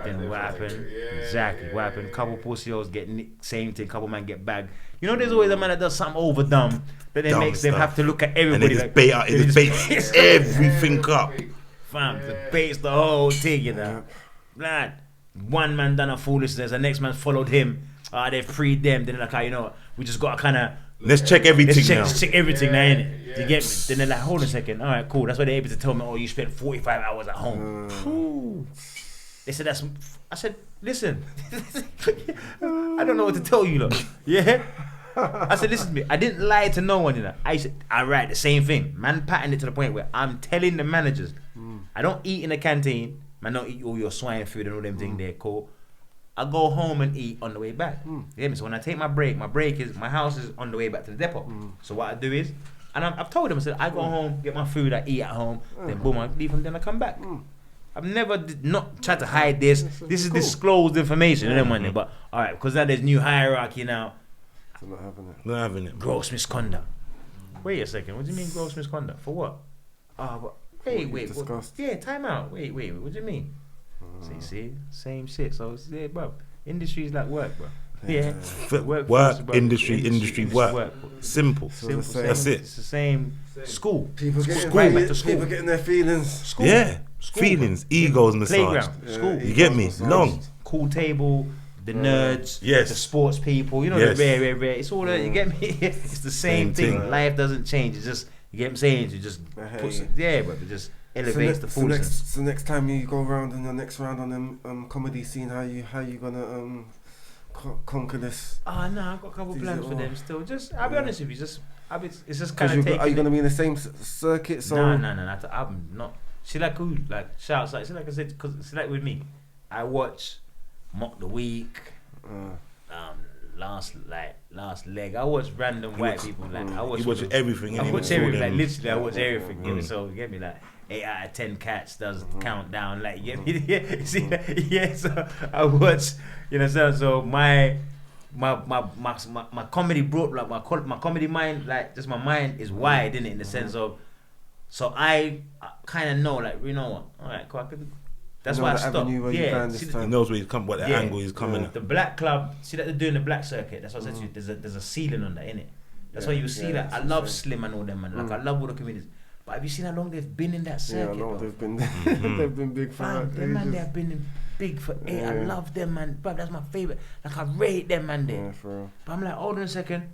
Then what happened? Exactly. What happened? Couple pussios get same thing, couple man get bagged. You know there's always a man that does something overdone that then makes them have to look at everybody. And they just bait everything up. Fam, debates the whole thing, you know. Lad, one man done a foolishness, the next man followed him. They freed them. Then they're like, you know what? We just got to kind of Let's check everything now. Let's check everything now, innit? You get me? Then they're like, hold on a second. All right, cool. That's why they're able to tell me, oh, you spent 45 hours at home. They said that's. I said, listen, I don't know what to tell you, look. Yeah. I said, listen to me. I didn't lie to no one, you know. I said, all right, the same thing. Man, patterned it to the point where I'm telling the managers, I don't eat in the canteen. Man, don't eat all your swine food and all them things there, cool. I go home and eat on the way back. You hear me? So when I take my break is my house is on the way back to the depot. So what I do is, and I've told them, I said, I go home, get my food, I eat at home, then boom, I leave and then I come back. I've never not tried to hide this. This is disclosed information, but all right, because now there's new hierarchy now. So not having it. Not having it. Gross misconduct. Wait a second. What do you mean gross misconduct? For what? Wait. What? Yeah, time out. Wait. What do you mean? See, same shit. So yeah, bro. Industry's like work, bro. Yeah. Work, industry, work. Simple. That's it. It's the same. School. People getting Right back to school. People getting their feelings. School. Yeah. School, Feelings, egos massaged. Playground. School. You get me? Long. Cool table. The nerds, Yes. the sports people, you know, Yes. the rare. It's all you get me? It's the same thing. thing. Life doesn't change. It's just, you get what I'm saying? You just puts it, but it just elevates the foolishness. So next time you go around in the next round on them comedy scene, how you gonna conquer this? Oh no, I've got a couple plans for them still. Just, I'll be honest with you, it's just kind Are of taking. you gonna be in the same circuit? So No, I'm not. See, like who? Like shouts, like see, like I said, because see, like with me, I watch Mock the Week. Last leg. I watch random white people. Like I watch. You watch everything. I innit? watch everything. Like Them. literally, I watch everything. You know, so you get me? Like 8 out of 10 cats does countdown. Like you get me? Yeah. See, yeah. So I watch. You know, so my comedy brought like my comedy mind, like just my mind is wide in it in the sense of. So I kind of know, like, you know what? All right, cool. That's why I stopped. Yeah, He knows where he's coming, what the angle he's coming at. The black club, see that they're doing the black circuit. That's what I said to you. There's a ceiling on that, innit? That's why you see that. I love Slim and all them, man. Like I love all the comedians. But have you seen how long they've been in that circuit? Yeah, I know bro? they've been they've been big for them man, they have been big for I love them, man. But that's my favorite. Like I rate them, man. There. Yeah, for real. But I'm like, hold on a second.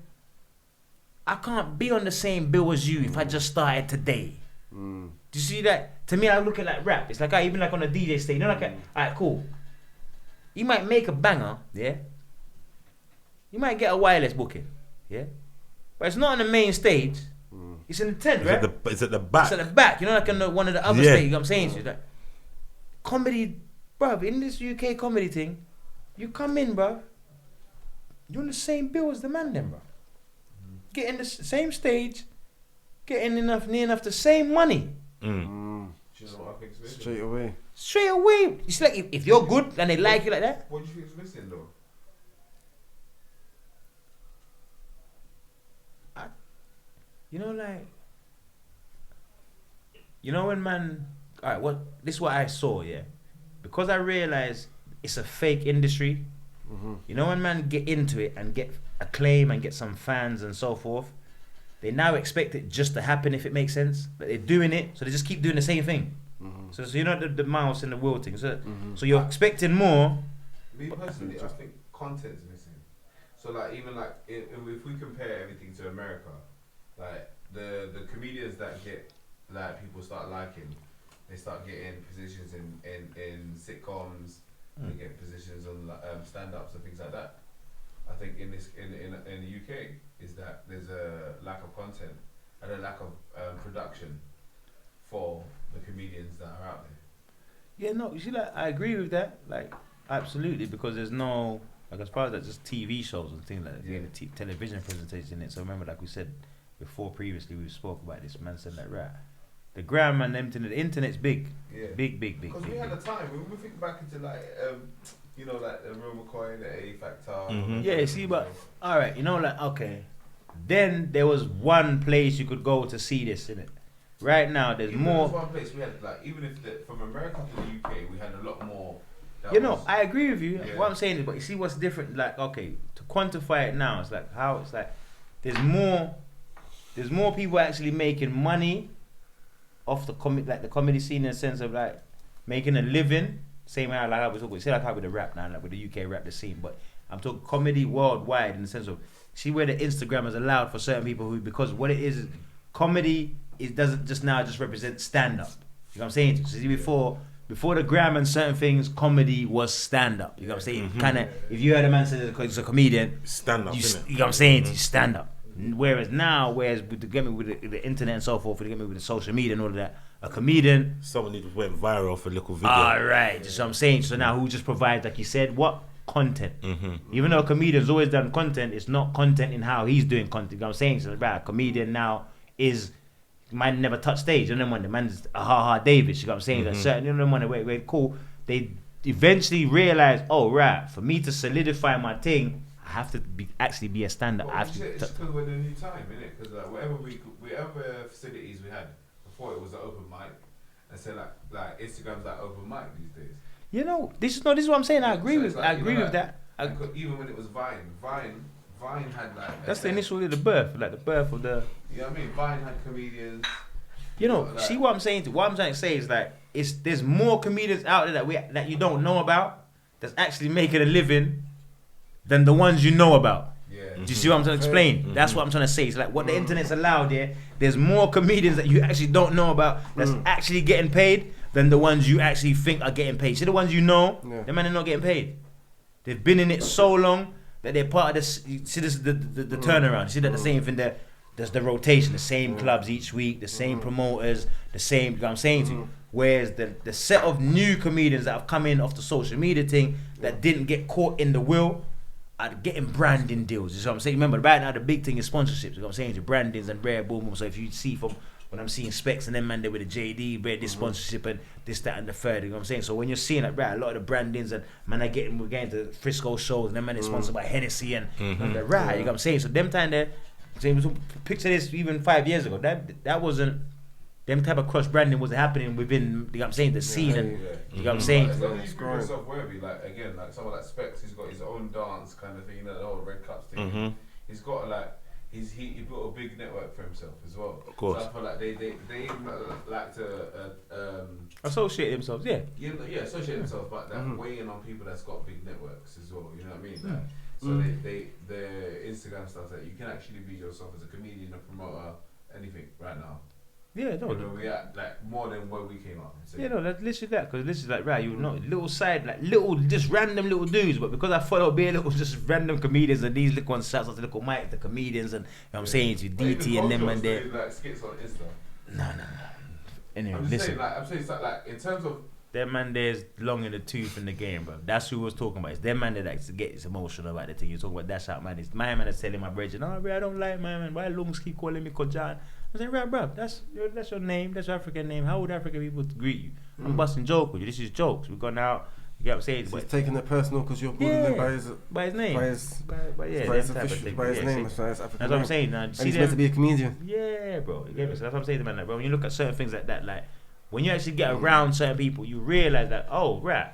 I can't be on the same bill as you if I just started today. Do you see that? To me, I look at like rap. It's like even like on a DJ stage. You know, like alright, cool. You might make a banger, yeah. You might get a wireless booking, yeah. But it's not on the main stage. It's in the tent, right? It's at the back. It's at the back. You know, like on one of the other stages. You know what I'm saying? So like, comedy, bruv. In this UK comedy thing, you come in, bruv. you're on the same bill as the man then, bro. Getting the same stage, getting near enough the same money. Do you know what I think's missing? Straight away. It's like if you're good and they like you like that. What do you think's missing though? When man, alright, this is what I saw, yeah. Because I realized it's a fake industry. When man get into it and get acclaim and get some fans and so forth, they now expect it just to happen, if it makes sense. But they're doing it, so they just keep doing the same thing. So the mouse and the wheel thing. So you're expecting more. Me personally, I think content's missing. So like even like if we compare everything to America, like the comedians that get like people start liking, they start getting positions in sitcoms, they get positions on stand-ups and things like that. I think in the UK is that there's a lack of content and a lack of production for the comedians that are out there. Yeah, no, you see, like I agree with that, like absolutely, because there's no like as far as that just TV shows and things like that, yeah. Television presentation in it. So remember, like we said before previously, we spoke about this. Man said like, right, the gram and the internet's big, big. Because we had a time when we think back into like like the Real McCoy, the A Factor. Yeah, see, but all right, like okay, then there was one place you could go to see this, innit? Right now, there's even more. One place we had like even if from America to the UK, we had a lot more. I agree with you. Yeah. What I'm saying is, but you see what's different. Like, okay, to quantify it now, it's like how it's like there's more people actually making money off the comedy scene in the sense of like making a living. Same way like I was talking, say like how with the rap now, like with the UK rap the scene, but I'm talking comedy worldwide in the sense of see where the Instagram is allowed for certain people who, because what it is comedy, it doesn't just represent stand up. You know what I'm saying? So see before the gram and certain things, comedy was stand up. You know what I'm saying? Kind of if you heard a man say he's a comedian, stand up. You know what I'm saying? You stand up. Whereas with the internet and so forth, with the social media and all of that, a comedian, someone who went viral for a little video. Alright, that's what I'm saying. So now who just provides, like you said, what? Content. Even though a comedian's always done content, it's not content in how he's doing content. You know what I'm saying? So right, a comedian now is man never touch stage. And then when the man's a ha Davis, you know what I'm saying? That certain when they cool, they eventually realize, oh right, for me to solidify my thing, I have to be a stand-up. Well, it's because we're in a new time, innit? Because like whatever facilities we had before, it was an open mic, and so like Instagram's like open mic these days. This is what I'm saying. I agree with that. Even when it was Vine had like that's the initial the birth of the. You know what I mean? Vine had comedians. See what I'm saying? What I'm trying to say is like there's more comedians out there that you don't know about that's actually making a living than the ones you know about. Yeah. Do you see what I'm trying to explain? That's what I'm trying to say. It's like what the internet's allowed there. There's more comedians that you actually don't know about that's actually getting paid than the ones you actually think are getting paid. See the ones you know, the man are not getting paid. They've been in it so long that they're part of this. You see this the turnaround. You see that the same thing there. There's the rotation, the same clubs each week, the same promoters, the same. You know what I'm saying to you. Whereas the set of new comedians that have come in off the social media thing that didn't get caught in the wheel are getting branding deals. You know what I'm saying? Remember, right now the big thing is sponsorships. You know what I'm saying? To brandings and rare boom. So if you see from when I'm seeing Specs and them man there with a JD, this sponsorship and this, that, and the third. You know what I'm saying? So when you're seeing that, right, a lot of the brandings and man, we're getting to Frisco shows and them man is sponsored by Hennessy and the right. You know what I'm saying? So them time there, picture this even 5 years ago. That wasn't. Them type of cross branding wasn't happening within, you know what I'm saying, the scene and you know what I'm saying. As long as you prove yourself worthy, like again, like someone like Specs, he's got his own dance kind of thing, the whole Red Cups thing. He's got like he built a big network for himself as well. Of course. So I feel like they like to associate themselves, associate themselves, but that weigh in on people that's got big networks as well. You know what I mean? Like, so the Instagram stuff that you can actually be yourself as a comedian, a promoter, anything right now. Yeah, no. We are like more than where we came up. So. Yeah, no, that's literally that. Because this is like, right, you know, little side, like just random little dudes. But because I thought it would be a little just random comedians and these little ones, shouts out to little Mike, the comedians, and you know what I'm saying, to DT and them and there. Like skits on Insta. No. Anyway, I'm just listen. saying, like, I'm saying, like in terms of Them man there's long in the tooth in the game, bro. That's who we was talking about. It's them man that gets emotional about the thing. You talk about dash out man. It's my man that's telling my brethren, oh, bro, I don't like my man. Why lungs keep calling me Kojan? I say, right, bro, that's your name. That's your African name. How would African people greet you? I'm busting joke with you. This is jokes. We've gone out. You get what I'm saying? So he's taking it personal because you're calling him by his name. by his name. By his name. That's what I'm saying. Now, and he's meant to be a comedian. Yeah, bro. You get me? So that's what I'm saying to man. Like, bro, when you look at certain things like that, like when you actually get around certain people, you realize that, oh, right.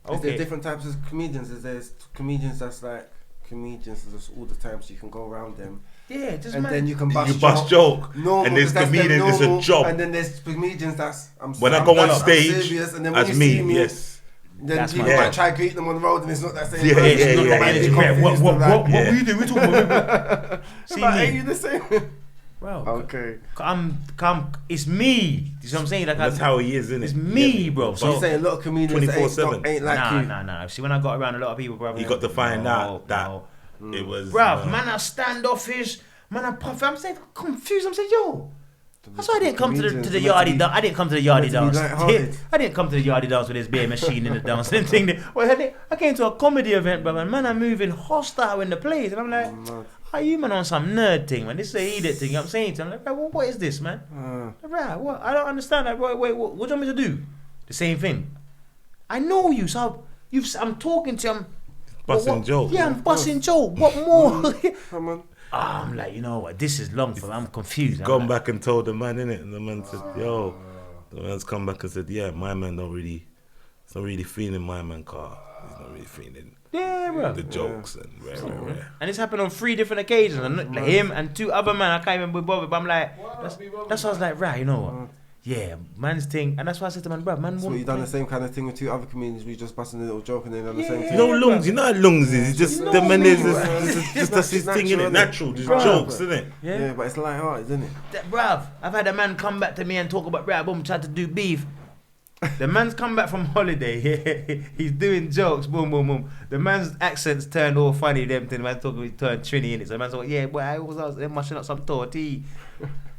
Okay. Is there different types of comedians? Is there comedians that's like comedians just all the time, so you can go around them. Yeah, just and man. then you can bust joke. Normal, and there's comedians, it's a job. And then there's comedians that's when I go on stage serious, and then when as you me, see me, yes. Then that's people might try to greet them on the road, and it's not that same. What we do? We talking about. See me? Are you the same? Bro, okay. It's me. You know what I'm saying? Like that's how he is, isn't it? It's me, bro. So you're saying a lot of comedians 24/7 ain't like you. Nah. See, when I got around a lot of people, bro, you got to find out that it was. Bro, man, I standoffish. Man, I puff. I'm saying confused. I'm saying, yo. That's why I didn't come to the yardie dance. I didn't come to the yardie dance. I didn't come to the yardie dance with this beer machine in the dance and thing. Well, I came to a comedy event, bro. And man, I'm moving hostile in the place, and I'm like, "Are you man on some nerd thing, man? This is a idiot thing." You know what I'm saying to him, I'm like, bro, what is this, man? Right, what? I don't understand. Like, wait, what do you want me to do? The same thing. I know you, so I'm talking to him. Busting joke. Yeah, I'm busting joke. What more? Come on. I'm like, you know what? This is long for me. I'm confused. Gone back and told the man, innit? And the man said, yo. The man's come back and said, yeah, my man it's not really feeling my man car. He's not really feeling the jokes and rare. And it's happened on 3 different occasions. And like him and 2 other men, I can't even be bothered. But I'm like, that's why I was like, right, you know what? Yeah, man's thing. And that's why I said to man, bro, man. So you done the same kind of thing with 2 other comedians. We just busting a little joke and then done the same thing. You know Lungs, you know how Lungs is. It's just the man is just that's his thing, innit? Natural, just jokes, innit? Yeah, but it's light-hearted, isn't it? Bruv, I've had a man come back to me and talk about boom, tried to do beef. The man's come back from holiday. He's doing jokes. Boom. The man's accents turned all funny. Them thing. The man's talking. He turned Trini in it. So the man's like, yeah, boy, I was mashing up some tortilla.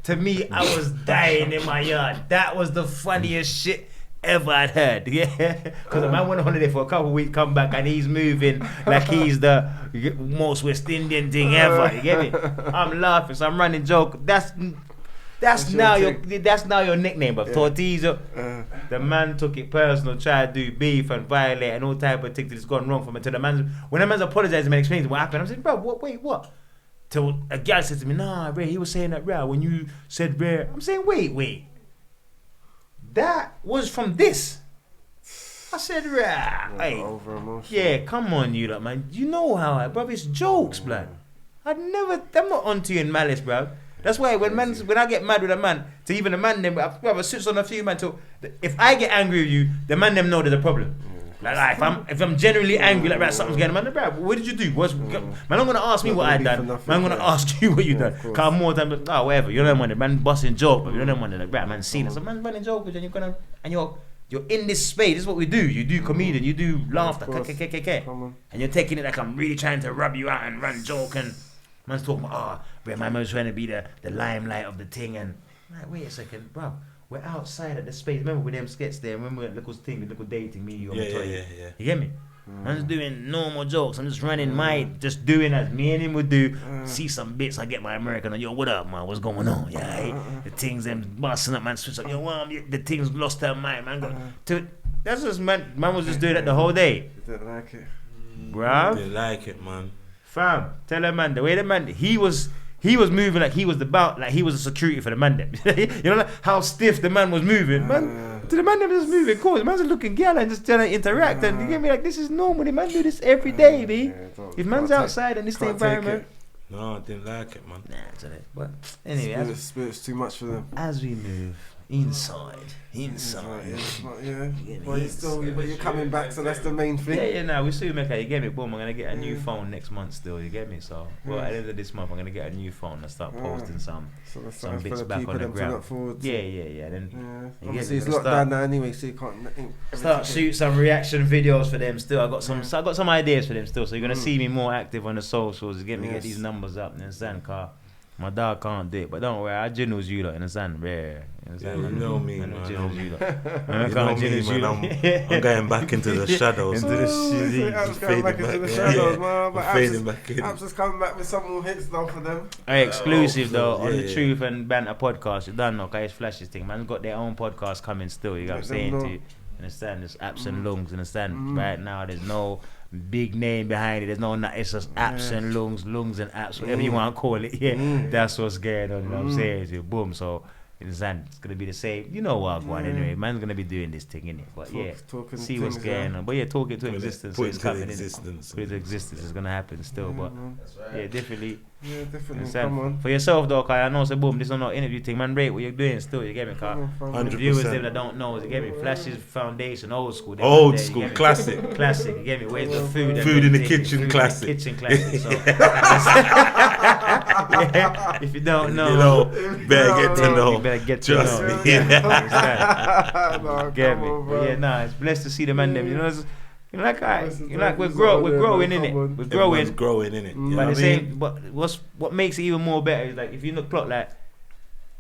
To me, I was dying in my yard. That was the funniest shit ever I'd heard. Yeah, because the man went on holiday for a couple of weeks, come back and he's moving like he's the most West Indian thing ever. You get me? I'm laughing, so I'm running joke. That's now your nickname, but Tortilla. The man took it personal, tried to do beef and violate and all type of things that's gone wrong for me. When the man's apologizing and explaining what happened, I'm saying, bro, what? Till a guy said to me, nah, Ray, he was saying that, Ray, when you said Ray, I'm saying, wait. That was from this. I said, Ray, yeah, come on, you lot, man. You know how bro, it's jokes, blood. I'm not onto you in malice, bro. That's why when I get mad with a man, to even a man, them, I switch on a few man. So if I get angry with you, the man them know there's a problem. Like if I'm genuinely angry, like something's going on, man, bro, what did you do? Man, I'm gonna ask me what I done. Man, I'm gonna ask you what you done. Cause I'm more than whatever. You don't want it, man, busting joke, but you don't want it, like, bro, man, seeing it. So man, running joke, and you're in this space. This is what we do. You do comedian, you do laughter, and you're taking it like I'm really trying to rub you out and run joke and. Man's talking about, bro, my man's trying to be the limelight of the thing, and I'm like, wait a second, bro, we're outside at the space. Remember with them skits there? Remember that little thing, the little dating, me, you on the toilet? Yeah. You get me? Man's doing normal jokes. I'm just running just doing as me and him would do. See some bits, I get my American, and yo, what up, man? What's going on? Yeah, the things them busting up, man. Switch up, yo, the things lost her mind, man. That's just man was just doing that the whole day. Didn't like it, bro. Didn't like it, man. Fam, tell that man the way the man he was moving like he was he was a security for the man them. You know like how stiff the man was moving. Man, to the man them just moving cool. The man's looking girl and just trying to interact and you get me like this is normal. The man do this every day, B. If man's outside in this environment. No, I didn't like it, man. Nah, it's alright. But anyway, spirit's too much for them. As we move inside. Well, you're coming back, so that's the main thing. Yeah, no, we still make it. You get me? Boom, I'm gonna get a new phone next month. Still, you get me? So, well, at the end of this month, I'm gonna get a new phone and start posting some bits back on the ground. Yeah. Then obviously it's locked down now anyway, so you can't start shoot some reaction videos for them. Still, I got some ideas for them still. So you're gonna see me more active on the socials. You get me? Get these numbers up and then car. My dog can't do it, but don't worry, I geno's you lot, understand? Yeah, Yeah, you know me, man. I geno's you lot. You know me, man. I'm going back into the shadows. Into the shit. Apps going back into the shadows, man. But I'm fading back in. Apps is coming back with some more hits now for them. Hey, exclusive though on the yeah. Truth and Banter podcast. You don't know, cause it's Flash's thing. Man's got their own podcast coming still. You got what I'm saying to you. Understand? There's apps and lungs. Understand? Right now, there's no big name behind it. There's no. It's just apps and lungs and apps, whatever you want to call it. Yeah, that's what's going on. You know what I'm saying? So, boom. So. Understand? It's gonna be the same. You know what, one anyway. Man's gonna be doing this thing, innit? But see what's going on. But talk it to existence. Put It's it to coming. existence. Put it to existence. It's gonna happen still. But definitely. Yeah, definitely. Understand? Come on. For yourself though, cause I know say boom, this is not interview thing, man. Rate what you're doing still, you get me? Cause the viewers them that don't know, you get me? Flash's foundation, old school. Old school, classic. Classic, you get me? Where's the food? Food in the kitchen, classic. Kitchen classic. So yeah, if you don't know, You know, better get to know. You better get to Trust know. me. No, Get come me? on, But bro. yeah, nah, it's blessed to see the man them. You know, you know, like Listen, you like we're it's all growing there, man, in come on. it. We're growing. Everyone's growing, innit? You know But what the I mean? same, but what makes it even more better is like if you look clock like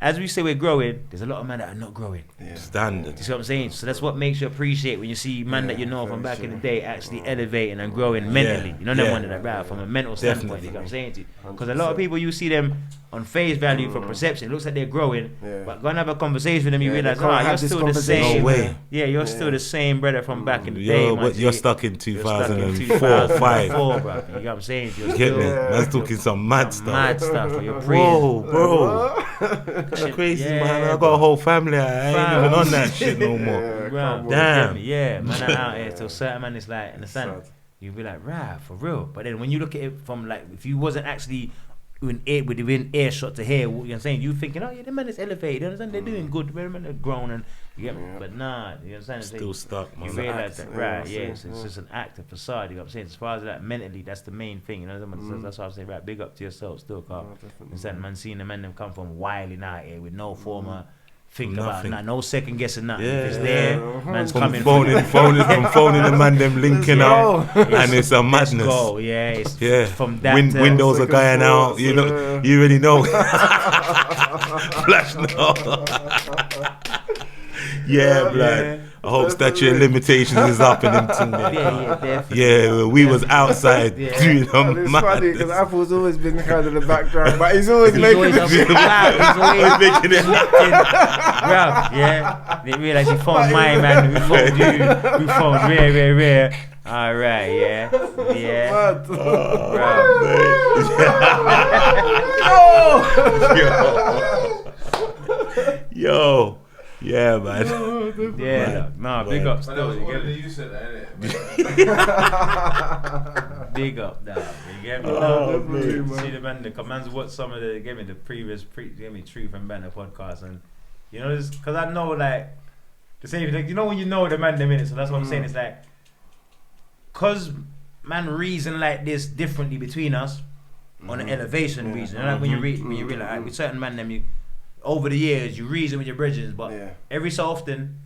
as we say we're growing, there's a lot of men that are not growing. Standard. You see what I'm saying? So that's what makes you appreciate when you see man that you know from back in the day actually elevating and growing mentally. You know them one that right from a mental standpoint. You know what I'm saying to you? Because a lot of people you see them on face value for perception, it looks like they're growing. But go and have a conversation with them, you realize, you're still the same. No way. Yeah, you're still the same brother from back in the day. Yo, man. but you're stuck in 2004, 5. bro. You know what I'm saying? You're Get still me? Man's talking some mad stuff. mad stuff. You're Whoa, praising. bro. That's crazy, Yeah, man. I got a whole family. I ain't Fam. even on that shit no more. Bro, Damn. yeah, man, I'm out here till certain man is like, understand? You'd be like, right, for real. But then when you look at it from like, if you wasn't actually within earshot to hear what you're saying, you thinking, oh yeah, the man is elevated. You understand? They're doing good. The man are grown and you get me. But nah, you understand? Still stuck, You man. realize that, right? Yeah, Yeah, it's just an act, a facade. You know what I'm saying? As far as that mentally, that's the main thing. You know what I'm saying? That's why I say, right, big up to yourself, still, Carl. Understand? Man, seeing the men them come from wilding out here with no former. Think about Nothing. no second guessing nothing. Yeah, If it's there, man's coming. From phoning the man them linking up, and it's a madness. Go, yeah, it's Yeah, from that to windows are second going floor, out. You know, you already know. Flash now. Yeah, blood. I hope statute of limitations is up in them thing there. yeah, definitely. Yeah, we was outside Yeah. doing It's funny madness. because Apple's always been kind of the background, but he's always He's making always the up shit. loud. He's always making it Bro, yeah. They realize you phoned my man. We phoned you. We phoned rare. All right, yeah. Mad. Yo, yeah, man. Yeah, nah, big Man. up But that still. was You one get of the me? you said that, innit? Big up, dog. You get me? definitely, man. See the man, the commands. What some of the gave me the previous gave me Truth and Banter podcast, and you know, because I know like the same. Like, you know when you know the man the minute, so that's what I'm saying. It's like, cause man reason like this differently between us on an elevation reason. You know, like when you when you realize like, with certain man them, you over the years you reason with your bridges, but every so often.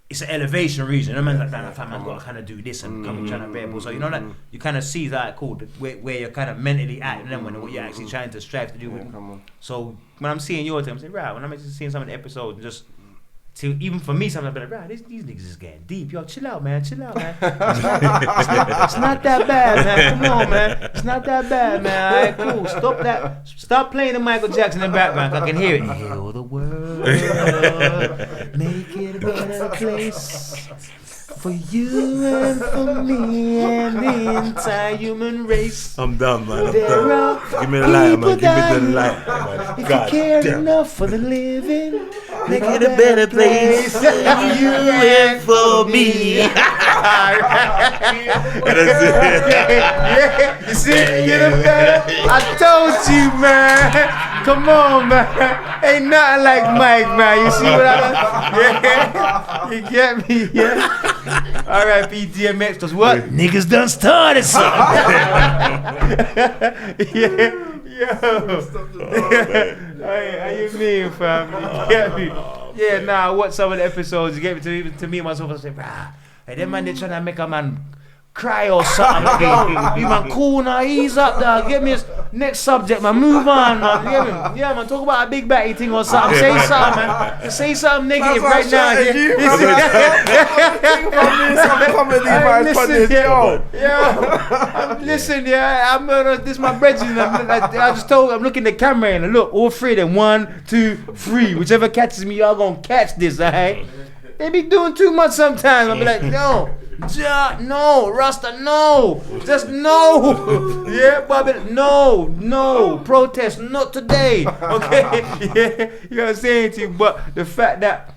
It's an elevation reason. You know, man's like, man's got to kind of do this and come trying to bear. So you know that you kind of see that cool where you're kind of mentally at, and then when what you're actually trying to strive to do. So when I'm seeing your thing, I'm saying, right. When I'm actually seeing some of the episodes, just to even for me, sometimes I'm like, right, these niggas is getting deep. Yo, chill out, man. It's not that bad, man. Come on, man. It's not that bad, man. All right, cool. Stop that. Stop playing the Michael Jackson in the background. I can hear it. Heal the world. Make it a better place for you and for me and the entire human race. I'm done, man. I'm There done. are Give me the light, man. Give me the people light, man. If God you care damn. enough for the living, Make it a better place for you and for me. You see, I told you, man. Come on, man. Ain't nothing like Mike, man. You see what I mean? Yeah. You get me? Yeah. All right, DMX, because what? Niggas done started something. Yeah. Yo. How you mean, fam? You get me? Yeah, nah, I watch some of the episodes. You get me to me myself. I say, hey, that man, they trying to make a man cry or something. Okay? You man cool now, ease up, dog. Get me his next subject, man. Move on, man. You get me? Yeah, man. Talk about a big batty thing or something. Say something, man. Say something negative right now. Listen, this is my brethren. I just told. I'm looking at the camera and look, all three of them. 1, 2, 3. Whichever catches me, y'all gonna catch this, alright? They be doing too much sometimes. I'll be like, no, Rasta, no, just no. Yeah, Bobby, no, protest, not today. Okay, yeah, you know what I'm saying to you. But the fact that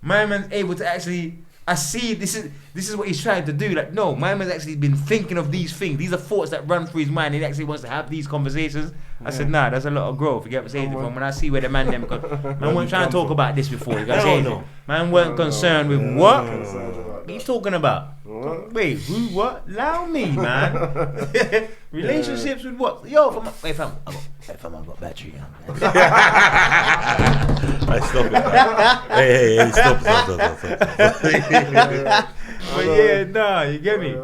my man's able to actually, I see this is what he's trying to do. Like, no, my man's actually been thinking of these things. These are thoughts that run through his mind. He actually wants to have these conversations. I said, nah, that's a lot of growth. You get what I'm saying? From when I see where the man them, because man weren't trying to talk about this before. You got to say, man weren't concerned with what? What are you talking about? Wait, who? What? Allow me, man. Relationships with what? Yo, I got battery. I stop it. Hey, stop. But yeah, nah, you get me?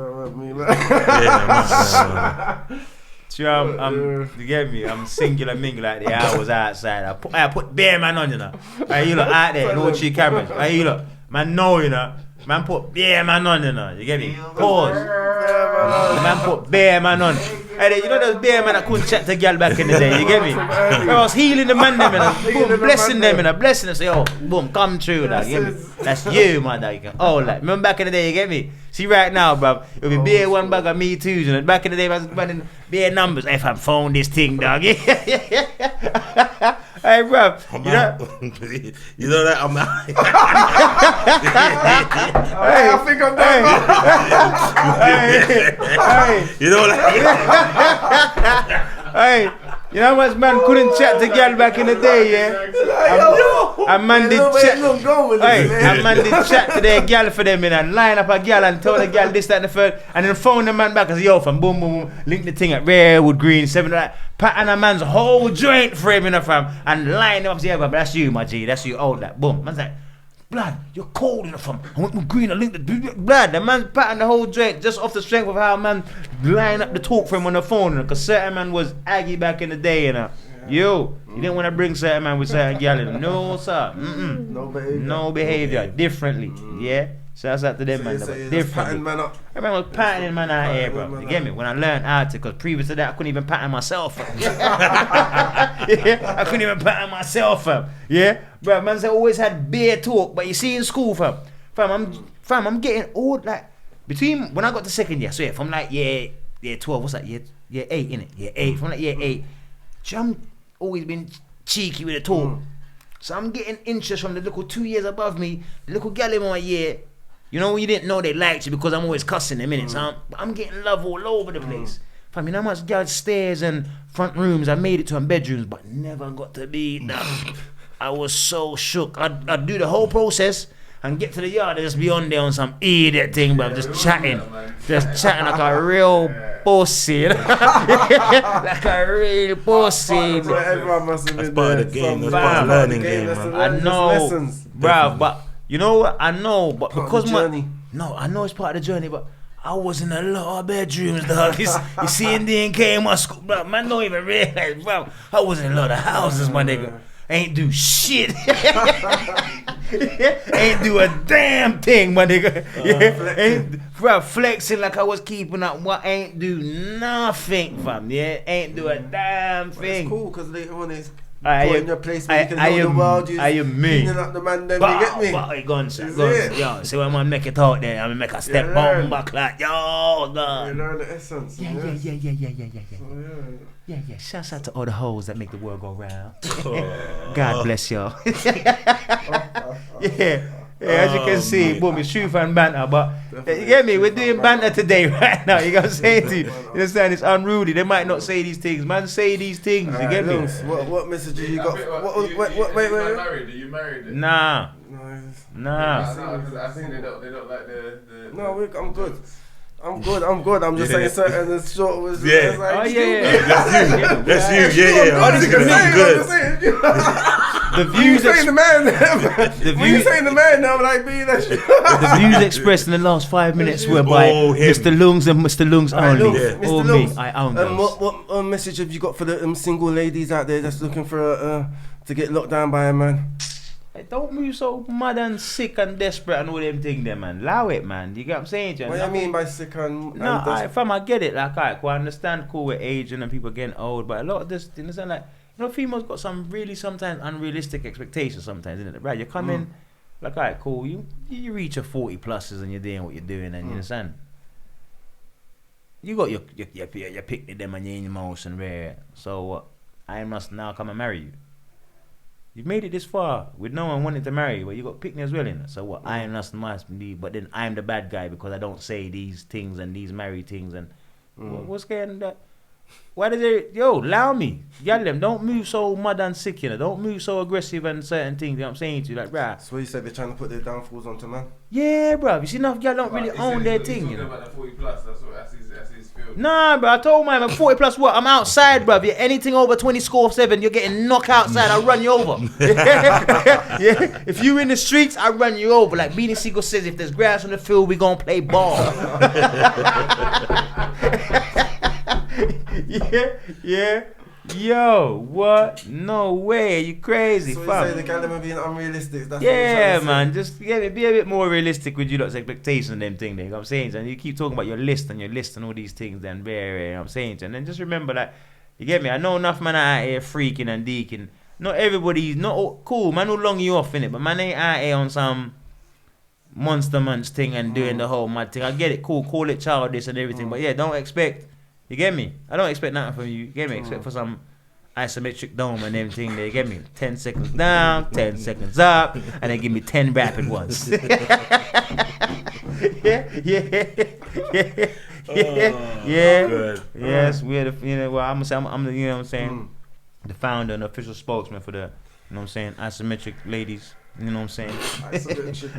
You get me? I'm singular mingle like the hours outside. I put bare man on, you know. You look out there, no cheap cameras. You look, man, know, you know. Man put bare man on, you know. You get me? Pause. Man put bare man on. Hey, you know those bare man that couldn't chat to girl back in the day. You get me? I was healing the man them, and boom, blessing them, and blessing them. Say, oh, boom, come true, dog. You get me? That's you, man, dog. Like, remember back in the day, you get me? See right now, bruv, it'll be bare one bag of me too, you know. Back in the day, I was running bare numbers. If I found this thing, dog. Hey, bruv, you know that I'm out. I think I'm done. Hey, you know that. Hey, you know how much man couldn't chat to girl back in the day, yeah? A man did chat. A man did chat to their girl for them, and line up a girl and tell the girl this, that, and the third, and then phone the man back and say, yo, fam, boom, boom, boom, link the thing at Rarewood Green, 7, like, pattern a man's whole joint for him, you know, fam, and line him up, say, yeah, but that's you, my G, that's you, all that, boom. Man's like, blood, you're cold, you know, fam. I went with Green, I linked the blood. The man patterned the whole joint just off the strength of how a man line up the talk for him on the phone, you know, because certain man was aggy back in the day, you know. You didn't want to bring certain man with certain gal in. No, sir. No behavior. Differently. Yeah. Shouts out to them, man. Differently. Man was patterning man out here, bro. You get me? When I learned how to, because previous to that, I couldn't even pattern myself. Yeah, I couldn't even pattern myself, fam. Yeah, bro. Man, I always had bare talk, but you see in school, fam, I'm getting old. Like between when I got to second year, so yeah, from like year 12, what's that? Year 8, innit? Year 8. From like year 8, I'm always been cheeky with the talk. So I'm getting interest from the little 2 years above me, the little gal in my year. You know, you didn't know they liked you because I'm always cussing them, innit? So I'm getting love all over the place. Fam, you know how much girls stairs and front rooms, I made it to them bedrooms, but never got to be that. I was so shook. I'd do the whole process and get to the yard and just be on there on some idiot thing, but just chatting like a real pussy. Like a real pussy. Everyone must have been part of the game. That's part of the learning game, man. I know, bruv, but you know what? I know, but because I know it's part of the journey, but I was in a lot of bedrooms, dog. You see, in DNK in my school, bro, man, don't even realize, bro. I was in a lot of houses, my nigga. Ain't do shit. Ain't do a damn thing, my nigga. Bro, flexing like I was keeping up. What? Ain't do nothing, fam. Yeah, ain't do a damn thing. It's cool because later on it's in your place where you can know the world. I am me. Up the man, then you get me. Guns. Yo, see when man make it out there, I make a step bomb back like, yo, God. You learn the essence. Yeah. Shouts out to all the hoes that make the world go round. God bless y'all. As you can see, boom, it's truth and banter, but you get me? We're doing banter today, right now. You gotta say it to you. You understand? It's unruly. They might not say these things. Man, say these things. You get me? What messages you got? Wait. Are you married? Nah. I think they don't like the. No, I'm good. I'm good. I'm just saying certain as short was. Yeah. Like, That's you. Yeah. Oh, this is good. views saying the man. The When you saying the man now, like being that shit. The views expressed in the last 5 minutes were by Mr. Lungs and Mr. Lungs only. Mr. Or Lungs, me. I own those. What message have you got for the single ladies out there that's looking for to get locked down by a man? Hey, don't move so mad and sick and desperate and all them things there, man. Allow it, man. You get what I'm saying, John? What do you mean by sick and No, desperate? fam, I get it. Like, I understand, cool, with aging and people getting old, but a lot of this, you understand, like, females got some really sometimes unrealistic expectations sometimes, isn't it? Right, you come in, like, alright, cool, you reach your 40 pluses and you're doing what you're doing, and you understand? You got your picnic them and your emotion rare. So I must now come and marry you. You've made it this far with no one wanting to marry you, but you got picnic as well in it. So what? I must be, but then I'm the bad guy because I don't say these things and these married things and what's going on? Why does it? Allow me. Y'all them don't move so mad and sick, you know. Don't move so aggressive and certain things. You know what I'm saying to you, like, bruh. So you said they're trying to put their downfalls onto man? Yeah, bruh. You see, enough y'all don't really own their thing, you know. About the 40 plus, that's his field. Nah, bro. I told my man 40 plus what? I'm outside, bruv. You're anything over 20 score 7, you're getting knocked outside. I run you over. Yeah. If you in the streets, I run you over. Like Beanie Siegel says, if there's grass on the field, we gonna play ball. Yeah. Yo, what? No way. You crazy, So you fam. say the gal them are being unrealistic? That's Yeah, what man. Just be a bit more realistic with you lot's expectations and them things. You know what I'm saying? And you keep talking about your list and all these things. Then very, you know what I'm saying? And then just remember that, you get me? I know enough man out here freaking and deaking. Not everybody's not all, cool. Man will long you off in it, but man ain't out here on some monster munch thing and doing the whole mad thing. I get it. Cool. Call it childish and everything. But yeah, don't expect. You get me? I don't expect nothing from you. You get me? Except for some isometric dome and everything. They get me 10 seconds down, 10 seconds up, and then give me 10 rapid ones. Yes, we're the, you know. Well, I'm the, you know what I'm saying, the founder and official spokesman for the, you know what I'm saying, isometric ladies. You know what I'm saying?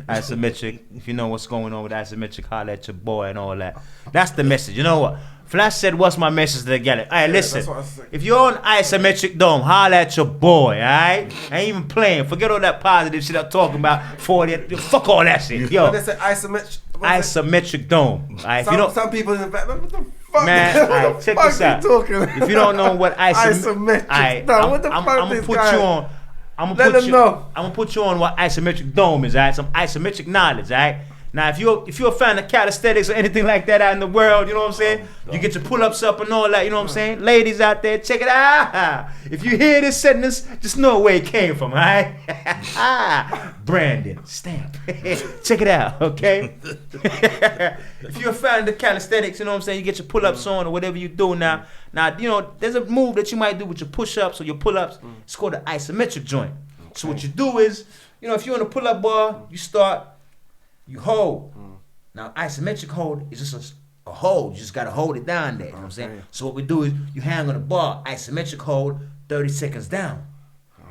Isometric. If you know what's going on with isometric, holla at your boy and all that. That's the message. You know what? Flash said, what's my message to the gal? Alright, listen. If you're on isometric dome, holla at your boy, alright? I ain't even playing. Forget all that positive shit I'm talking about. 40. Fuck all that shit. Yo. They say Isometric dome. Alright, if you don't. Some people in the back, what the fuck? Man, alright, check this out. If you don't know what isometric dome, what the fuck I'm this gonna put guy? you on. I'm gonna put you on what isometric dome is, alright? Some isometric knowledge, alright? Now, if you're a fan of calisthenics or anything like that out in the world, you know what I'm saying? You get your pull-ups up and all that, you know what I'm saying? Ladies out there, check it out. If you hear this sentence, just know where it came from, alright? Brandon, stamp. Check it out, okay? If you're a fan of the calisthenics, you know what I'm saying? You get your pull-ups on or whatever you do now. Now, you know, there's a move that you might do with your push-ups or your pull-ups. It's called the isometric joint. So what you do is, you know, if you're on a pull-up bar, you start, you hold. Now, isometric hold is just a hold. You just got to hold it down there. You know what I'm saying? So what we do is you hang on the bar, isometric hold, 30 seconds down.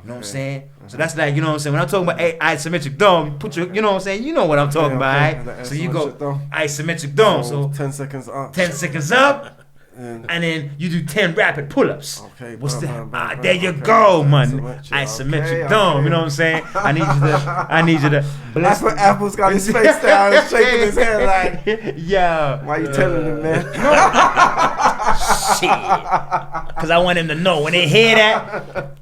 You know what I'm saying? So that's like, you know what I'm saying? When I'm talking about isometric dome, you put your, you know what I'm saying? You know what I'm talking about, right? So you go isometric dome. So 10 seconds up. 10 seconds up. And then you do 10 rapid pull-ups. Okay, What's that? There you go, man. Isometric dome. You know what I'm saying? I need you to. That's what Apple's got his face down and shaking his head like. Yeah. Why you telling him, man? Shit. Because I want him to know when they hear that.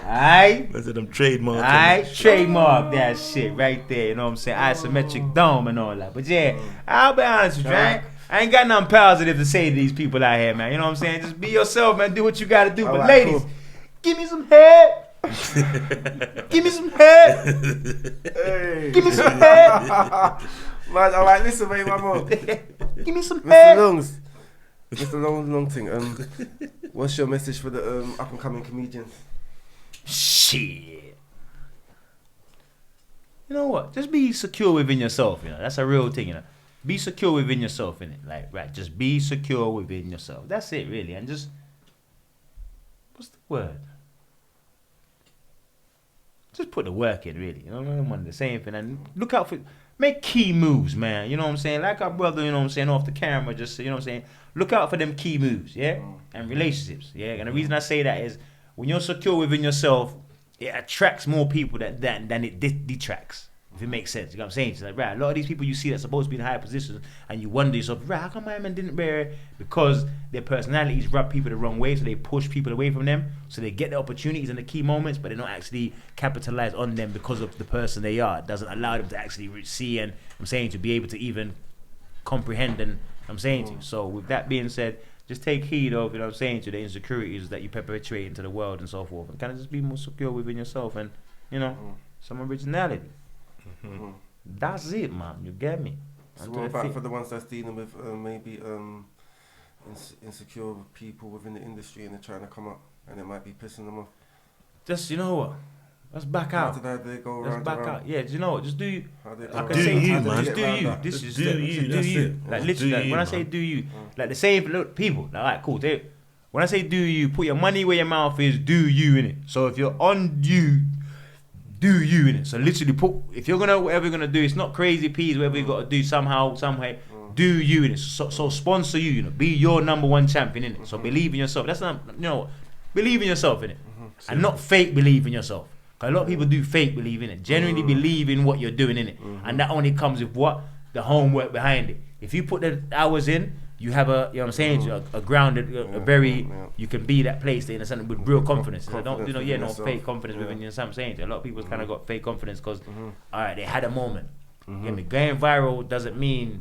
Alright? That's them trademark. Alright, trademark that shit right there. You know what I'm saying? Isometric dome and all that. But yeah, I'll be honest with you, right? I ain't got nothing positive to say to these people out here, man. You know what I'm saying? Just be yourself, man. Do what you gotta do. But right, ladies, cool. Give me some head. Give me some head. Hey. Give me some head. Man, alright, listen, mate, one more. Give me some Mr. head. Longs. Mr. Longtin, what's your message for the up and coming comedians? Shit. You know what? Just be secure within yourself, you know. That's a real thing, you know. Be secure within yourself, innit? Like, right, just be secure within yourself. That's it, really. And just, what's the word? Just put the work in, really. You know, I don't want the same thing. And look out for, make key moves, man. You know what I'm saying? Like our brother, you know what I'm saying, off the camera, just, you know what I'm saying? Look out for them key moves, yeah? And relationships, yeah? And the reason I say that is, when you're secure within yourself, it attracts more people than it detracts. If it makes sense, you know what I'm saying? It's like, right, a lot of these people you see that's supposed to be in higher positions, and you wonder yourself, right, how come my man didn't bear it? Because their personalities rub people the wrong way, so they push people away from them, so they get the opportunities in the key moments, but they don't actually capitalize on them because of the person they are. It doesn't allow them to actually see and, I'm saying, to be able to even comprehend, and I'm saying to you. So with that being said, just take heed of, you know what I'm saying, to the insecurities that you perpetuate into the world and so forth, and kind of just be more secure within yourself, and, you know, some originality. That's it, man. You get me? So what about for the ones that's dealing with maybe insecure people within the industry and they're trying to come up and it might be pissing them off? Just, you know what? Let's back out. They go Let's back out. Yeah, do you know what? Just do you. Do you, man. Just do you. This is do you. That's it. Like literally, like, when I say do you, like the same people. Like, alright, cool. When I say do you, put your money where your mouth is. Do you in it. So if you're on you, do you in it. So literally if you're gonna whatever you're gonna do, it's not crazy peas. Whatever you gotta do somehow, some way. Do you in it. So sponsor you. You know, be your number one champion in it. So believe in yourself. That's not, you know, believe in yourself in it, and not fake believe in yourself. A lot of people do fake believe in it. Genuinely believe in what you're doing in it, and that only comes with what the homework behind it. If you put the hours in, you have a, you know what I'm saying, a grounded, a very, you can be that place there in something with real confidence. Don't, you know, no fake confidence within you. I'm saying, a lot of people kind of got fake confidence because, all right, they had a moment. You get me? Going viral doesn't mean,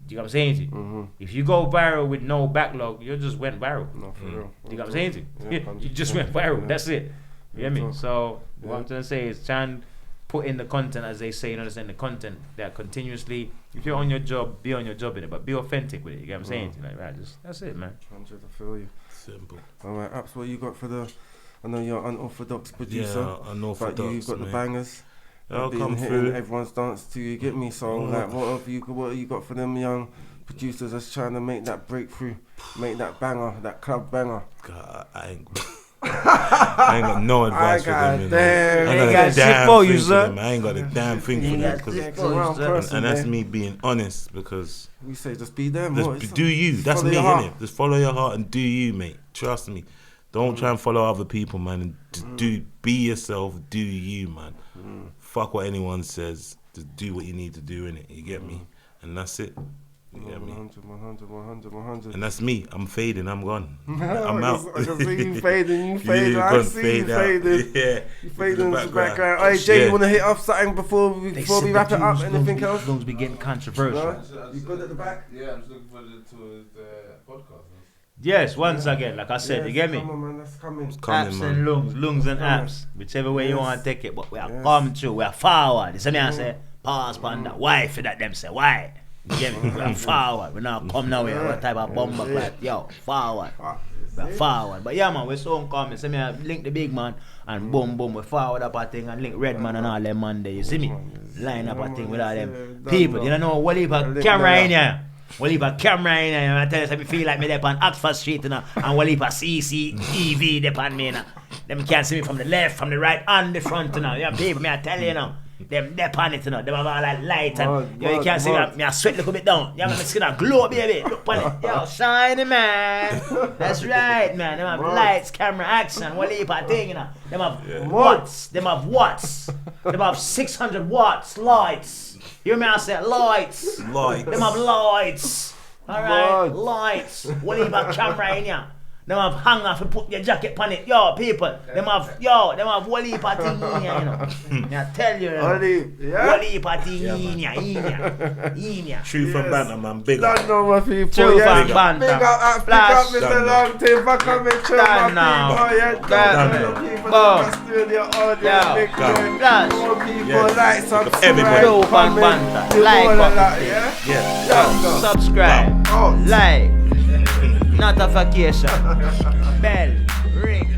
you know what I'm saying to you? If you go viral with no backlog, you just went viral. No, for real. You know what I'm saying to you? You just went viral. That's it. You get me? So what I'm trying to say is try and put in the content, as they say, you understand, the content that continuously, if you're on your job, be on your job in it, but be authentic with it. You get what I'm saying? Like, right, just that's it, man. 100, I feel you. Simple. Alright, Apps, what you got for the, I know you're an unorthodox producer, Yeah, unorthodox, but you've got the bangers. I'll been come hitting through. everyone's dance to you, get me? So like, what have you got for them young producers that's trying to make that breakthrough, make that banger, that club banger? God, I ain't got no advice for them. You know. I ain't got a damn for you, thing for sir. them. I ain't got a damn thing for them. And that's me being honest, because we say just be them. just do you. That's me, innit? Just follow your heart and do you, mate. Trust me. Don't try and follow other people, man. And just be yourself. Do you, man. Fuck what anyone says. Just do what you need to do, innit? You get me? And that's it. You get me? 100. And that's me. I'm fading. I'm gone. I'm out. I can see you fading. You fading. Yeah, I see you fading. Yeah. You fading in the background. Hey, Jay, you want to hit off something before we wrap it up? Anything else? Going to be getting controversial. No? You good at the back? Yeah, I'm just looking forward to the podcast. Yes, once again, like I said, you get me? Come on, man. That's coming. Apps and lungs and apps, whichever way you want to take it. But we are come through. We are forward. This is me I say. Pause on that. Why for that? Them say why? You get me? We are forward. We not come now with what type of bomber clap. Yo, forward. We are forward. But yeah, man, we're so coming. So me I link the big man and boom, we forward up a thing and link Redman and all them man there. You see me? Line up a thing with all them people. You don't know what leave a camera in here. We'll leave a camera in here. I tell you, so I feel like me there on Oxford Street, you know, and we'll leave a CCTV there on me, you know. Them can't see me from the left, from the right, and the front, you know. Yeah, people, me I tell you, you know. Them on it, you know. Them have all that light, and you can't see me. Me I sweat a little bit down. Yeah, my skin a glow, baby. Look on it. Yo, shiny, man. That's right, man. Them have lights, camera, action. We'll leave a thing, you know. Them have watts. Them have watts. Them have 600 watts, lights. You hear me? I said lights. Them have lights. Alright, lights. We'll leave a camera in here. Them have hang off and put your jacket on it. Yo, people. Them have wally party in here, you know. I tell you, wally party in here. True from Banter, man. Big up. Don't know my people. True Yeah. from Banter. Big up Mr. Longtin for coming through, my people. Yeah, Done. people Boom. in the studio audience. Big joy. Plus. More people Yes. like, subscribe, Everybody. True from comment, Banter. do Like all of button. that, yeah? Yeah. Subscribe. Oh. Like. Notification. Bell. Ring.